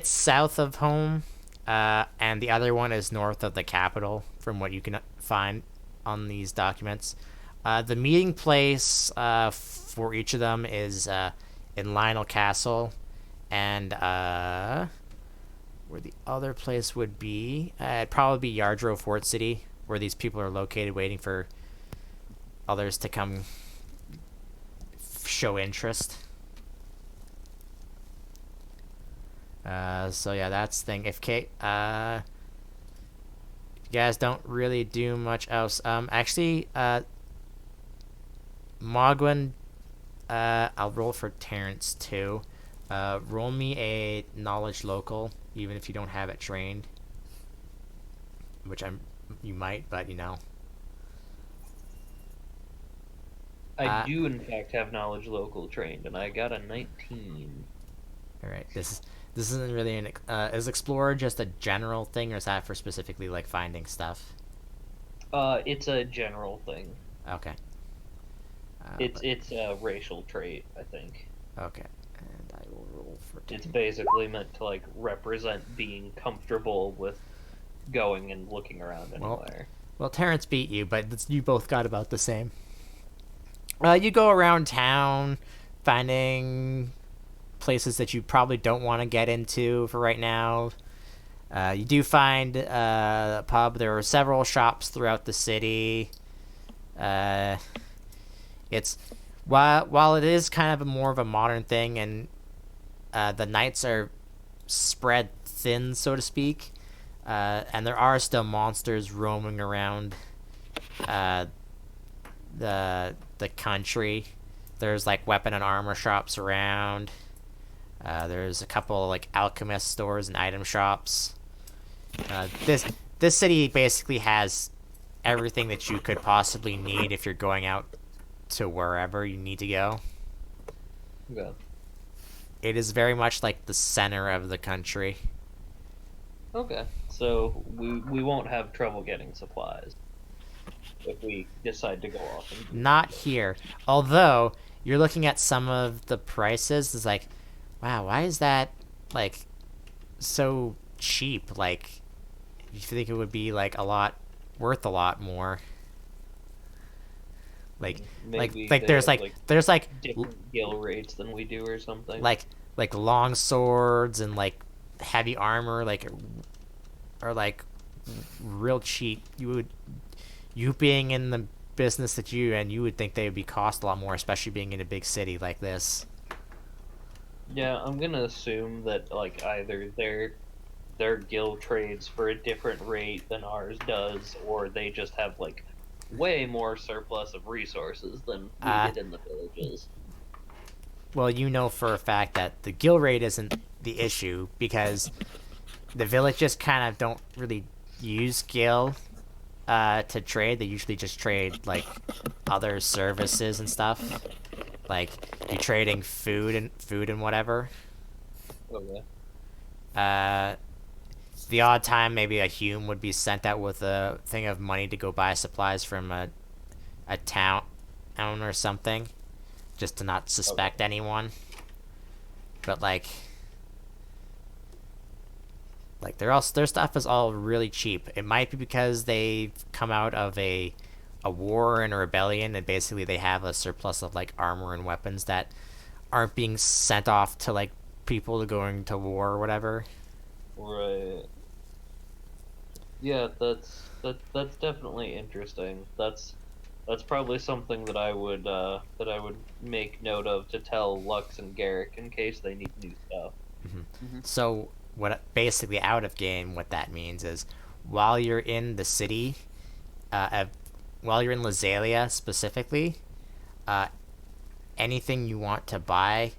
[SPEAKER 1] south of home, and the other one is north of the capital, from what you can find on these documents. The meeting place for each of them is in Lionel Castle, and where the other place would be, it'd probably be Yardrow Fort City, where these people are located, waiting for others to come show interest. So yeah, that's the thing. If Kate, you guys don't really do much else. Actually, Mogwin, I'll roll for Terrence too. Roll me a knowledge local, even if you don't have it trained. Which you might, but you know.
[SPEAKER 6] I do, in fact, have knowledge local trained, and I got a 19.
[SPEAKER 1] All right, this isn't really is Explorer just a general thing, or is that for specifically like finding stuff?
[SPEAKER 6] It's a general thing.
[SPEAKER 1] Okay.
[SPEAKER 6] It's a racial trait, I think.
[SPEAKER 1] Okay, and I will roll for.
[SPEAKER 6] It's basically meant to like represent being comfortable with going and looking around anywhere.
[SPEAKER 1] Well, Terrence beat you, but you both got about the same. You go around town, finding places that you probably don't want to get into for right now. You do find a pub. There are several shops throughout the city. It's while it is kind of more of a modern thing, and the nights are spread thin, so to speak, and there are still monsters roaming around the country. There's like weapon and armor shops around. There's a couple like alchemist stores and item shops. This city basically has everything that you could possibly need if you're going out to wherever you need to go.
[SPEAKER 6] Yeah.
[SPEAKER 1] It is very much like the center of the country.
[SPEAKER 6] Okay. So we won't have trouble getting supplies if we decide to go off.
[SPEAKER 1] Not here. Although you're looking at some of the prices, it's like, wow, why is that like so cheap? Like, you think it would be like worth a lot more. Like
[SPEAKER 6] Maybe
[SPEAKER 1] like
[SPEAKER 6] they
[SPEAKER 1] there's
[SPEAKER 6] have,
[SPEAKER 1] there's
[SPEAKER 6] different gil rates than we do or something.
[SPEAKER 1] like long swords and like heavy armor are like real cheap. You being in the business that you would think they would be cost a lot more, especially being in a big city like this.
[SPEAKER 6] Yeah, I'm gonna assume that like either their guild trades for a different rate than ours does, or they just have like way more surplus of resources than we did in the villages.
[SPEAKER 1] Well, you know for a fact that the guild rate isn't the issue, because the villages kind of don't really use gil. to trade. They usually just trade like other services and stuff. Like you're trading food and whatever.
[SPEAKER 6] Okay.
[SPEAKER 1] The odd time maybe a hume would be sent out with a thing of money to go buy supplies from a town or something, just to not suspect anyone. But their stuff is all really cheap. It might be because they've come out of a war and a rebellion, and basically they have a surplus of like armor and weapons that aren't being sent off to like people going to war or whatever.
[SPEAKER 6] Right. Yeah, that's definitely interesting. That's probably something that I would make note of to tell Lux and Garrick in case they need new stuff.
[SPEAKER 1] So what basically out of game, what that means is while you're in the city, while you're in Lesalia specifically, anything you want to buy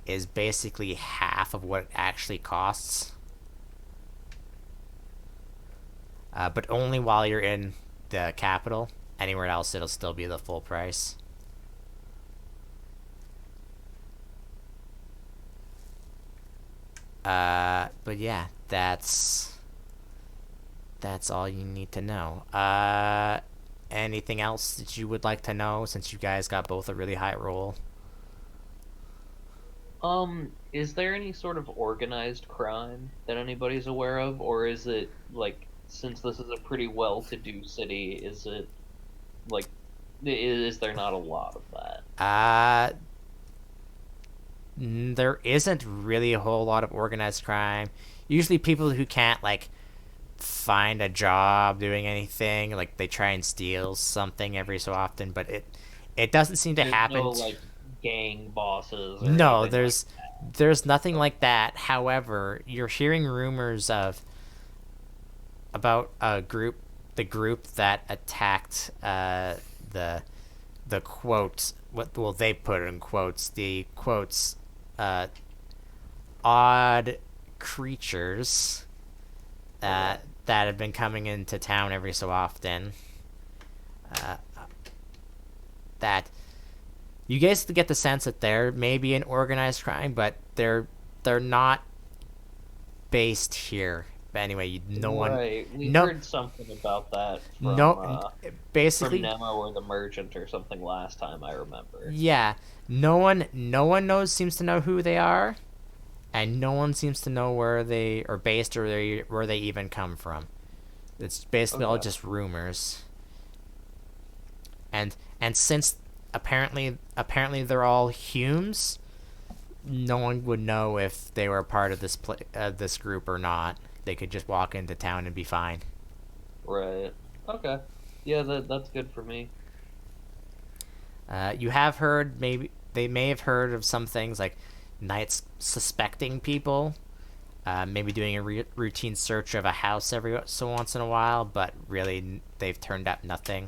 [SPEAKER 1] is basically half of what it actually costs. But only while you're in the capital. Anywhere else, it'll still be the full price. But yeah, that's all you need to know. Anything else that you would like to know, since you guys got both a really high roll?
[SPEAKER 6] Is there any sort of organized crime that anybody's aware of, or is it like, since this is a pretty well-to-do city, is it like, is there not a lot of that?
[SPEAKER 1] There isn't really a whole lot of organized crime. Usually people who can't like find a job doing anything, like they try and steal something every so often, but it doesn't seem to
[SPEAKER 6] There's
[SPEAKER 1] happen.
[SPEAKER 6] no like gang bosses. Or
[SPEAKER 1] No,
[SPEAKER 6] anything
[SPEAKER 1] there's nothing like that. However, you're hearing rumors about the group that attacked the quote, well, they put it in quotes, the quotes, odd creatures that have been coming into town every so often. That you guys get the sense that they're maybe an organized crime, but they're not based here. But anyway, no one.
[SPEAKER 6] Right. We
[SPEAKER 1] no,
[SPEAKER 6] heard something about that from
[SPEAKER 1] basically
[SPEAKER 6] from Nemo or the Merchant or something last time I remember.
[SPEAKER 1] Yeah, no one seems to know who they are, and no one seems to know where they are based or where they even come from. It's basically all just rumors. And since apparently they're all Humes, no one would know if they were a part of this group or not. They could just walk into town and be fine.
[SPEAKER 6] Right. Okay. Yeah, that's good for me.
[SPEAKER 1] You have heard, maybe they may have heard of some things like knights suspecting people, maybe doing a routine search of a house every so once in a while, but really they've turned up nothing.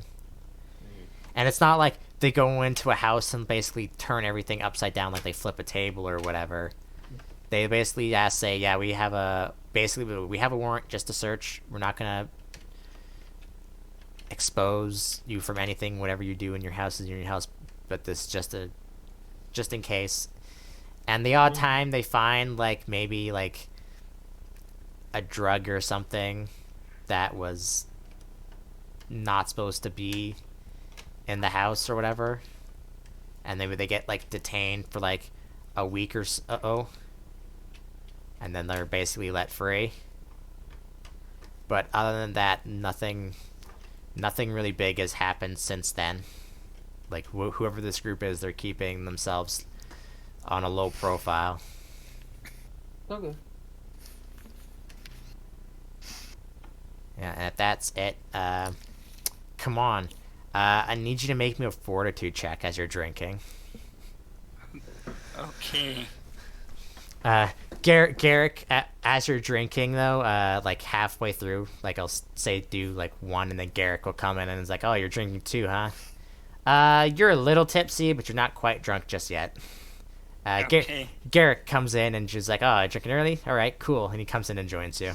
[SPEAKER 1] And it's not like they go into a house and basically turn everything upside down, like they flip a table or whatever. They basically say, yeah, we have a warrant just to search. We're not gonna expose you from anything, whatever you do in your house is in your house, but this just in case. And the odd time they find like maybe like a drug or something that was not supposed to be in the house or whatever, and maybe they get like detained for like a week or so, and then they're basically let free. But other than that, nothing really big has happened since then. Like whoever this group is, they're keeping themselves on a low profile.
[SPEAKER 6] Okay.
[SPEAKER 1] Yeah, and if that's it, come on. I need you to make me a fortitude check as you're drinking.
[SPEAKER 4] Okay.
[SPEAKER 1] Garrick, as you're drinking though, like halfway through, like I'll say do like one, and then Garrick will come in and is like, "Oh, you're drinking too, huh? You're a little tipsy, but you're not quite drunk just yet."
[SPEAKER 4] Okay.
[SPEAKER 1] Garrick comes in and she's like, "Oh, drinking early? All right, cool." And he comes in and joins you.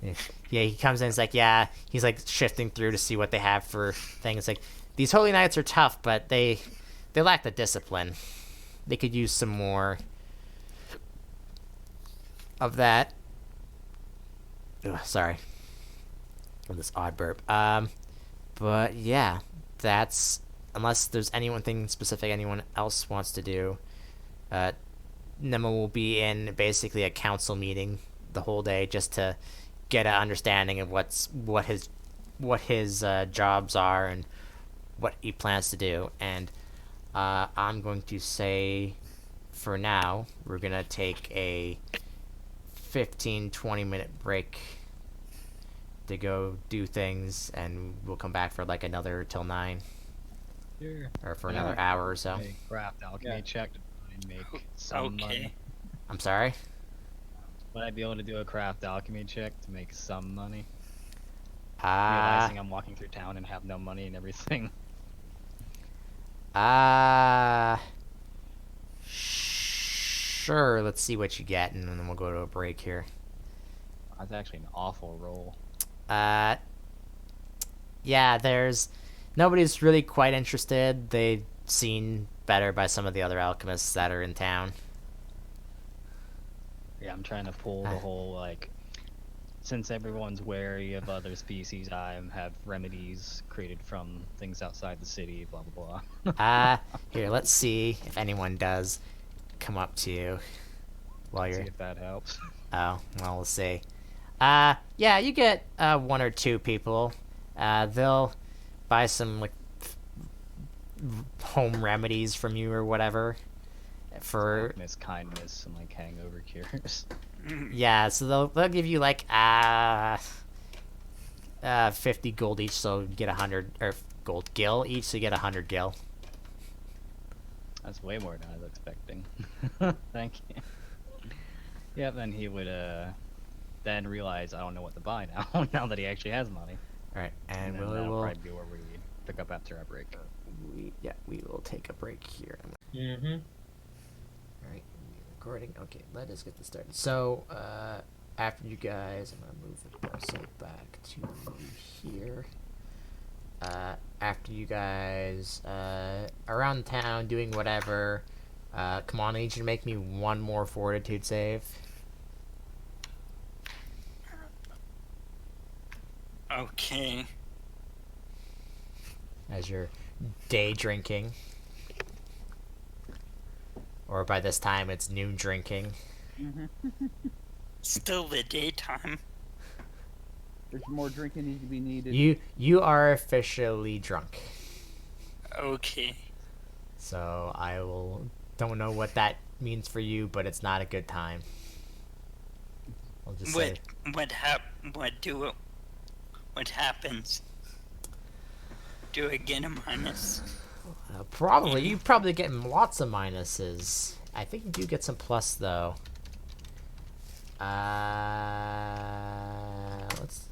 [SPEAKER 1] Yeah, he comes in. It's like, yeah, he's like shifting through to see what they have for things. Like, these holy knights are tough, but they lack the discipline. They could use some more of that. Ugh, sorry, for this odd burp. But yeah, that's unless there's anything specific anyone else wants to do. Uh, Nema will be in basically a council meeting the whole day just to get an understanding of what his jobs are and what he plans to do. And I'm going to say, for now, we're gonna take a 15-20 minute break to go do things, and we'll come back for like another till 9
[SPEAKER 2] Sure.
[SPEAKER 1] or for another hour or so.
[SPEAKER 2] A craft alchemy
[SPEAKER 5] Yeah.
[SPEAKER 2] check to try and make some
[SPEAKER 4] Okay.
[SPEAKER 2] money.
[SPEAKER 1] I'm sorry.
[SPEAKER 2] Would I be able to do a craft alchemy check to make some money?
[SPEAKER 1] Ah.
[SPEAKER 2] Realizing I'm walking through town and have no money and everything.
[SPEAKER 1] Sure. Let's see what you get, and then we'll go to a break here.
[SPEAKER 2] That's actually an awful roll.
[SPEAKER 1] Yeah. Nobody's really quite interested. They've seen better by some of the other alchemists that are in town.
[SPEAKER 2] Yeah, I'm trying to pull the whole like, since everyone's wary of other species, I have remedies created from things outside the city. Blah blah blah.
[SPEAKER 1] Here. Let's see if anyone does come up to you while
[SPEAKER 2] See
[SPEAKER 1] you're.
[SPEAKER 2] if that helps.
[SPEAKER 1] Oh, well, we'll see. Yeah, you get 1 or 2 people. They'll buy some like home remedies from you or whatever. For
[SPEAKER 2] Miss kindness and like hangover cures.
[SPEAKER 1] yeah, so they'll give you like 50 gold each, so you get 100 or gold gil each, so you get 100 gil.
[SPEAKER 2] That's way more than I was expecting. Thank you. Yeah, then he would then realize I don't know what to buy now. Now that he actually has money.
[SPEAKER 1] All right, and
[SPEAKER 2] then
[SPEAKER 1] we
[SPEAKER 2] that'll
[SPEAKER 1] will.
[SPEAKER 2] probably be where we pick up after our break.
[SPEAKER 1] We will take a break here.
[SPEAKER 3] Mm-hmm.
[SPEAKER 1] All right, recording. Okay, let us get this started. So, after you guys, I'm gonna move the browser back to here. After you guys, around town doing whatever, come on, I need you to make me 1 more fortitude save.
[SPEAKER 4] Okay.
[SPEAKER 1] As you're day drinking. Or by this time, it's noon drinking.
[SPEAKER 4] Still the daytime.
[SPEAKER 5] There's more drinking needs to be needed.
[SPEAKER 1] You are officially drunk.
[SPEAKER 4] Okay.
[SPEAKER 1] So don't know what that means for you, but it's not a good time. I'll just say
[SPEAKER 4] What happens? Do I get a minus?
[SPEAKER 1] probably you probably get lots of minuses. I think you do get some plus though. Let's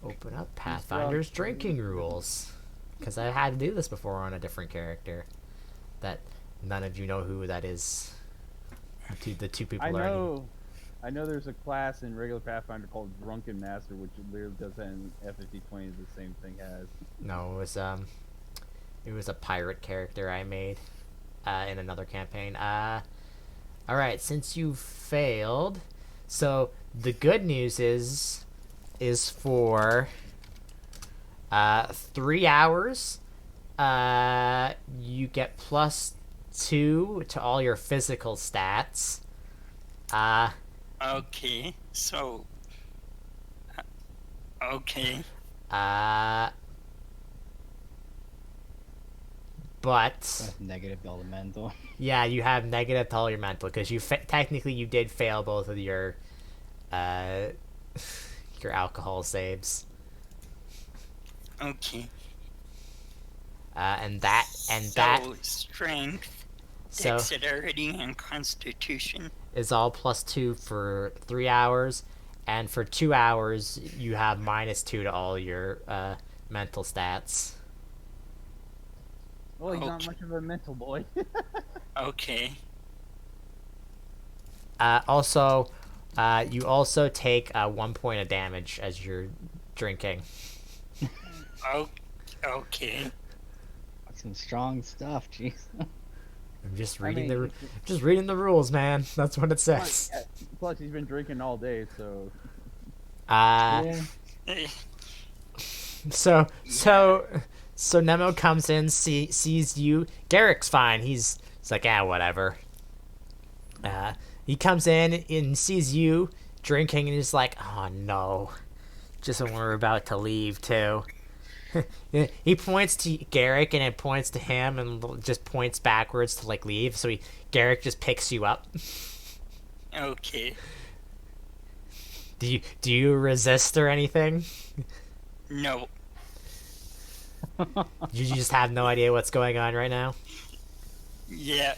[SPEAKER 1] open up Pathfinder's drinking rules, because I had to do this before on a different character that none of you know who that is. The two people
[SPEAKER 5] I know there's a class in regular Pathfinder called Drunken Master, which literally does that in FFG20 is the same thing as.
[SPEAKER 1] No, it was a pirate character I made in another campaign. All right, since you failed, so the good news is for 3 hours, you get +2 to all your physical stats.
[SPEAKER 4] Okay. So. Okay.
[SPEAKER 1] But
[SPEAKER 2] Negative elemental.
[SPEAKER 1] yeah, you have negative to all your mental, because technically you did fail both of your your alcohol saves.
[SPEAKER 4] Okay.
[SPEAKER 1] And
[SPEAKER 4] Strength,
[SPEAKER 1] so
[SPEAKER 4] dexterity, and constitution.
[SPEAKER 1] is all +2 for 3 hours, and for 2 hours you have -2 to all your mental stats.
[SPEAKER 5] Well, he's not
[SPEAKER 4] Okay.
[SPEAKER 5] much of a mental boy.
[SPEAKER 4] Okay.
[SPEAKER 1] Also, You also take 1 point of damage as you're drinking.
[SPEAKER 4] Oh, okay.
[SPEAKER 2] Some strong stuff, jeez.
[SPEAKER 1] I'm just
[SPEAKER 5] I
[SPEAKER 1] reading
[SPEAKER 5] mean,
[SPEAKER 1] just reading the rules, man. That's what it says.
[SPEAKER 5] plus he's been drinking all day, so
[SPEAKER 1] Uh,
[SPEAKER 2] Yeah.
[SPEAKER 1] so Nemo comes in, sees you. Garrick's fine. He's like, whatever. He comes in and sees you drinking, and he's like, oh no. Just when we're about to leave, too. He points to Garrick, and it points to him, and just points backwards to like leave. So Garrick just picks you up.
[SPEAKER 4] Okay.
[SPEAKER 1] Do you resist or anything?
[SPEAKER 4] No.
[SPEAKER 1] You just have no idea what's going on right now.
[SPEAKER 4] Yeah.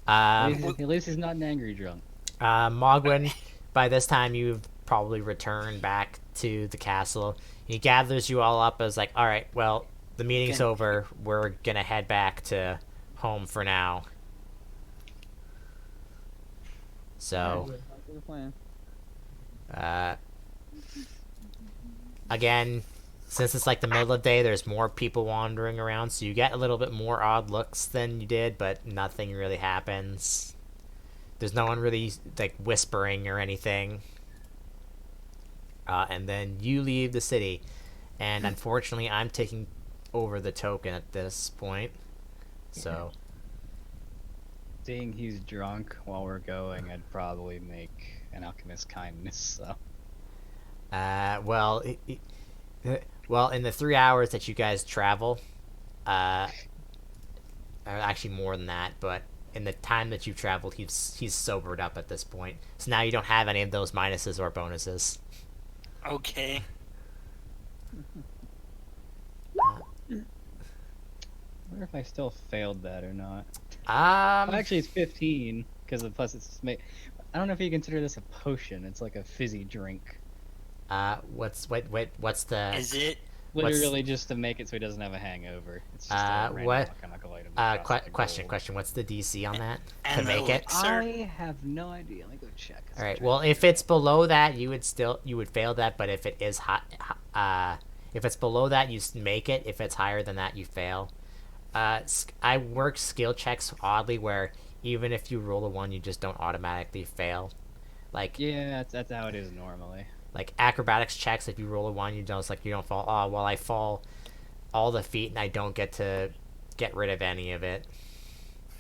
[SPEAKER 2] At least he's not an angry drunk.
[SPEAKER 1] Mogwin, by this time you've probably returned back to the castle. He gathers you all up as like, all right, well, the meeting's over. We're gonna head back to home for now. So,
[SPEAKER 5] that's the plan.
[SPEAKER 1] again, since it's like the middle of the day, there's more people wandering around, so you get a little bit more odd looks than you did, but nothing really happens. There's no one really like whispering or anything. And then you leave the city, and unfortunately, I'm taking over the token at this point. So,
[SPEAKER 2] Seeing he's drunk while we're going, I'd probably make an alchemist kindness. So
[SPEAKER 1] well, well, in the 3 hours that you guys travel, or actually more than that, but in the time that you've traveled, he's sobered up at this point. So now you don't have any of those minuses or bonuses.
[SPEAKER 4] Okay.
[SPEAKER 2] I wonder if I still failed that or not.
[SPEAKER 1] Um,
[SPEAKER 2] Actually, it's 15 because plus it's made. I don't know if you consider this a potion. It's like a fizzy drink.
[SPEAKER 1] what's the
[SPEAKER 4] Is it?
[SPEAKER 2] Literally just to make it so he doesn't have a hangover. It's just a random
[SPEAKER 1] what?
[SPEAKER 2] alchemical item. that costs like
[SPEAKER 1] question.
[SPEAKER 2] gold.
[SPEAKER 1] What's the DC on that to
[SPEAKER 4] And
[SPEAKER 1] make it?
[SPEAKER 4] elixir.
[SPEAKER 2] I have no idea. Let me go check.
[SPEAKER 1] All right. Well, if it's below that, you would fail that. But if it is high, if it's below that, you make it. If it's higher than that, you fail. I work skill checks oddly, where even if you roll a 1, you just don't automatically fail. Like
[SPEAKER 2] Yeah, that's how it is normally.
[SPEAKER 1] like acrobatics checks, if you roll a 1, you don't you don't fall. Oh well, I fall all the feet and I don't get to get rid of any of it.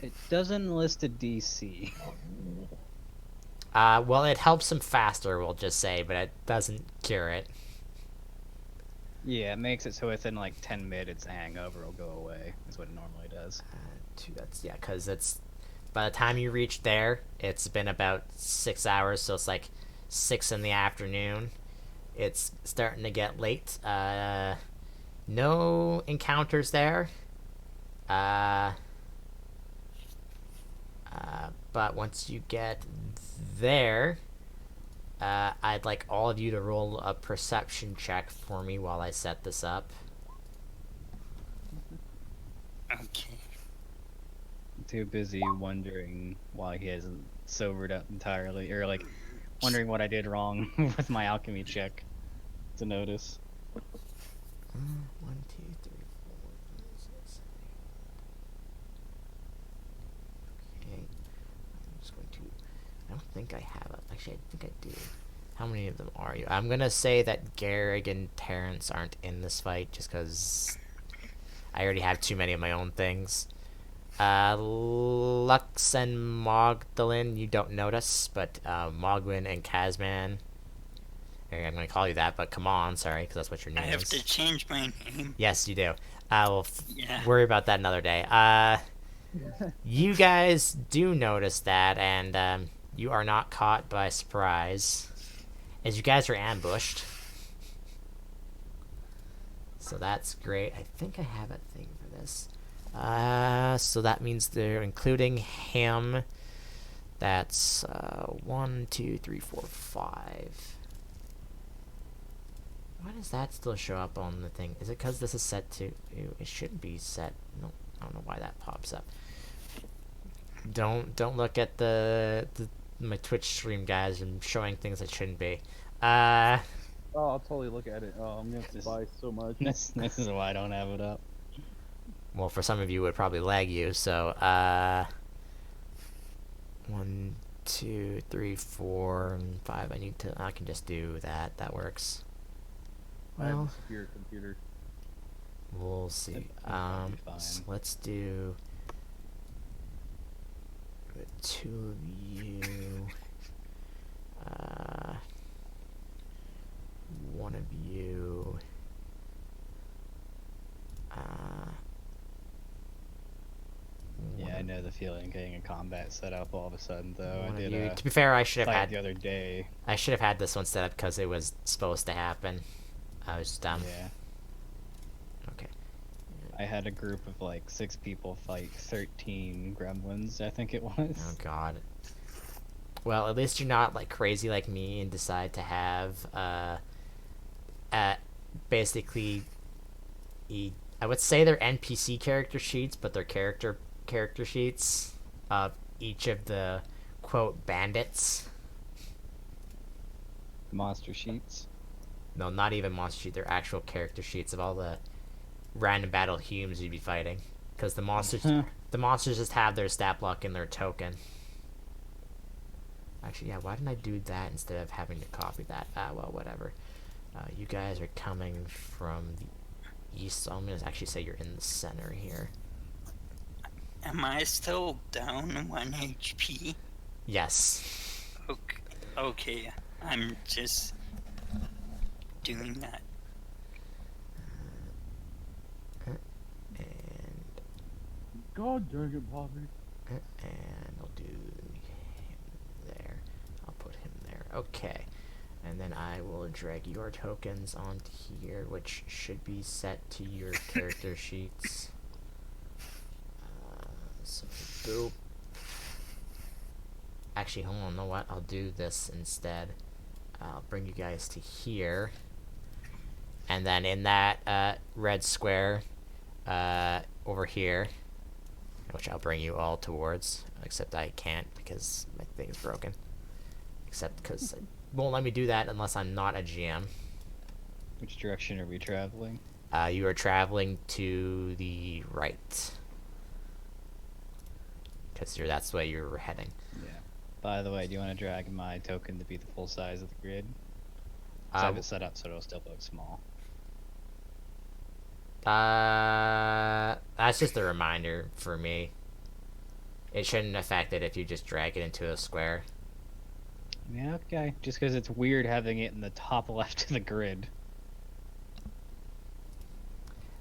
[SPEAKER 2] It doesn't list a DC.
[SPEAKER 1] Well, it helps him faster, we'll just say, but it doesn't cure it.
[SPEAKER 2] Yeah, it makes it so within like 10 minutes, the hangover will go away. Is what it normally does.
[SPEAKER 1] Because it's by the time you reach there, it's been about 6 hours, so it's like 6 in the afternoon. It's starting to get late. No encounters there. But once you get there, I'd like all of you to roll a perception check for me while I set this up.
[SPEAKER 4] Okay.
[SPEAKER 2] I'm too busy wondering why he hasn't sobered up entirely, or like wondering what I did wrong with my alchemy check to notice.
[SPEAKER 1] 1, 2, 3, 4, 5, 6, 7, 8. Okay. I'm just going to. I don't think I have it. Actually, I think I do. How many of them are you? I'm gonna say that Garrick and Terrence aren't in this fight just because I already have too many of my own things. Lux and Magdalene, you don't notice, but Mogwin and Kazman. I'm gonna call you that, but come on, sorry, because that's what your
[SPEAKER 4] I
[SPEAKER 1] name
[SPEAKER 4] have
[SPEAKER 1] is.
[SPEAKER 4] to change my name.
[SPEAKER 1] Yes, you do. We'll
[SPEAKER 4] Yeah.
[SPEAKER 1] worry about that another day. You guys do notice that, and you are not caught by surprise, as you guys are ambushed. So that's great. I think I have a thing for this. So that means they're including him. That's 1, 2, 3, 4, 5. Why does that still show up on the thing? Is it because this is set to... It shouldn't be set. No, I don't know why that pops up. Don't look at my Twitch stream, guys. I'm showing things that shouldn't be.
[SPEAKER 5] Oh, I'll totally look at it. Oh, I'm gonna spy so much.
[SPEAKER 2] This is why I don't have it up.
[SPEAKER 1] Well, for some of you, it would probably lag you. So, 1, 2, 3, 4, and 5. I can just do that. That works.
[SPEAKER 5] I have
[SPEAKER 1] Well,
[SPEAKER 5] a secure computer.
[SPEAKER 1] we'll see.
[SPEAKER 2] That'll be fine.
[SPEAKER 1] So let's do the 2 of you. 1 of you.
[SPEAKER 2] Yeah, I know the feeling getting a combat set up all of a sudden, though.
[SPEAKER 1] One
[SPEAKER 2] I
[SPEAKER 1] of
[SPEAKER 2] did
[SPEAKER 1] you.
[SPEAKER 2] a
[SPEAKER 1] To be fair, I should have
[SPEAKER 2] fight
[SPEAKER 1] had
[SPEAKER 2] the other day.
[SPEAKER 1] I should have had this one set up because it was supposed to happen. I was dumb.
[SPEAKER 2] Yeah,
[SPEAKER 1] Okay.
[SPEAKER 2] I had a group of like 6 people fight 13 gremlins, I think it was.
[SPEAKER 1] Oh god. Well, at least you're not like crazy like me and decide to have basically I would say they're NPC character sheets, but they're character sheets of each of the quote bandits.
[SPEAKER 2] Monster sheets.
[SPEAKER 1] No, not even monster sheet. They're actual character sheets of all the random battle humans you'd be fighting. Because the monsters just have their stat block and their token. Actually, yeah. Why didn't I do that instead of having to copy that? Well, whatever. You guys are coming from the east, so I'm gonna actually say you're in the center here.
[SPEAKER 4] Am I still down 1 HP?
[SPEAKER 1] Yes.
[SPEAKER 4] Okay, okay. I'm just doing that.
[SPEAKER 1] And
[SPEAKER 5] God dang it, Bobby.
[SPEAKER 1] I'll do him there. I'll put him there. Okay. And then I will drag your tokens onto here, which should be set to your character sheets. So, boop. Actually, hold on, know what? I'll do this instead. I'll bring you guys to here. And then in that red square over here, which I'll bring you all towards, except I can't because my thing's broken. Except because it won't let me do that unless I'm not a GM.
[SPEAKER 2] Which direction are we traveling?
[SPEAKER 1] You are traveling to the right. Because that's the way you're heading.
[SPEAKER 2] Yeah. By the way, do you want to drag my token to be the full size of the grid? 'Cause I have it set up so it'll still look small.
[SPEAKER 1] That's just a reminder for me. It shouldn't affect it if you just drag it into a square.
[SPEAKER 2] Yeah, okay. Just because it's weird having it in the top left of the grid.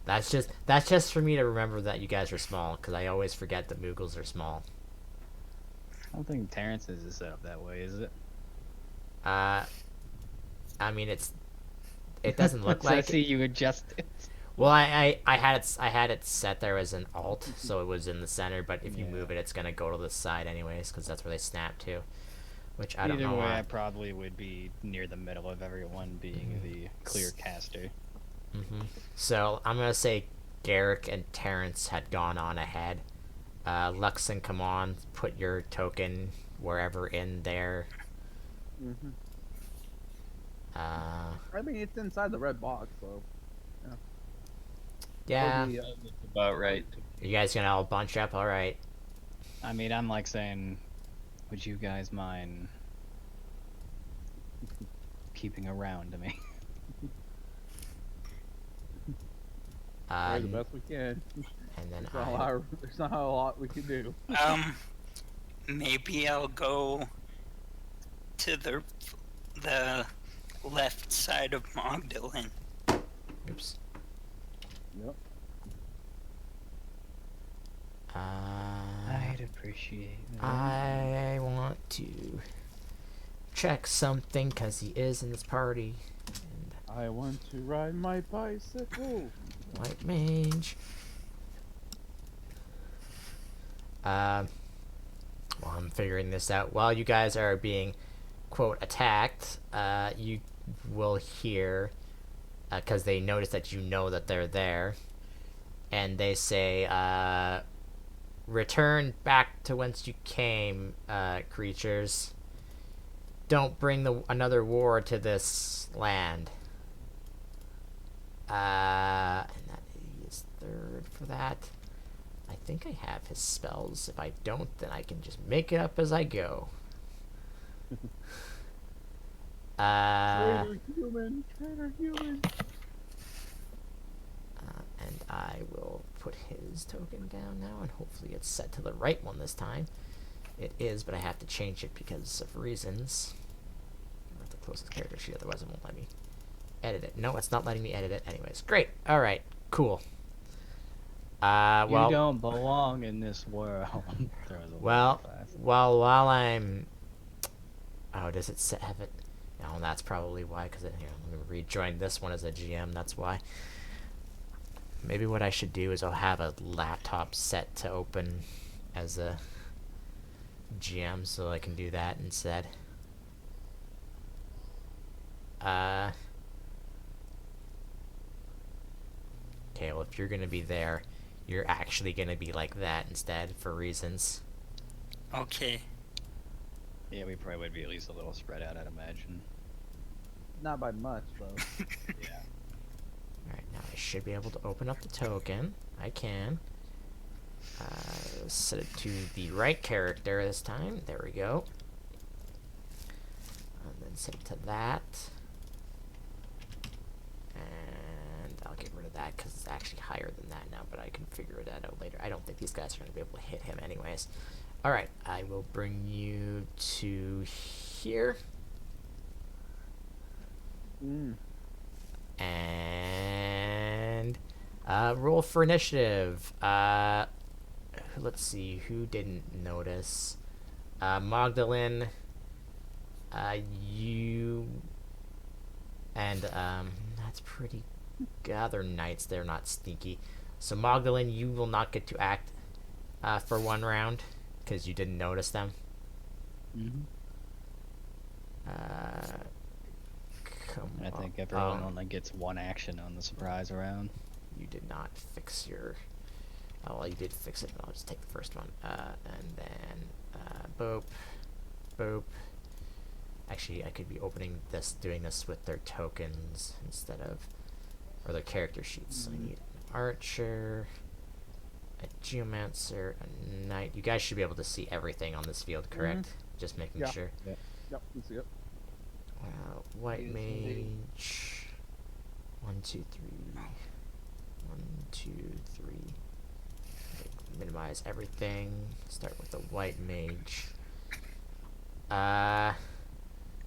[SPEAKER 1] That's just for me to remember that you guys are small, because I always forget that Moogles are small.
[SPEAKER 2] I don't think Terrence's is set up that way, is it?
[SPEAKER 1] I mean it doesn't look
[SPEAKER 2] So I
[SPEAKER 1] like
[SPEAKER 2] see
[SPEAKER 1] it.
[SPEAKER 2] you adjust it.
[SPEAKER 1] Well, I had it set there as an alt, so it was in the center. But if you
[SPEAKER 2] Yeah.
[SPEAKER 1] move it, it's gonna go to the side anyways, because that's where they snap to. Which I don't
[SPEAKER 2] Either
[SPEAKER 1] know
[SPEAKER 2] way,
[SPEAKER 1] why.
[SPEAKER 2] I probably would be near the middle of everyone being the clear caster.
[SPEAKER 1] So I'm gonna say Garrick and Terrence had gone on ahead. Luxon, come on, put your token wherever in there.
[SPEAKER 5] Mm-hmm.
[SPEAKER 1] Uh,
[SPEAKER 5] I mean, it's inside the red box, so.
[SPEAKER 1] yeah.
[SPEAKER 5] It'll be,
[SPEAKER 6] That's about right.
[SPEAKER 1] You guys gonna all bunch up? All right.
[SPEAKER 2] I mean, I'm like saying, would you guys mind keeping around to me?
[SPEAKER 5] try the best we can.
[SPEAKER 1] And then
[SPEAKER 5] There's not a lot we can do.
[SPEAKER 4] Maybe I'll go to the left side of Magdalene.
[SPEAKER 1] oops.
[SPEAKER 5] Yep.
[SPEAKER 2] I'd appreciate that.
[SPEAKER 1] I want to check something because he is in this party. And
[SPEAKER 5] I want to ride my bicycle.
[SPEAKER 1] white mage. While I'm figuring this out, while you guys are being, quote, attacked, you will hear, because they notice that you know that they're there, and they say, return back to whence you came, creatures. Don't bring another war to this land. And that is third for that. I think I have his spells. If I don't, then I can just make it up as I go.
[SPEAKER 5] Traitor human.
[SPEAKER 1] And I will put his token down now, and hopefully it's set to the right one this time. It is, but I have to change it because of reasons. I'm at the closest character sheet, otherwise it won't let me edit it. No, it's not letting me edit it anyways. Great. All right. Cool. Well,
[SPEAKER 2] you don't belong in this world.
[SPEAKER 1] while I'm... Oh, does it have it? No, that's probably why, because here, I'm going to rejoin this one as a GM, that's why. Maybe what I should do is I'll have a laptop set to open as a GM so I can do that instead. Okay, well, if you're going to be there, you're actually going to be like that instead for reasons.
[SPEAKER 4] Okay.
[SPEAKER 2] Yeah, we probably would be at least a little spread out, I'd imagine.
[SPEAKER 5] Not by much, though.
[SPEAKER 2] Yeah.
[SPEAKER 1] Alright, now I should be able to open up the token. I can. Set it to the right character this time. There we go. And then set it to that. And I'll get rid of that because it's actually higher than that now, but I can figure that out later. I don't think these guys are going to be able to hit him anyways. Alright, I will bring you to here. And roll for initiative. Let's see, who didn't notice? Magdalene, you, and that's pretty. Other knights, they're not sneaky. So Magdalene, you will not get to act for one round because you didn't notice them.
[SPEAKER 2] I think everyone only gets one action on the surprise round.
[SPEAKER 1] You did not fix your... Oh, well, you did fix it, but I'll just take the first one. And then, boop, boop. Actually, I could be doing this with their tokens instead of... Or their character sheets. So I need an archer, a geomancer, a knight. You guys should be able to see everything on this field, correct? Just making sure.
[SPEAKER 5] Yep, you see it.
[SPEAKER 1] White
[SPEAKER 3] Yes,
[SPEAKER 1] mage.
[SPEAKER 3] indeed.
[SPEAKER 1] 1, 2, 3. 1, 2, 3. Minimize everything. Start with the white mage.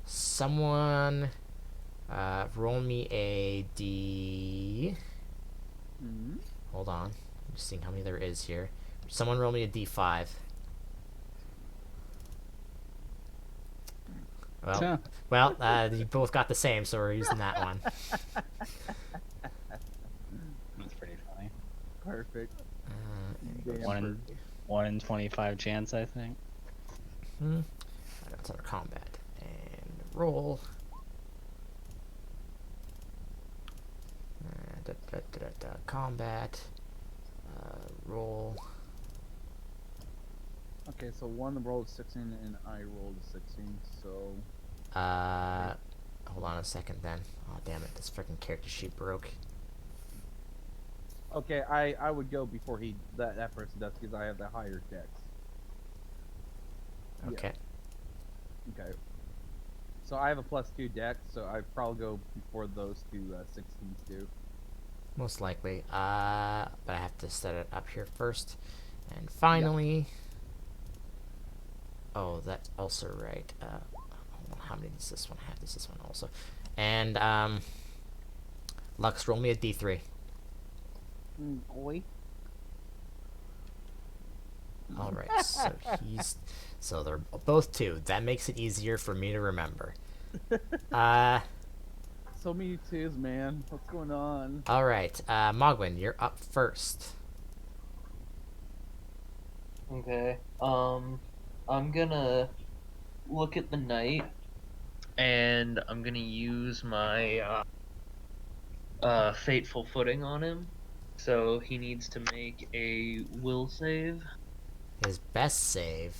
[SPEAKER 1] Someone roll me a D. Hold on. I'm just seeing how many there is here. Someone roll me a D5. Well, you both got the same, so we're using that one.
[SPEAKER 2] That's pretty funny.
[SPEAKER 5] Perfect.
[SPEAKER 1] Damn.
[SPEAKER 2] One in 25 chance, I think.
[SPEAKER 1] That's our combat. And roll. Combat. Roll.
[SPEAKER 5] Okay, so one rolled 16 and I rolled a 16, so...
[SPEAKER 1] Hold on a second then. Oh, damn it. This freaking character sheet broke.
[SPEAKER 5] Okay, I would go before that person does, because I have the higher dex.
[SPEAKER 1] Okay.
[SPEAKER 5] Yeah. Okay. So I have a +2 dex, so I'd probably go before those two 16s do.
[SPEAKER 1] Most likely. But I have to set it up here first. And finally... Oh, that's also right. Hold on, how many does this one have? This one also. And, Lux, roll me a D3.
[SPEAKER 5] Boy.
[SPEAKER 1] Alright, so they're both 2. That makes it easier for me to remember.
[SPEAKER 5] So many twos, man. What's going on?
[SPEAKER 1] Alright, Mogwin, you're up first.
[SPEAKER 3] Okay. I'm gonna look at the knight, and I'm gonna use my fateful footing on him. So he needs to make a will save.
[SPEAKER 1] His best save.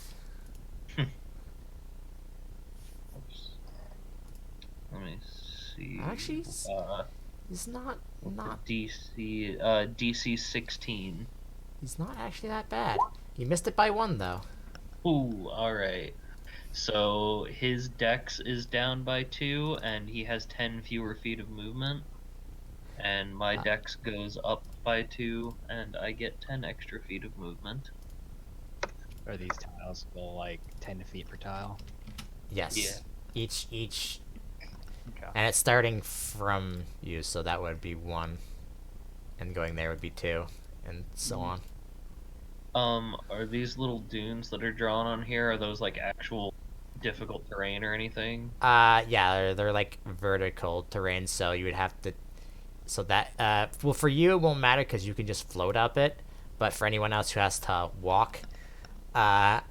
[SPEAKER 6] Let me see.
[SPEAKER 1] Actually,
[SPEAKER 6] Uh,
[SPEAKER 1] he's not
[SPEAKER 6] DC 16.
[SPEAKER 1] he's not actually that bad. He missed it by 1 though.
[SPEAKER 6] Ooh, all right. So his dex is down by 2, and he has 10 fewer feet of movement. And my
[SPEAKER 1] Ah.
[SPEAKER 6] dex goes up by 2, and I get 10 extra feet of movement.
[SPEAKER 2] Are these tiles still like 10 feet per tile?
[SPEAKER 1] Yes.
[SPEAKER 6] Yeah.
[SPEAKER 1] Each,
[SPEAKER 2] Okay.
[SPEAKER 1] and it's starting from you, so that would be 1, and going there would be 2, and so on.
[SPEAKER 6] Are these little dunes that are drawn on here, are those like actual difficult terrain or anything?
[SPEAKER 1] Yeah, they're like vertical terrain, so you would have to. So that, well, for you it won't matter because you can just float up it, but for anyone else who has to walk, it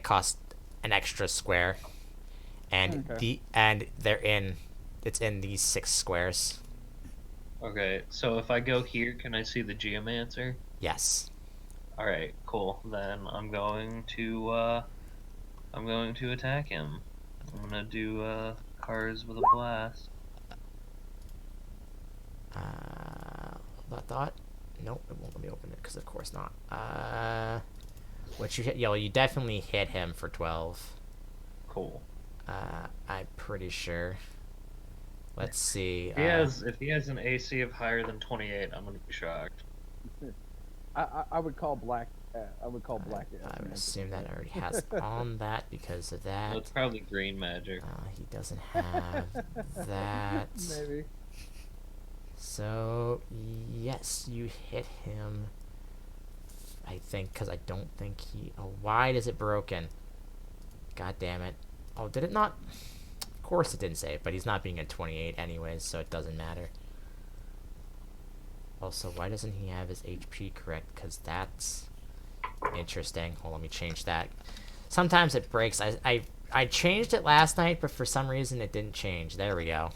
[SPEAKER 1] costs an extra square, and
[SPEAKER 5] Okay.
[SPEAKER 1] it's in these 6 squares.
[SPEAKER 6] Okay, so if I go here, can I see the geomancer?
[SPEAKER 1] Yes.
[SPEAKER 6] Alright, cool. Then I'm going to attack him. I'm gonna do cars with a blast.
[SPEAKER 1] Thought. Nope, it won't let me open it because of course not. What you hit? Yo, you definitely hit him for 12.
[SPEAKER 6] Cool.
[SPEAKER 1] I'm pretty sure. Let's see.
[SPEAKER 6] If he has an AC of higher than 28, I'm gonna be shocked.
[SPEAKER 5] I would call black. I would call black.
[SPEAKER 1] I would assume that already has on that because of that.
[SPEAKER 6] Well, it's probably green magic.
[SPEAKER 1] He doesn't have that.
[SPEAKER 5] Maybe.
[SPEAKER 1] So, yes, you hit him. I think, because I don't think he... Oh, why is it broken? God damn it. Oh, did it not? Of course it didn't say it, but he's not being a 28 anyways, so it doesn't matter. Also, why doesn't he have his HP correct? Because that's interesting. Hold on, let me change that. Sometimes it breaks. I changed it last night, but for some reason it didn't change. There we go.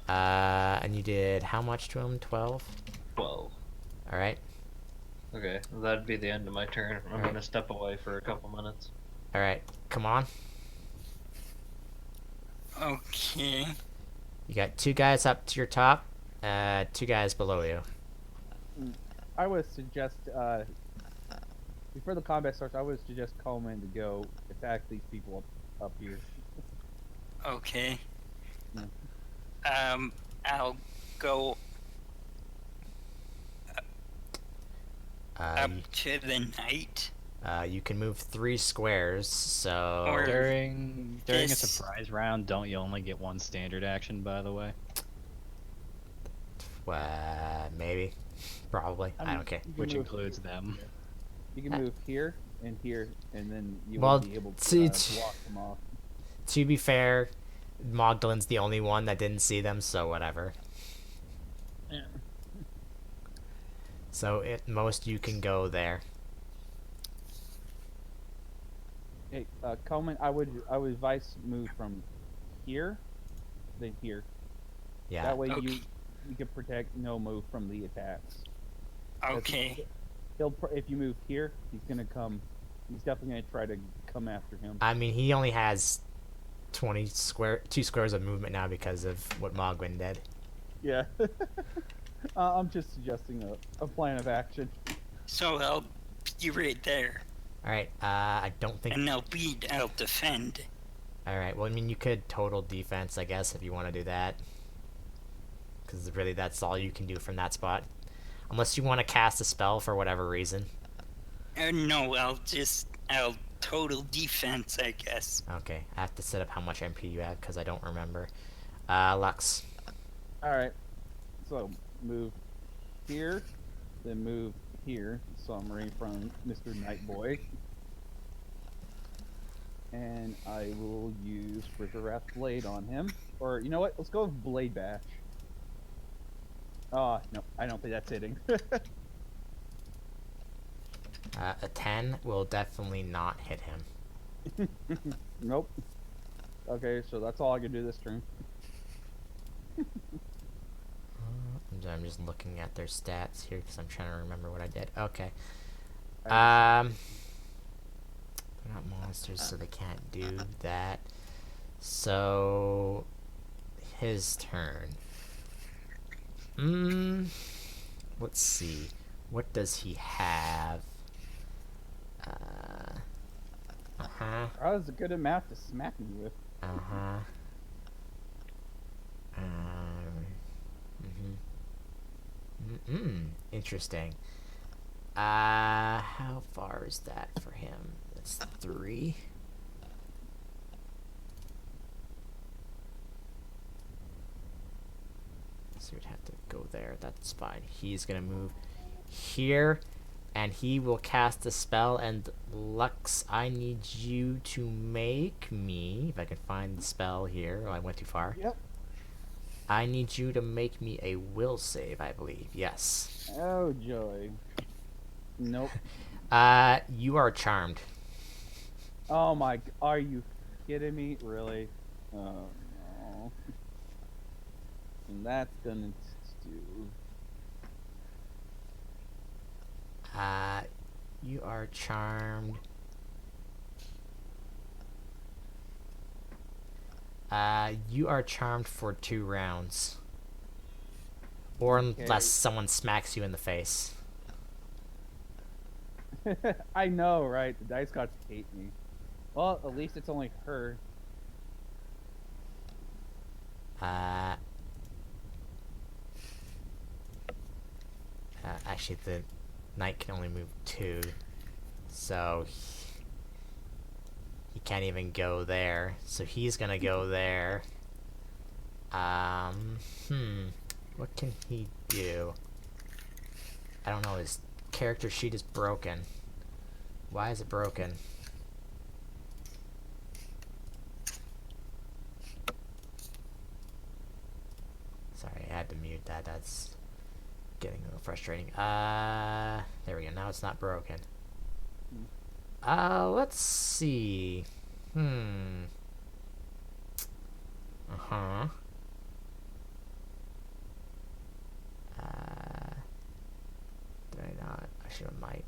[SPEAKER 1] And you did how much to him? 12?
[SPEAKER 6] 12.
[SPEAKER 1] Alright.
[SPEAKER 6] Okay, that'd be the end of my turn. I'm
[SPEAKER 1] Alright.
[SPEAKER 6] gonna step away for a couple minutes.
[SPEAKER 1] Alright, come on.
[SPEAKER 4] Okay.
[SPEAKER 1] You got 2 guys up to your top, 2 guys below you.
[SPEAKER 5] I would suggest before the combat starts, I would suggest Coleman to go attack these people up here.
[SPEAKER 4] Okay.
[SPEAKER 5] Yeah.
[SPEAKER 4] I'll go up
[SPEAKER 1] You,
[SPEAKER 4] to the knight.
[SPEAKER 1] you can move 3 squares, so...
[SPEAKER 4] Or-
[SPEAKER 2] During a
[SPEAKER 4] this-
[SPEAKER 2] surprise round, don't you only get 1 standard action, by the way?
[SPEAKER 1] Maybe. Probably. I don't care.
[SPEAKER 5] You can
[SPEAKER 2] Which
[SPEAKER 5] move-
[SPEAKER 2] includes them.
[SPEAKER 5] You can move here, and then you
[SPEAKER 1] Well,
[SPEAKER 5] will be able
[SPEAKER 1] to-
[SPEAKER 5] to block them off.
[SPEAKER 1] To be fair, Magdalen's the only one that didn't see them, so whatever.
[SPEAKER 5] Yeah.
[SPEAKER 1] So at most you can go there.
[SPEAKER 5] Hey, Coleman, I would advise move from here, then here.
[SPEAKER 1] Yeah.
[SPEAKER 5] That way
[SPEAKER 4] Okay.
[SPEAKER 5] you can protect no move from the attacks.
[SPEAKER 4] Okay.
[SPEAKER 5] If you move here, he's gonna come. He's definitely gonna try to come after him.
[SPEAKER 1] I mean, he only has 2 squares of movement now because of what Mogwin did.
[SPEAKER 5] Yeah. I'm just suggesting a plan of action.
[SPEAKER 4] So I'll be right there.
[SPEAKER 1] Alright, I don't think...
[SPEAKER 4] And I'll defend.
[SPEAKER 1] Alright, well, I mean, you could total defense, I guess, if you want to do that. Because really, that's all you can do from that spot. Unless you want to cast a spell for whatever reason.
[SPEAKER 4] No, I'll total defense, I guess.
[SPEAKER 1] Okay, I have to set up how much MP you have, because I don't remember. Lux.
[SPEAKER 5] All right. So move here, then move here. Summary from Mr. Nightboy. And I will use Wrath Blade on him. Or, you know what? Let's go with Blade Bash. Oh, no. I don't think that's hitting.
[SPEAKER 1] A 10 will definitely not hit him.
[SPEAKER 5] Nope. Okay, so that's all I can do this turn.
[SPEAKER 1] just looking at their stats here because I'm trying to remember what I did. Okay.
[SPEAKER 5] I
[SPEAKER 1] They're not monsters, so they can't do that. So his turn. Let's see. What does he have?
[SPEAKER 5] I was good at math to smack me with.
[SPEAKER 1] Uh-huh. Interesting. How far is that for him? That's 3. So we'd have to go there. That's fine. He's gonna move here, and he will cast a spell. And Lux, I need you to make me, if I can find the spell here. Oh, I went too far.
[SPEAKER 5] Yep.
[SPEAKER 1] I need you to make me a will save, I believe. Yes.
[SPEAKER 5] Oh joy. Nope.
[SPEAKER 1] You are charmed.
[SPEAKER 5] Oh my. Are you kidding me? Really? Oh no. And that's gonna do.
[SPEAKER 1] You are charmed. You are charmed for 2 rounds. Or unless someone smacks you in the face.
[SPEAKER 5] I know, right? The dice gods hate me. Well, at least it's only her.
[SPEAKER 1] Actually, the knight can only move 2. So he can't even go there. So he's gonna go there. What can he do? I don't know, his character sheet is broken. Why is it broken? Sorry, I had to mute that. That's getting a little frustrating. There we go. Now it's not broken. Let's see. Uh-huh. Did I not? Actually, I might.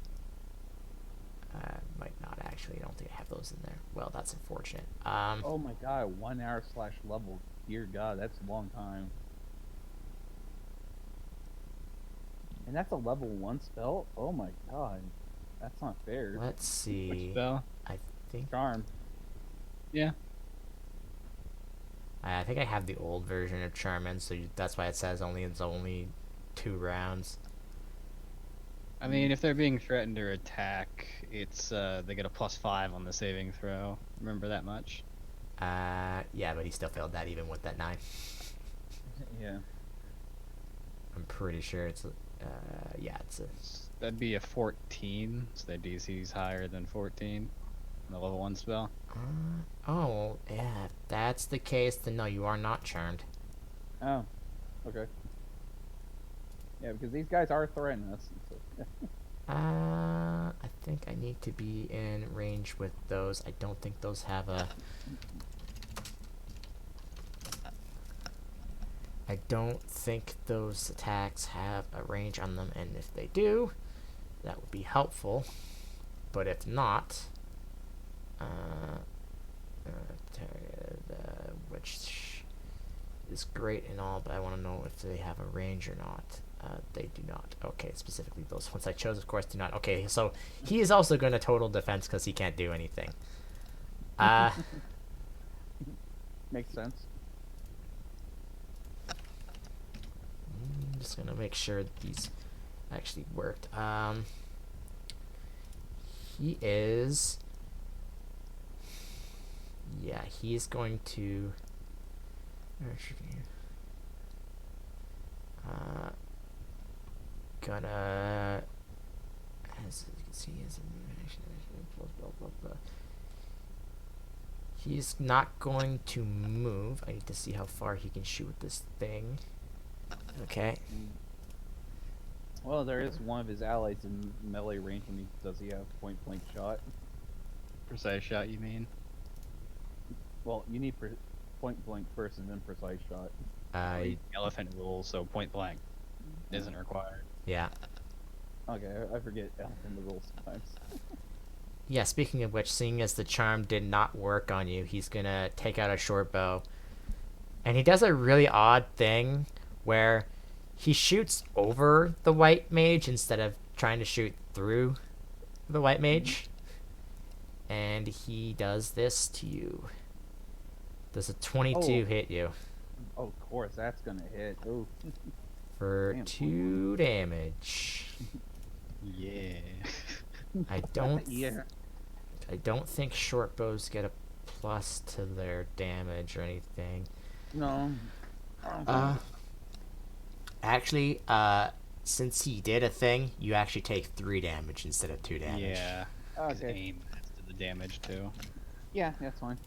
[SPEAKER 1] Might not actually. I don't think I have those in there. Well, that's unfortunate.
[SPEAKER 5] Oh my god, 1 hour / level. Dear God, that's a long time. And that's a level 1 spell? Oh my god. That's not fair.
[SPEAKER 1] Let's see.
[SPEAKER 2] Which spell?
[SPEAKER 1] I think.
[SPEAKER 5] Charm.
[SPEAKER 2] Yeah.
[SPEAKER 1] I think I have the old version of Charmin, so that's why it says it's only 2 rounds.
[SPEAKER 2] I mean, if they're being threatened or attack, it's they get a +5 on the saving throw. Remember that much?
[SPEAKER 1] Yeah, but he still failed that even with that 9.
[SPEAKER 5] Yeah.
[SPEAKER 1] I'm pretty sure it's yeah, it's a.
[SPEAKER 2] That'd be a 14, so their DC's higher than 14. The level 1 spell.
[SPEAKER 1] Oh, yeah, if that's the case, then no, you are not charmed.
[SPEAKER 5] Oh. Okay. Yeah, because these guys are threatening us. So.
[SPEAKER 1] I think I need to be in range with those. I don't think those have a. I don't think those attacks have a range on them, and if they do, that would be helpful. But if not, which is great and all, but I want to know if they have a range or not. They do not. Okay, specifically those ones I chose, of course, do not. Okay, so he is also going to total defense because he can't do anything.
[SPEAKER 5] Makes sense.
[SPEAKER 1] I'm just going to make sure that these actually worked. He is... Yeah, he's going to... Gonna... As you can see, as he's not going to move. I need to see how far he can shoot with this thing. Okay.
[SPEAKER 5] Well, there is one of his allies in melee range when he does he have point blank shot.
[SPEAKER 2] Precise shot, you mean?
[SPEAKER 5] Well, you need point blank first and then precise shot.
[SPEAKER 2] Elephant rules, so point blank. Isn't required.
[SPEAKER 1] Yeah.
[SPEAKER 5] Okay, I forget in the rules sometimes.
[SPEAKER 1] Yeah, speaking of which, seeing as the charm did not work on you, he's gonna take out a short bow. And he does a really odd thing where he shoots over the white mage instead of trying to shoot through the white mage. And he does this to you. Does a 22 hit you
[SPEAKER 5] Oh, of course, that's gonna hit. Ooh.
[SPEAKER 1] for
[SPEAKER 5] Damn.
[SPEAKER 1] 2 damage.
[SPEAKER 2] Yeah.
[SPEAKER 1] I don't
[SPEAKER 5] Yeah.
[SPEAKER 1] I don't think short bows get a plus to their damage or anything.
[SPEAKER 5] No.
[SPEAKER 1] Actually, since he did a thing, you actually take 3 damage instead of 2 damage.
[SPEAKER 2] Yeah. 'Cause
[SPEAKER 5] Okay.
[SPEAKER 2] aim adds to the damage too.
[SPEAKER 5] Yeah, that's fine.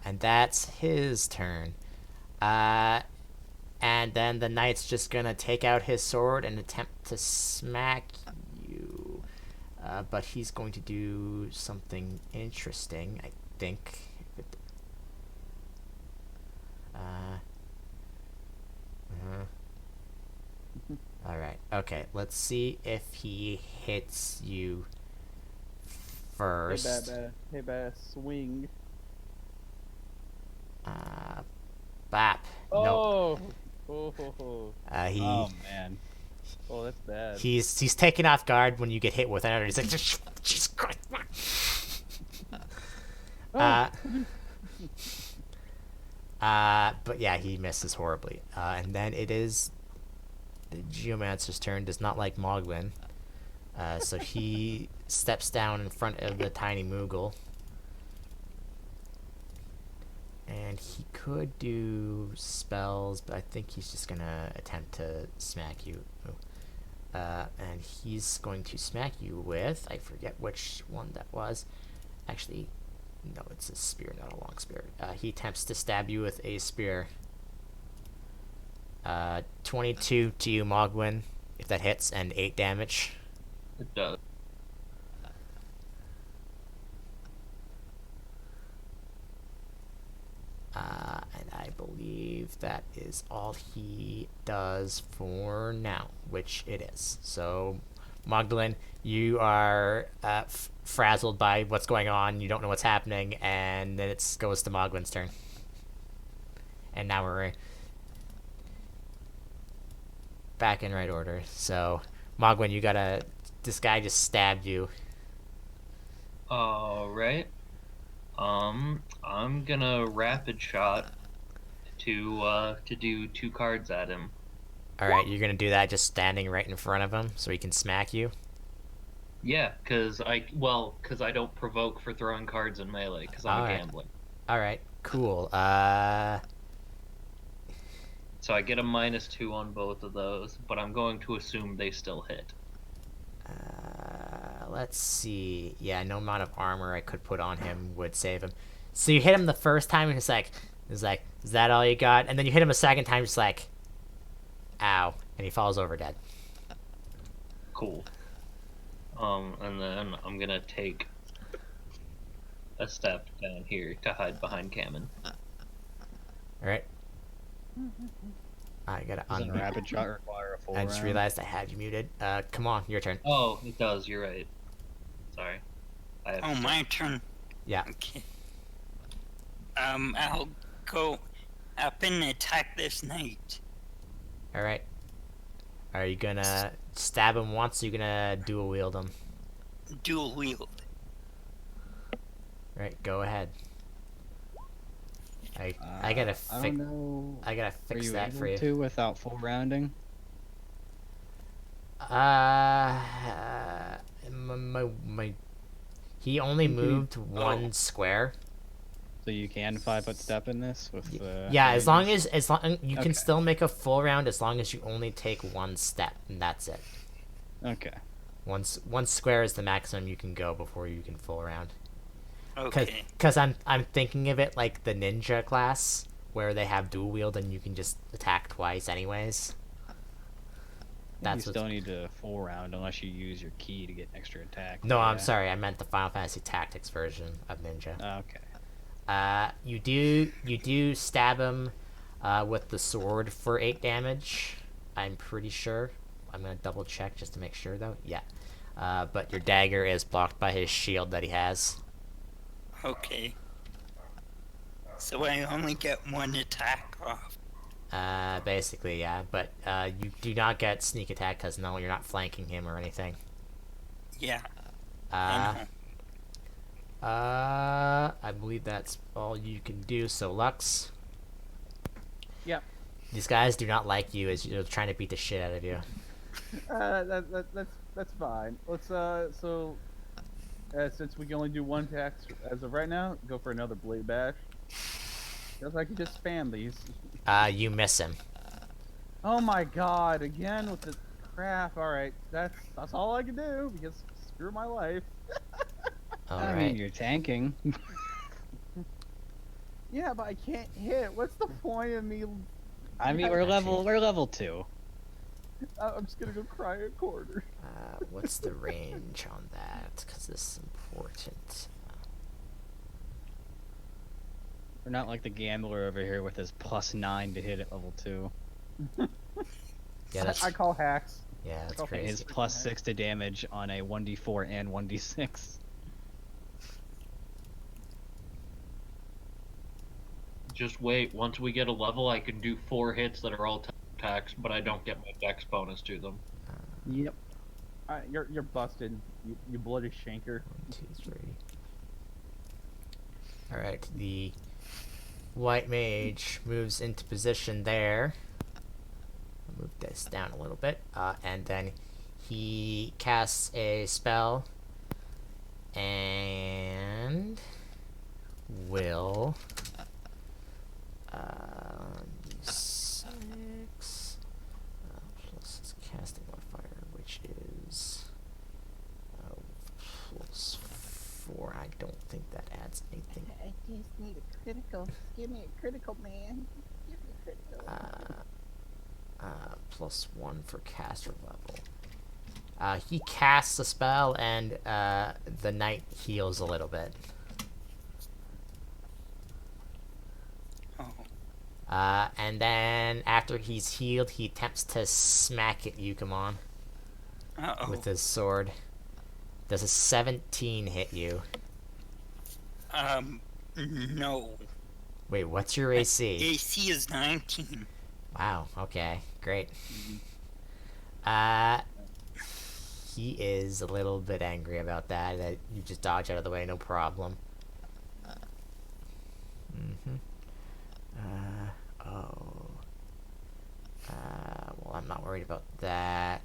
[SPEAKER 1] And that's his turn. And then the knight's just gonna take out his sword and attempt to smack you. But he's going to do something interesting, I think. Alright, okay. Let's see if he hits you first.
[SPEAKER 5] Hey, bad, swing.
[SPEAKER 1] Bap. Nope.
[SPEAKER 5] Oh,
[SPEAKER 1] He
[SPEAKER 2] Oh man.
[SPEAKER 5] oh, that's bad.
[SPEAKER 1] he's taken off guard when you get hit with it. He's like, Jesus Christ. But yeah, he misses horribly. And then it is the Geomancer's turn. Does not like Moglin. So he steps down in front of the tiny Moogle. And he could do spells, but I think he's just gonna attempt to smack you. And he's going to smack you with, I forget which one that was. Actually, no, it's a spear, not a long spear. He attempts to stab you with a spear. 22 to you, Mogwin, if that hits, and 8 damage.
[SPEAKER 6] It does.
[SPEAKER 1] And I believe that is all he does for now, which it is. So, Magdalene, you are frazzled by what's going on. You don't know what's happening, and then it goes to Moglin's turn. And now we're back in right order. So, Mogwin, you gotta. This guy just stabbed you.
[SPEAKER 6] All right. I'm gonna rapid shot to do 2 cards at him.
[SPEAKER 1] All right, you're gonna do that just standing right in front of him, so he can smack you.
[SPEAKER 6] Yeah, cause I don't provoke for throwing cards in melee, cause I'm a
[SPEAKER 1] Alright.
[SPEAKER 6] gambler.
[SPEAKER 1] All right, cool.
[SPEAKER 6] So I get a -2 on both of those, but I'm going to assume they still hit.
[SPEAKER 1] Let's see. Yeah, no amount of armor I could put on him would save him. So you hit him the first time, and he's like, is that all you got? And then you hit him a second time, just like, ow, and he falls over dead.
[SPEAKER 6] Cool. And then I'm gonna take a step down here to hide behind Kamen.
[SPEAKER 1] All right. I gotta
[SPEAKER 2] Doesn't
[SPEAKER 1] unmute.
[SPEAKER 2] rapid shot require a full
[SPEAKER 1] I just
[SPEAKER 2] round?
[SPEAKER 1] realized I had you muted. Come on, your turn.
[SPEAKER 6] Oh, it does. You're right. Sorry. I have
[SPEAKER 4] Oh, my turn.
[SPEAKER 1] Yeah.
[SPEAKER 4] Okay. I'll go up and attack this knight.
[SPEAKER 1] All right. Are you gonna stab him once? Or are you gonna dual wield him?
[SPEAKER 4] Dual wield.
[SPEAKER 1] All right, go ahead. I gotta
[SPEAKER 2] I
[SPEAKER 1] fix.
[SPEAKER 2] don't know.
[SPEAKER 1] I gotta
[SPEAKER 2] Are
[SPEAKER 1] fix
[SPEAKER 2] you
[SPEAKER 1] that
[SPEAKER 2] able
[SPEAKER 1] for you.
[SPEAKER 2] to without full rounding?
[SPEAKER 1] My he only moved one square.
[SPEAKER 2] So you can 5-foot step in this with
[SPEAKER 1] Yeah, as long
[SPEAKER 2] enemies?
[SPEAKER 1] as you can
[SPEAKER 2] Okay.
[SPEAKER 1] still make a full round as long as you only take one step, and that's it.
[SPEAKER 2] Okay.
[SPEAKER 1] One square is the maximum you can go before you can full round.
[SPEAKER 4] Okay.
[SPEAKER 1] Cause I'm thinking of it like the ninja class where they have dual wield and you can just attack twice anyways. That's
[SPEAKER 2] You
[SPEAKER 1] what's-
[SPEAKER 2] still need to full round unless you use your key to get extra attack.
[SPEAKER 1] No, I'm
[SPEAKER 2] Yeah.
[SPEAKER 1] sorry. I meant the Final Fantasy Tactics version of ninja.
[SPEAKER 2] Okay.
[SPEAKER 1] You do stab him. with the sword for 8 damage. I'm pretty sure. I'm gonna double check just to make sure though. Yeah. But your dagger is blocked by his shield that he has.
[SPEAKER 4] Okay. So I only get one attack off.
[SPEAKER 1] Basically, yeah. But you do not get sneak attack because no, you're not flanking him or anything.
[SPEAKER 4] Yeah,
[SPEAKER 1] Uh,
[SPEAKER 4] I know.
[SPEAKER 1] I believe that's all you can do. So Lux,
[SPEAKER 5] Yep.
[SPEAKER 1] these guys do not like you as you're trying to beat the shit out of you.
[SPEAKER 5] That's fine. Let's since we can only do one attack as of right now, go for another blade bash. Feels like I can just spam these.
[SPEAKER 1] You miss him.
[SPEAKER 5] Oh my god! Again with the crap. All right, that's all I can do because screw my life.
[SPEAKER 1] All
[SPEAKER 2] I
[SPEAKER 1] right.
[SPEAKER 2] mean, you're tanking.
[SPEAKER 5] Yeah, but I can't hit. What's the point of me?
[SPEAKER 2] I mean, we're level 2.
[SPEAKER 5] I'm just gonna go cry a quarter.
[SPEAKER 1] What's the range on that? Because this is important.
[SPEAKER 2] We're not like the gambler over here with his +9 to hit at level 2.
[SPEAKER 1] Yeah, that's
[SPEAKER 5] I call hacks.
[SPEAKER 1] yeah, that's
[SPEAKER 5] Okay,
[SPEAKER 2] And his
[SPEAKER 1] crazy.
[SPEAKER 2] +6 to damage on a 1d4 and 1d6.
[SPEAKER 6] Just wait. Once we get a level, I can do 4 hits that are all attacks, but I don't get my dex bonus to them.
[SPEAKER 5] Yep. You're busted. You bloody shanker.
[SPEAKER 1] 1, 2, 3. All right, the white mage moves into position there. I'll move this down a little bit, and then he casts a spell and will use 6 plus his casting modifier, which is plus 4. I don't think that adds anything.
[SPEAKER 7] I just need a critical. Give me a critical, man. Give me a critical.
[SPEAKER 1] Plus 1 for caster level. He casts a spell and the knight heals a little bit.
[SPEAKER 4] Oh,
[SPEAKER 1] And then after he's healed, he attempts to smack at you, come on,
[SPEAKER 4] uh-oh.
[SPEAKER 1] with his sword. Does a 17 hit you?
[SPEAKER 4] No.
[SPEAKER 1] Wait, what's your AC?
[SPEAKER 4] AC is 19.
[SPEAKER 1] Wow, okay, great. He is a little bit angry about that. You just dodge out of the way, no problem. Well, I'm not worried about that.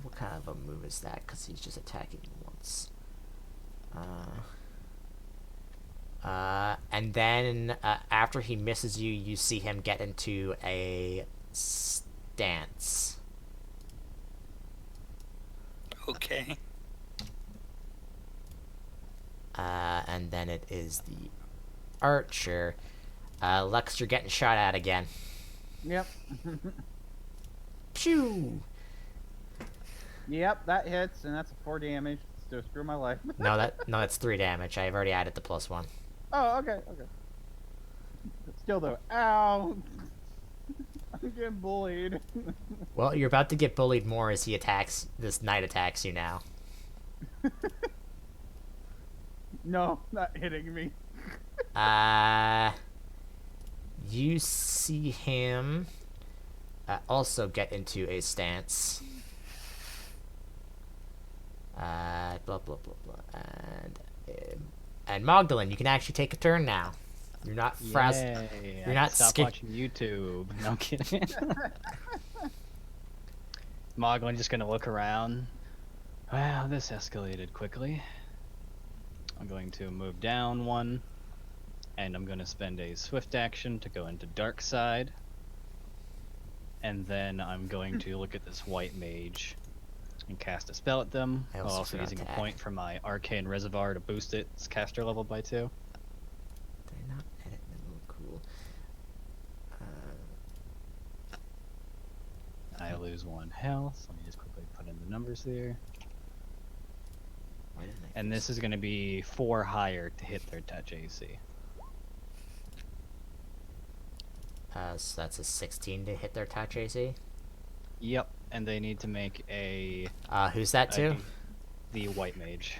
[SPEAKER 1] What kind of a move is that? Because he's just attacking once. And then after he misses you, you see him get into a stance.
[SPEAKER 4] Okay.
[SPEAKER 1] And then it is the archer. Lex, you're getting shot at again.
[SPEAKER 5] Yep.
[SPEAKER 1] Pew!
[SPEAKER 5] Yep, that hits, and that's 4 damage. So screw my life.
[SPEAKER 1] No, that's 3 damage. I've already added the plus 1.
[SPEAKER 5] Oh, okay. Still though, ow! I'm getting bullied.
[SPEAKER 1] Well, you're about to get bullied more as this knight attacks you now.
[SPEAKER 5] No, not hitting me.
[SPEAKER 1] You see him also get into a stance. Blah blah blah blah, and Magdalene, you can actually take a turn now. You're not frazzled.
[SPEAKER 2] Yay,
[SPEAKER 1] You're
[SPEAKER 2] I
[SPEAKER 1] not
[SPEAKER 2] can stop
[SPEAKER 1] scared.
[SPEAKER 2] watching YouTube. No I'm kidding. Moglen just gonna look around. Wow, this escalated quickly. I'm going to move down 1, and I'm gonna spend a swift action to go into dark side. And then I'm going to look at this white mage and cast a spell at them,
[SPEAKER 1] I
[SPEAKER 2] while
[SPEAKER 1] also
[SPEAKER 2] also
[SPEAKER 1] forgot
[SPEAKER 2] using
[SPEAKER 1] to
[SPEAKER 2] a
[SPEAKER 1] add.
[SPEAKER 2] point from my arcane reservoir to boost its caster level by 2.
[SPEAKER 1] Did I not edit them? Cool.
[SPEAKER 2] I lose 1 health. Let me just quickly put in the numbers here. And this is going to be 4 higher to hit their touch AC.
[SPEAKER 1] So that's a 16 to hit their touch AC.
[SPEAKER 2] Yep, and they need to make a
[SPEAKER 1] Who's that to?
[SPEAKER 2] the white mage.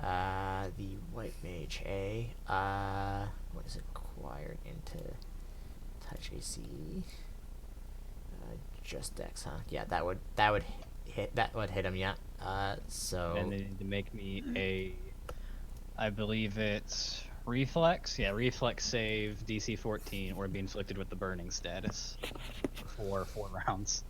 [SPEAKER 1] The white mage, what is it acquired into touch AC? Just Dex, huh? Yeah, that would hit him, yeah. So
[SPEAKER 2] And they need to make me a, I believe it's reflex. Yeah, reflex save DC 14 or be inflicted with the burning status for 4 rounds.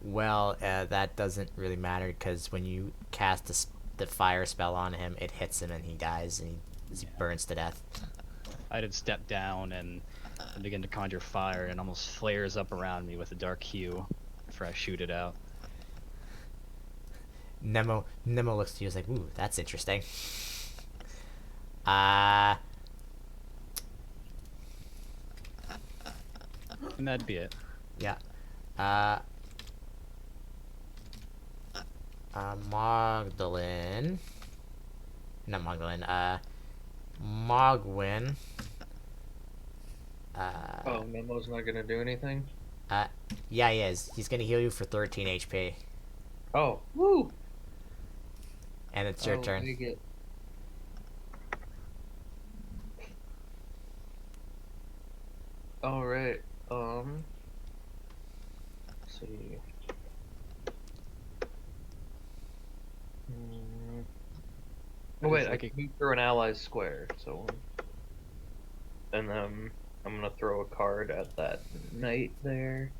[SPEAKER 1] well, that doesn't really matter because when you cast the fire spell on him, it hits him and he dies and he burns to death.
[SPEAKER 2] I'd have stepped down and begin to conjure fire and almost flares up around me with a dark hue after I shoot it out.
[SPEAKER 1] Nemo looks to you, is like, ooh, that's interesting.
[SPEAKER 2] And that'd be it.
[SPEAKER 1] Yeah. Magdalene. Not Magdalene. Mogwin.
[SPEAKER 6] Oh, Nemo's not gonna do anything?
[SPEAKER 1] Yeah, he is. He's gonna heal you for 13 HP.
[SPEAKER 6] Oh, woo!
[SPEAKER 1] And it's your turn.
[SPEAKER 6] Take it. Alright, let's see. Oh, wait, I can move through an ally's square, so... And then I'm gonna throw a card at that knight there.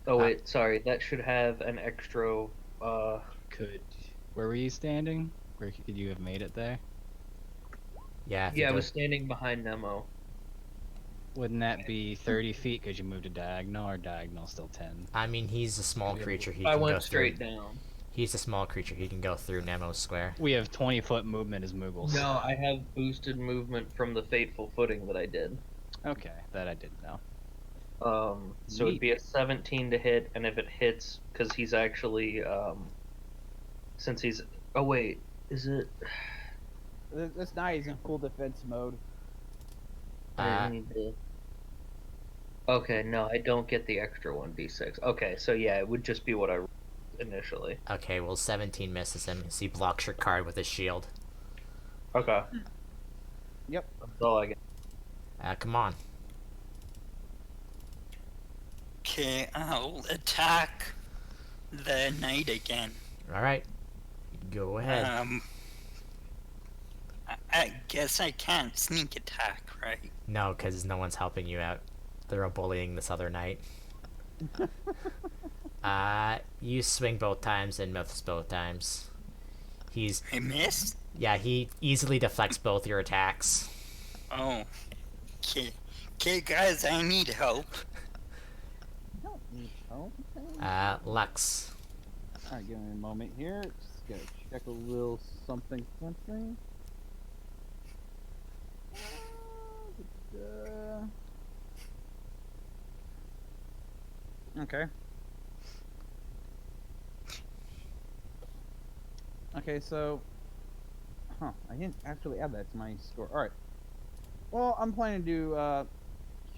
[SPEAKER 6] Oh wait, sorry, that should have an extra,
[SPEAKER 2] Where were you standing? Where could you have made it there?
[SPEAKER 1] Yeah.
[SPEAKER 6] Yeah, I was standing behind Nemo.
[SPEAKER 2] Wouldn't that be 30 feet because you moved a diagonal, or diagonal still 10?
[SPEAKER 1] I mean, he's a small creature. He
[SPEAKER 6] I
[SPEAKER 1] can
[SPEAKER 6] went
[SPEAKER 1] go
[SPEAKER 6] straight
[SPEAKER 1] through.
[SPEAKER 6] down.
[SPEAKER 1] He's a small creature. He can go through Nemo's square.
[SPEAKER 2] We have 20-foot movement as Moogles.
[SPEAKER 6] No, I have boosted movement from the fateful footing that I did.
[SPEAKER 2] Okay, that I didn't know.
[SPEAKER 6] So it'd be a 17 to hit, and if it hits, because he's actually, since he's, oh wait, is it?
[SPEAKER 5] This knight is in full defense mode.
[SPEAKER 6] I need to... Okay, no, I don't get the extra 1d6. Okay, so yeah, it would just be what I rolled initially.
[SPEAKER 1] Okay, well, 17 misses him. So he blocks your card with his shield.
[SPEAKER 6] Okay.
[SPEAKER 5] Yep.
[SPEAKER 6] That's all I get.
[SPEAKER 1] Come on.
[SPEAKER 4] Okay, I'll attack the knight again.
[SPEAKER 1] All right. Go ahead.
[SPEAKER 4] I guess I can't sneak attack, right?
[SPEAKER 1] No, because no one's helping you out. They're all bullying this other knight. You swing both times and miss both times.
[SPEAKER 4] I missed?
[SPEAKER 1] Yeah, he easily deflects both your attacks.
[SPEAKER 4] Oh. Okay. Okay, guys, I need help.
[SPEAKER 5] I don't need help.
[SPEAKER 1] Lux.
[SPEAKER 5] Alright, give me a moment here. Just gotta check a little something. Okay. Okay, so... Huh, I didn't actually add that to my score. Alright. Well, I'm planning to do,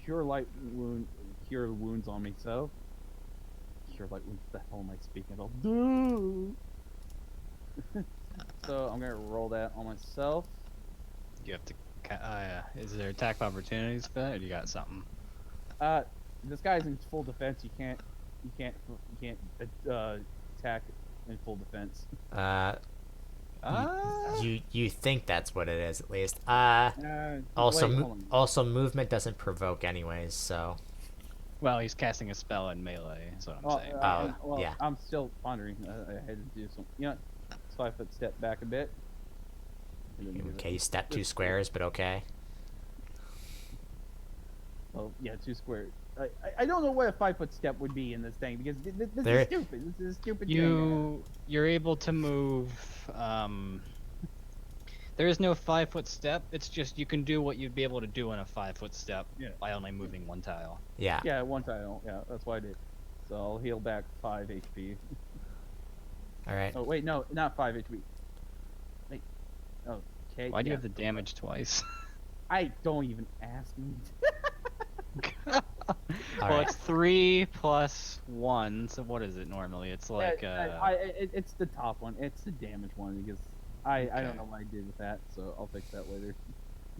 [SPEAKER 5] cure wounds on me, so... Cure light wounds, what the hell am I speaking of? Dude! So, I'm gonna roll that on myself.
[SPEAKER 2] You have to. Is there attack opportunities for that, or you got something?
[SPEAKER 5] This guy's in full defense. You can't attack in full defense.
[SPEAKER 1] You think that's what it is, at least.
[SPEAKER 5] Also, wait, hold on.
[SPEAKER 1] Also movement doesn't provoke anyways, so.
[SPEAKER 2] Well, he's casting a spell in melee. Is what I'm saying.
[SPEAKER 5] Well,
[SPEAKER 1] yeah.
[SPEAKER 5] I'm still pondering. I had to do some. You know, 5-foot step back a bit.
[SPEAKER 1] Okay, you step 2 squares, but okay.
[SPEAKER 5] Well, yeah, 2 squares. I don't know what a 5-foot step would be in this thing because this
[SPEAKER 1] There-
[SPEAKER 5] is stupid. This is a stupid thing.
[SPEAKER 2] You're able to move. There is no 5-foot step. It's just you can do what you'd be able to do in a 5-foot step
[SPEAKER 5] Yeah.
[SPEAKER 2] by only moving one tile.
[SPEAKER 1] Yeah.
[SPEAKER 5] Yeah, one tile. Yeah, that's what I did. So I'll heal back 5 HP.
[SPEAKER 1] All right.
[SPEAKER 5] Oh wait, no, not 5 HP. Wait. Oh, okay.
[SPEAKER 2] Why do you
[SPEAKER 5] yeah.
[SPEAKER 2] have the damage twice?
[SPEAKER 5] I don't even ask me.
[SPEAKER 2] Well,
[SPEAKER 1] Alright.
[SPEAKER 2] it's 3 plus 1, so what is it normally? It's like,
[SPEAKER 5] It's the top one. It's the damage one because I
[SPEAKER 2] Okay.
[SPEAKER 5] don't know what I did with that, so I'll fix that later.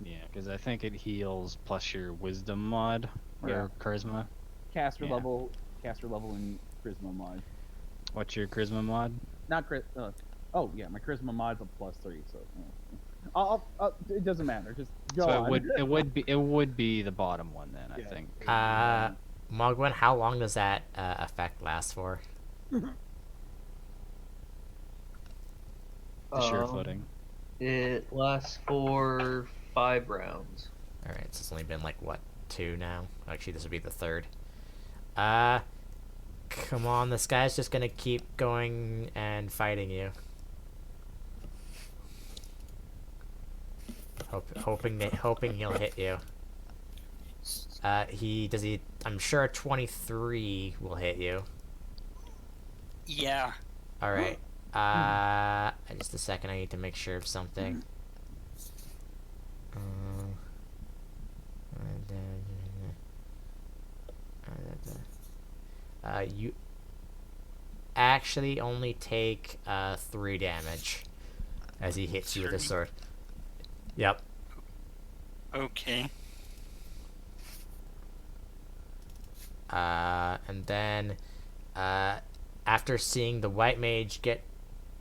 [SPEAKER 2] yeah, because I think it heals plus your wisdom mod, or
[SPEAKER 5] Yeah.
[SPEAKER 2] charisma.
[SPEAKER 5] Caster
[SPEAKER 2] Yeah.
[SPEAKER 5] level, and charisma mod.
[SPEAKER 2] What's your charisma mod?
[SPEAKER 5] Not crit. Oh yeah, my charisma mod's a +3, so. It doesn't matter. Just go
[SPEAKER 2] So
[SPEAKER 5] on.
[SPEAKER 2] it would be the bottom one then, I
[SPEAKER 5] Yeah.
[SPEAKER 2] think.
[SPEAKER 1] Mogwin, how long does that effect last for?
[SPEAKER 2] The sure
[SPEAKER 3] Um,
[SPEAKER 2] footing.
[SPEAKER 3] It lasts for 5 rounds.
[SPEAKER 1] All right, so it's only been like what, 2 now? Actually, this would be the 3rd. Come on, this guy's just gonna keep going and fighting you. Hoping he'll hit you. I'm sure a 23 will hit you.
[SPEAKER 4] Yeah.
[SPEAKER 1] All right. Just a second. I need to make sure of something. You actually only take 3 damage as he hits you with his sword. Yep.
[SPEAKER 4] Okay.
[SPEAKER 1] And then after seeing the white mage get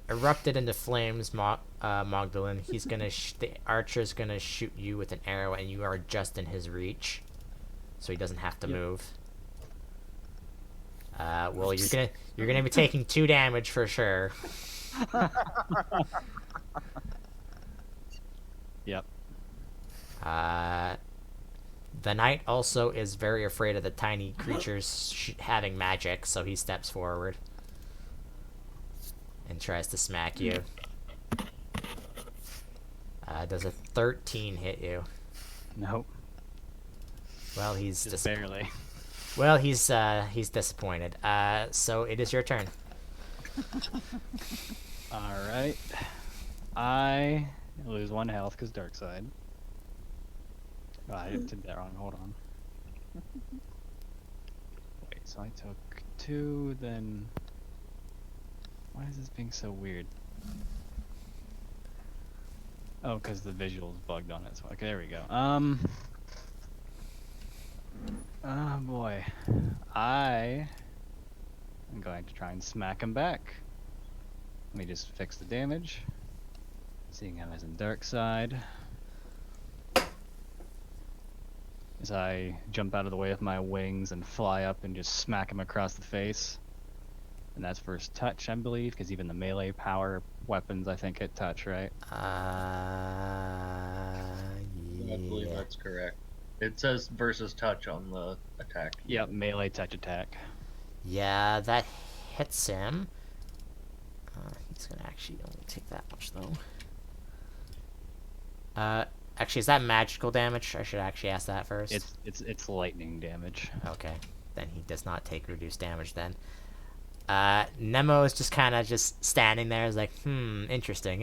[SPEAKER 1] erupted into flames, Magdalene, the archer's gonna shoot you with an arrow, and you are just in his reach, so he doesn't have to move. Well, you're gonna be taking 2 damage for sure.
[SPEAKER 2] Yep.
[SPEAKER 1] The knight also is very afraid of the tiny creatures having magic, so he steps forward and tries to smack you. Does a 13 hit you?
[SPEAKER 2] Nope.
[SPEAKER 1] Well, he's
[SPEAKER 2] Just barely.
[SPEAKER 1] Well, he's disappointed. So it is your turn.
[SPEAKER 2] Alright. I lose 1 health because dark side. Oh, I did that wrong. Hold on. Wait, so I took 2, then. Why is this being so weird? Oh, because the visual's bugged on it. So, okay, there we go. Oh boy. I am going to try and smack him back. Let me just fix the damage. Seeing him as in dark side. As I jump out of the way with my wings and fly up and just smack him across the face. And that's first touch, I believe, because even the melee power weapons, I think, hit touch, right?
[SPEAKER 3] I believe that's correct. It says versus touch on the attack.
[SPEAKER 2] Yep, melee touch attack.
[SPEAKER 1] Yeah, that hits him. He's gonna actually only take that much though. Actually, is that magical damage? I should actually ask that first.
[SPEAKER 2] It's lightning damage.
[SPEAKER 1] Okay, then he does not take reduced damage then. Nemo is just kind of just standing there. He's like, interesting.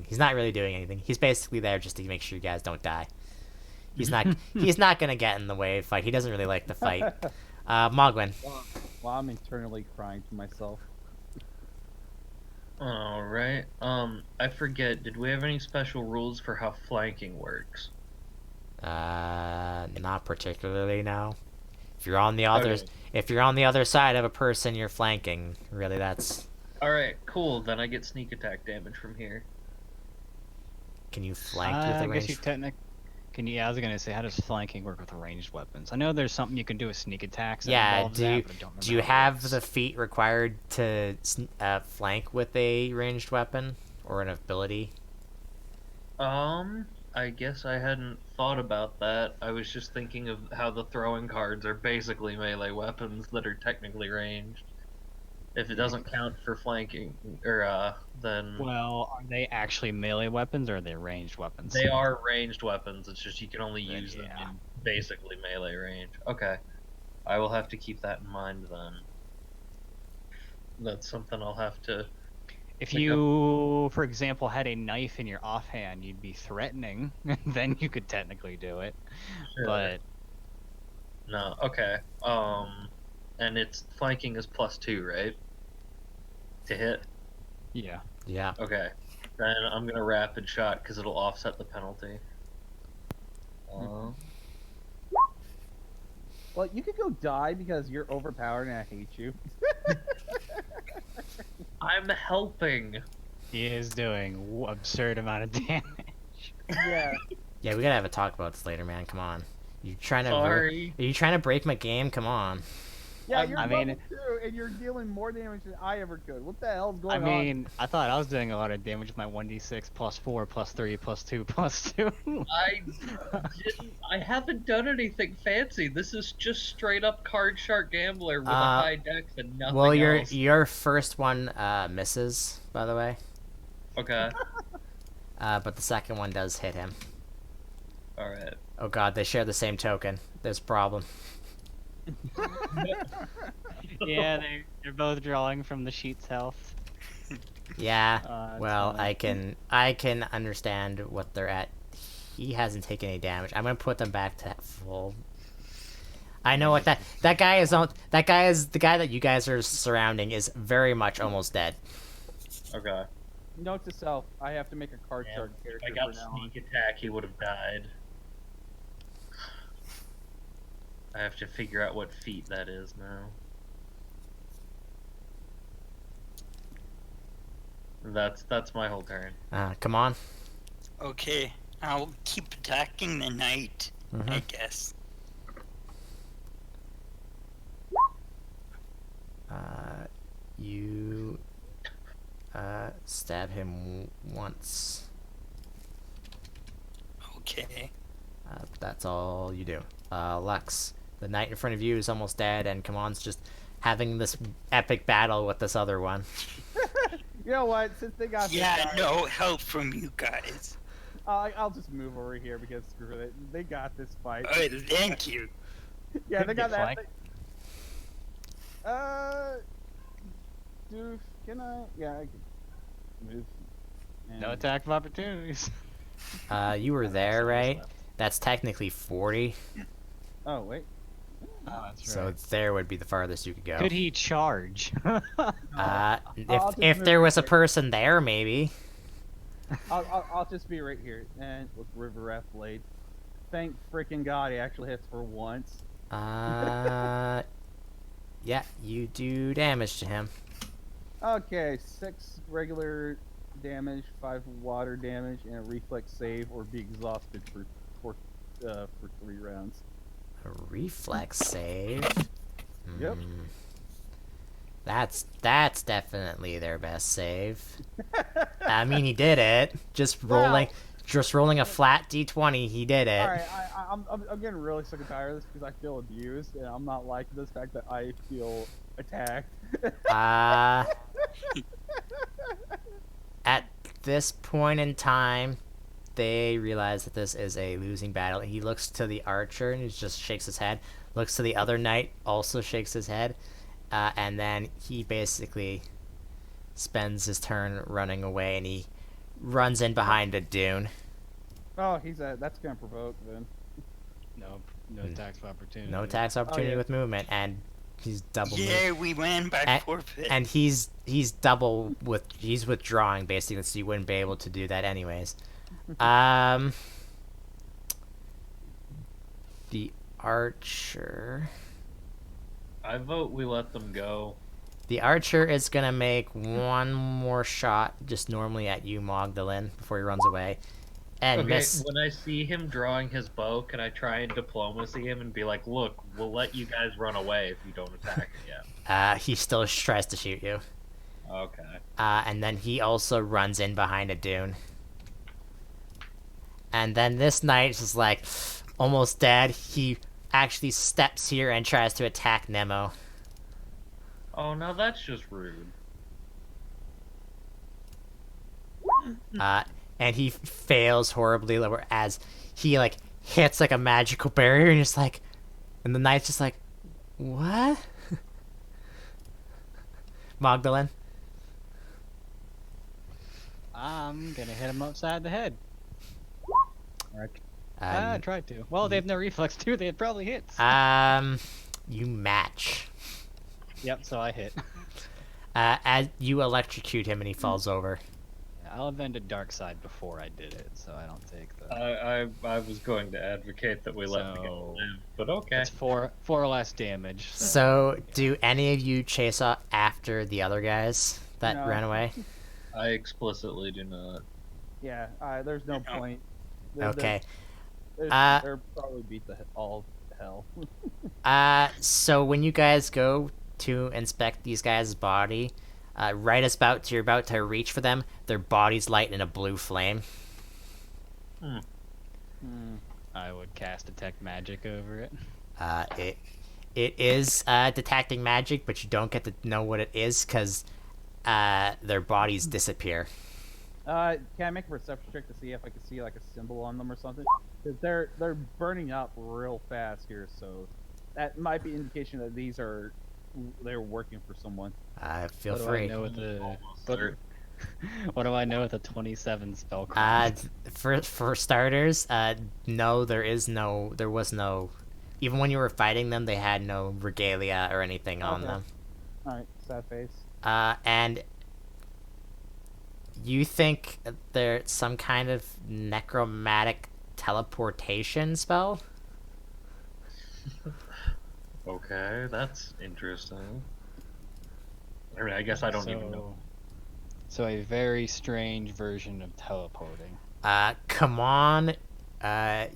[SPEAKER 1] He's not really doing anything. He's basically there just to make sure you guys don't die. He's not gonna get in the way of fight. He doesn't really like the fight. Mogwin.
[SPEAKER 5] Well, I'm internally crying to myself.
[SPEAKER 3] Alright. I forget, did we have any special rules for how flanking works?
[SPEAKER 1] Not particularly, no. If you're on the other side of a person, you're flanking. Really, that's.
[SPEAKER 3] Alright, cool. Then I get sneak attack damage from here.
[SPEAKER 1] Can you flank with
[SPEAKER 2] I
[SPEAKER 1] a
[SPEAKER 2] guess you
[SPEAKER 1] range?
[SPEAKER 2] I was gonna say, how does flanking work with ranged weapons? I know there's something you can do with sneak attacks. That
[SPEAKER 1] Yeah.
[SPEAKER 2] involves that, but I don't
[SPEAKER 1] Do you
[SPEAKER 2] remember what it
[SPEAKER 1] have
[SPEAKER 2] is.
[SPEAKER 1] the feat required to flank with a ranged weapon or an ability?
[SPEAKER 3] I guess I hadn't thought about that. I was just thinking of how the throwing cards are basically melee weapons that are technically ranged. If it doesn't count for flanking, then
[SPEAKER 2] Well, are they actually melee weapons or are they ranged weapons?
[SPEAKER 3] they are ranged weapons. It's just you can only use them
[SPEAKER 2] Yeah.
[SPEAKER 3] in basically melee range. Okay. I will have to keep that in mind then.
[SPEAKER 6] That's something I'll have to.
[SPEAKER 2] If
[SPEAKER 6] Pick up.
[SPEAKER 2] you, for example, had a knife in your offhand, you'd be threatening, and then you could technically do it.
[SPEAKER 6] Sure.
[SPEAKER 2] But
[SPEAKER 6] No, okay. And its flanking is +2, right? To hit.
[SPEAKER 2] yeah,
[SPEAKER 1] Yeah.
[SPEAKER 6] Okay. Then I'm gonna rapid shot because it'll offset the penalty.
[SPEAKER 5] Well, you could go die because you're overpowered and I hate you.
[SPEAKER 6] I'm helping.
[SPEAKER 2] he is doing absurd amount of damage.
[SPEAKER 5] Yeah.
[SPEAKER 1] Yeah, we gotta have a talk about this later, man. Come on. You trying to?
[SPEAKER 6] Sorry.
[SPEAKER 1] Are you trying to break my game? Come on.
[SPEAKER 5] Yeah, you're
[SPEAKER 2] I mean-
[SPEAKER 5] level 2 and you're dealing more damage than I ever could. What the hell's
[SPEAKER 2] I
[SPEAKER 5] going
[SPEAKER 2] mean, I thought I was doing a lot of damage with my 1d6 +4 +3 +2 +2.
[SPEAKER 6] I haven't done anything fancy. This is just straight up card shark gambler with a
[SPEAKER 1] Uh,
[SPEAKER 6] high dex and nothing
[SPEAKER 1] Well,
[SPEAKER 6] else.
[SPEAKER 1] your first one misses, by the way.
[SPEAKER 6] Okay.
[SPEAKER 1] But the second one does hit him.
[SPEAKER 6] All right.
[SPEAKER 1] Oh god, they share the same token. There's a problem.
[SPEAKER 2] Yeah, they're both drawing from the sheet's health.
[SPEAKER 1] Yeah.
[SPEAKER 2] That's
[SPEAKER 1] Well,
[SPEAKER 2] funny.
[SPEAKER 1] I can understand what they're at. He hasn't taken any damage. I'm gonna put them back to full. I know what that guy is. That guy is the guy that you guys are surrounding is very much almost dead.
[SPEAKER 6] Okay.
[SPEAKER 5] on? Note to self, I have to make a card
[SPEAKER 6] Damn,
[SPEAKER 5] shark
[SPEAKER 6] if
[SPEAKER 5] character
[SPEAKER 6] I got
[SPEAKER 5] for now on.
[SPEAKER 6] sneak attack, he would have died. I have to figure out what feat that is now. That's my whole turn.
[SPEAKER 1] Come on.
[SPEAKER 4] Okay, I'll keep attacking the knight, I guess.
[SPEAKER 1] You stab him once.
[SPEAKER 4] Okay.
[SPEAKER 1] That's all you do. Lux, the knight in front of you is almost dead, and Kamon's just having this epic battle with this other one.
[SPEAKER 5] You know what? Since they got this
[SPEAKER 4] Yeah,
[SPEAKER 5] guy,
[SPEAKER 4] no help from you guys.
[SPEAKER 5] I'll just move over here because screw it. They got this fight.
[SPEAKER 4] Oh, thank you.
[SPEAKER 5] Yeah, they got
[SPEAKER 2] Get
[SPEAKER 5] that.
[SPEAKER 2] flanked.
[SPEAKER 5] Doof, can I? Yeah, I can move.
[SPEAKER 2] No
[SPEAKER 5] And-
[SPEAKER 2] attack of opportunities.
[SPEAKER 1] You were there, right? That's technically 40,
[SPEAKER 5] Oh wait.
[SPEAKER 2] Oh, that's
[SPEAKER 1] so
[SPEAKER 2] right.
[SPEAKER 1] there would be the farthest you could go.
[SPEAKER 2] Could he charge?
[SPEAKER 5] I'll just
[SPEAKER 1] If
[SPEAKER 5] move
[SPEAKER 1] there was a
[SPEAKER 5] right
[SPEAKER 1] person there, maybe.
[SPEAKER 5] I'll just be right here and with River Rat Blade. Thank freaking God he actually hits for once.
[SPEAKER 1] Yeah, you do damage to him.
[SPEAKER 5] Okay, 6 regular damage, 5 water damage, and a reflex save or be exhausted for 3 rounds.
[SPEAKER 1] A reflex save.
[SPEAKER 5] Yep.
[SPEAKER 1] Hmm. That's definitely their best save. I mean, he did it. Just rolling a flat d20, he did it.
[SPEAKER 5] Alright, I'm getting really sick and tired of this because I feel abused and I'm not liking this fact that I feel attacked.
[SPEAKER 1] At this point in time, they realize that this is a losing battle. He looks to the archer and he just shakes his head. Looks to the other knight, also shakes his head. And then he basically spends his turn running away, and he runs in behind a dune.
[SPEAKER 5] Oh, that's gonna provoke then.
[SPEAKER 2] No attacks of opportunity.
[SPEAKER 1] No attacks opportunity
[SPEAKER 5] yeah.
[SPEAKER 1] with movement, and he's double moved.
[SPEAKER 4] Yeah, we win by
[SPEAKER 1] And-
[SPEAKER 4] forfeit.
[SPEAKER 1] And he's withdrawing basically, so you wouldn't be able to do that anyways. The archer.
[SPEAKER 6] I vote we let them go.
[SPEAKER 1] The archer is gonna make one more shot, just normally at you, Magdalene, before he runs away, and
[SPEAKER 6] Okay,
[SPEAKER 1] miss.
[SPEAKER 6] when I see him drawing his bow, can I try and diplomacy him and be like, look, we'll let you guys run away if you don't attack again.
[SPEAKER 1] He still tries to shoot you.
[SPEAKER 6] Okay.
[SPEAKER 1] And then he also runs in behind a dune. And then this knight is just like almost dead. He actually steps here and tries to attack Nemo.
[SPEAKER 6] Oh, now that's just rude.
[SPEAKER 1] And he fails horribly as he like hits like a magical barrier and just like, and the knight's just like, what? Magdalene?
[SPEAKER 2] I'm gonna hit him upside the head. I
[SPEAKER 1] Um,
[SPEAKER 2] tried to. Well, they have no reflex too. They'd probably hit.
[SPEAKER 1] you match.
[SPEAKER 2] Yep, so I hit.
[SPEAKER 1] As you electrocute him and he falls over.
[SPEAKER 2] I'll invent a dark side before I did it, so I don't take the.
[SPEAKER 6] I was going to advocate that we let the guy
[SPEAKER 2] So-
[SPEAKER 6] live, but okay.
[SPEAKER 2] It's four less damage.
[SPEAKER 1] So, do any of you chase off after the other guys that
[SPEAKER 5] No.
[SPEAKER 1] ran away?
[SPEAKER 6] I explicitly do not.
[SPEAKER 5] Yeah, there's no point.
[SPEAKER 1] Okay.
[SPEAKER 5] They're probably beat the all hell.
[SPEAKER 1] So when you guys go to inspect these guys' body, right as you're about to reach for them, their bodies light in a blue flame.
[SPEAKER 2] I would cast detect magic over it.
[SPEAKER 1] It is detecting magic, but you don't get to know what it is because their bodies disappear.
[SPEAKER 5] Can I make a perception check to see if I can see like a symbol on them or something? Because they're burning up real fast here, so that might be indication that they're working for someone.
[SPEAKER 1] Feel
[SPEAKER 2] What do
[SPEAKER 1] free.
[SPEAKER 2] I know with the what,
[SPEAKER 6] Sir.
[SPEAKER 2] what do I know with the 27 spell
[SPEAKER 1] For starters, no, there was no. Even when you were fighting them, they had no regalia or anything on
[SPEAKER 5] Okay.
[SPEAKER 1] them.
[SPEAKER 5] All right, sad face.
[SPEAKER 1] And you think there's some kind of necromantic teleportation spell?
[SPEAKER 6] Okay, that's interesting. I mean, I guess I don't even know.
[SPEAKER 2] So a very strange version of teleporting.
[SPEAKER 1] Come on.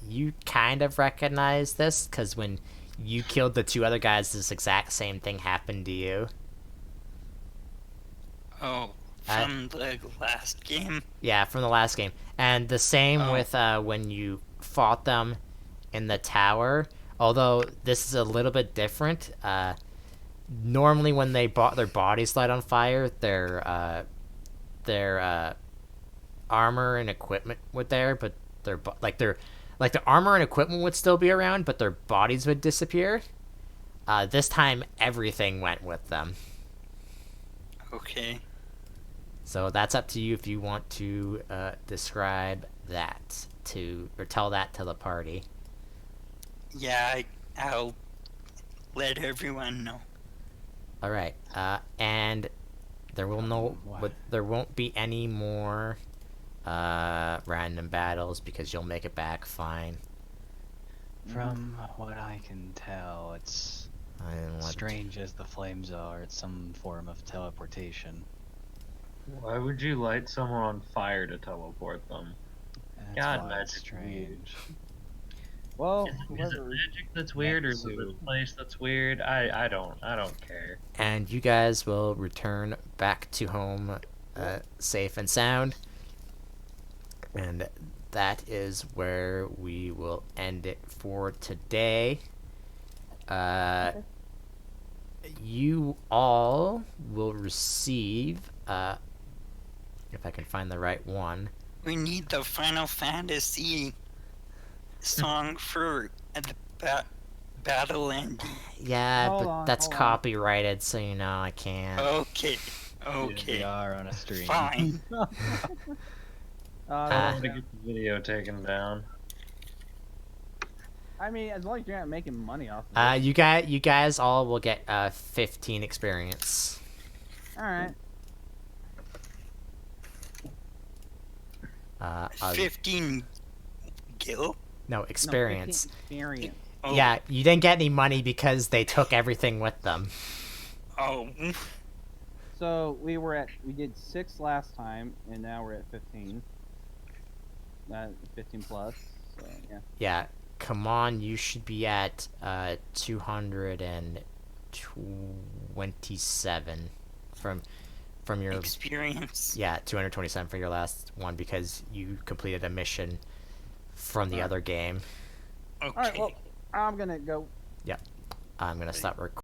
[SPEAKER 1] You kind of recognize this, because when you killed the two other guys, this exact same thing happened to you.
[SPEAKER 4] Oh, from the last game?
[SPEAKER 1] Yeah, from the last game. And the same
[SPEAKER 4] Oh.
[SPEAKER 1] with when you fought them in the tower, although this is a little bit different. Normally when their bodies light on fire, their armor and equipment would there, but the armor and equipment would still be around, but their bodies would disappear. This time everything went with them.
[SPEAKER 4] Okay.
[SPEAKER 1] So that's up to you if you want to describe that or tell that to the party.
[SPEAKER 4] Yeah, I'll let everyone know.
[SPEAKER 1] All right, and there won't be any more random battles because you'll make it back fine.
[SPEAKER 2] From what I can tell, it's strange as the flames are. It's some form of teleportation.
[SPEAKER 6] Why would you light someone on fire to teleport them?
[SPEAKER 2] That's
[SPEAKER 6] God,
[SPEAKER 2] why
[SPEAKER 6] magic's
[SPEAKER 2] it's strange.
[SPEAKER 5] Well,
[SPEAKER 6] Is it
[SPEAKER 5] whoever.
[SPEAKER 6] magic that's weird, or is it this place that's weird? I don't care.
[SPEAKER 1] And you guys will return back to home safe and sound. And that is where we will end it for today. You all will receive, if I can find the right one.
[SPEAKER 4] We need the Final Fantasy song for the battle ending.
[SPEAKER 1] Yeah,
[SPEAKER 5] Hold
[SPEAKER 1] but
[SPEAKER 5] on,
[SPEAKER 1] that's
[SPEAKER 5] hold on.
[SPEAKER 1] copyrighted, so you know I can't.
[SPEAKER 4] Okay.
[SPEAKER 2] We
[SPEAKER 4] Okay.
[SPEAKER 2] are on a stream.
[SPEAKER 4] Fine.
[SPEAKER 6] I'm gonna get the video taken down.
[SPEAKER 5] I mean, as long as you're not making money off of it.
[SPEAKER 1] You guys all will get 15 experience.
[SPEAKER 5] All right.
[SPEAKER 4] 15 gil?
[SPEAKER 1] No,
[SPEAKER 5] No,
[SPEAKER 1] experience.
[SPEAKER 5] 15 experience.
[SPEAKER 4] Oh,
[SPEAKER 1] Yeah, you didn't get any money because they took everything with them.
[SPEAKER 4] Oh.
[SPEAKER 5] So we did 6 last time, and now we're at 15. 15 plus. So yeah.
[SPEAKER 1] Yeah, come on, you should be at 227 from your
[SPEAKER 4] Experience.
[SPEAKER 1] 227 for your last one because you completed a mission from the other game.
[SPEAKER 4] Okay.
[SPEAKER 5] All right. Well, I'm gonna go.
[SPEAKER 1] I'm gonna stop recording.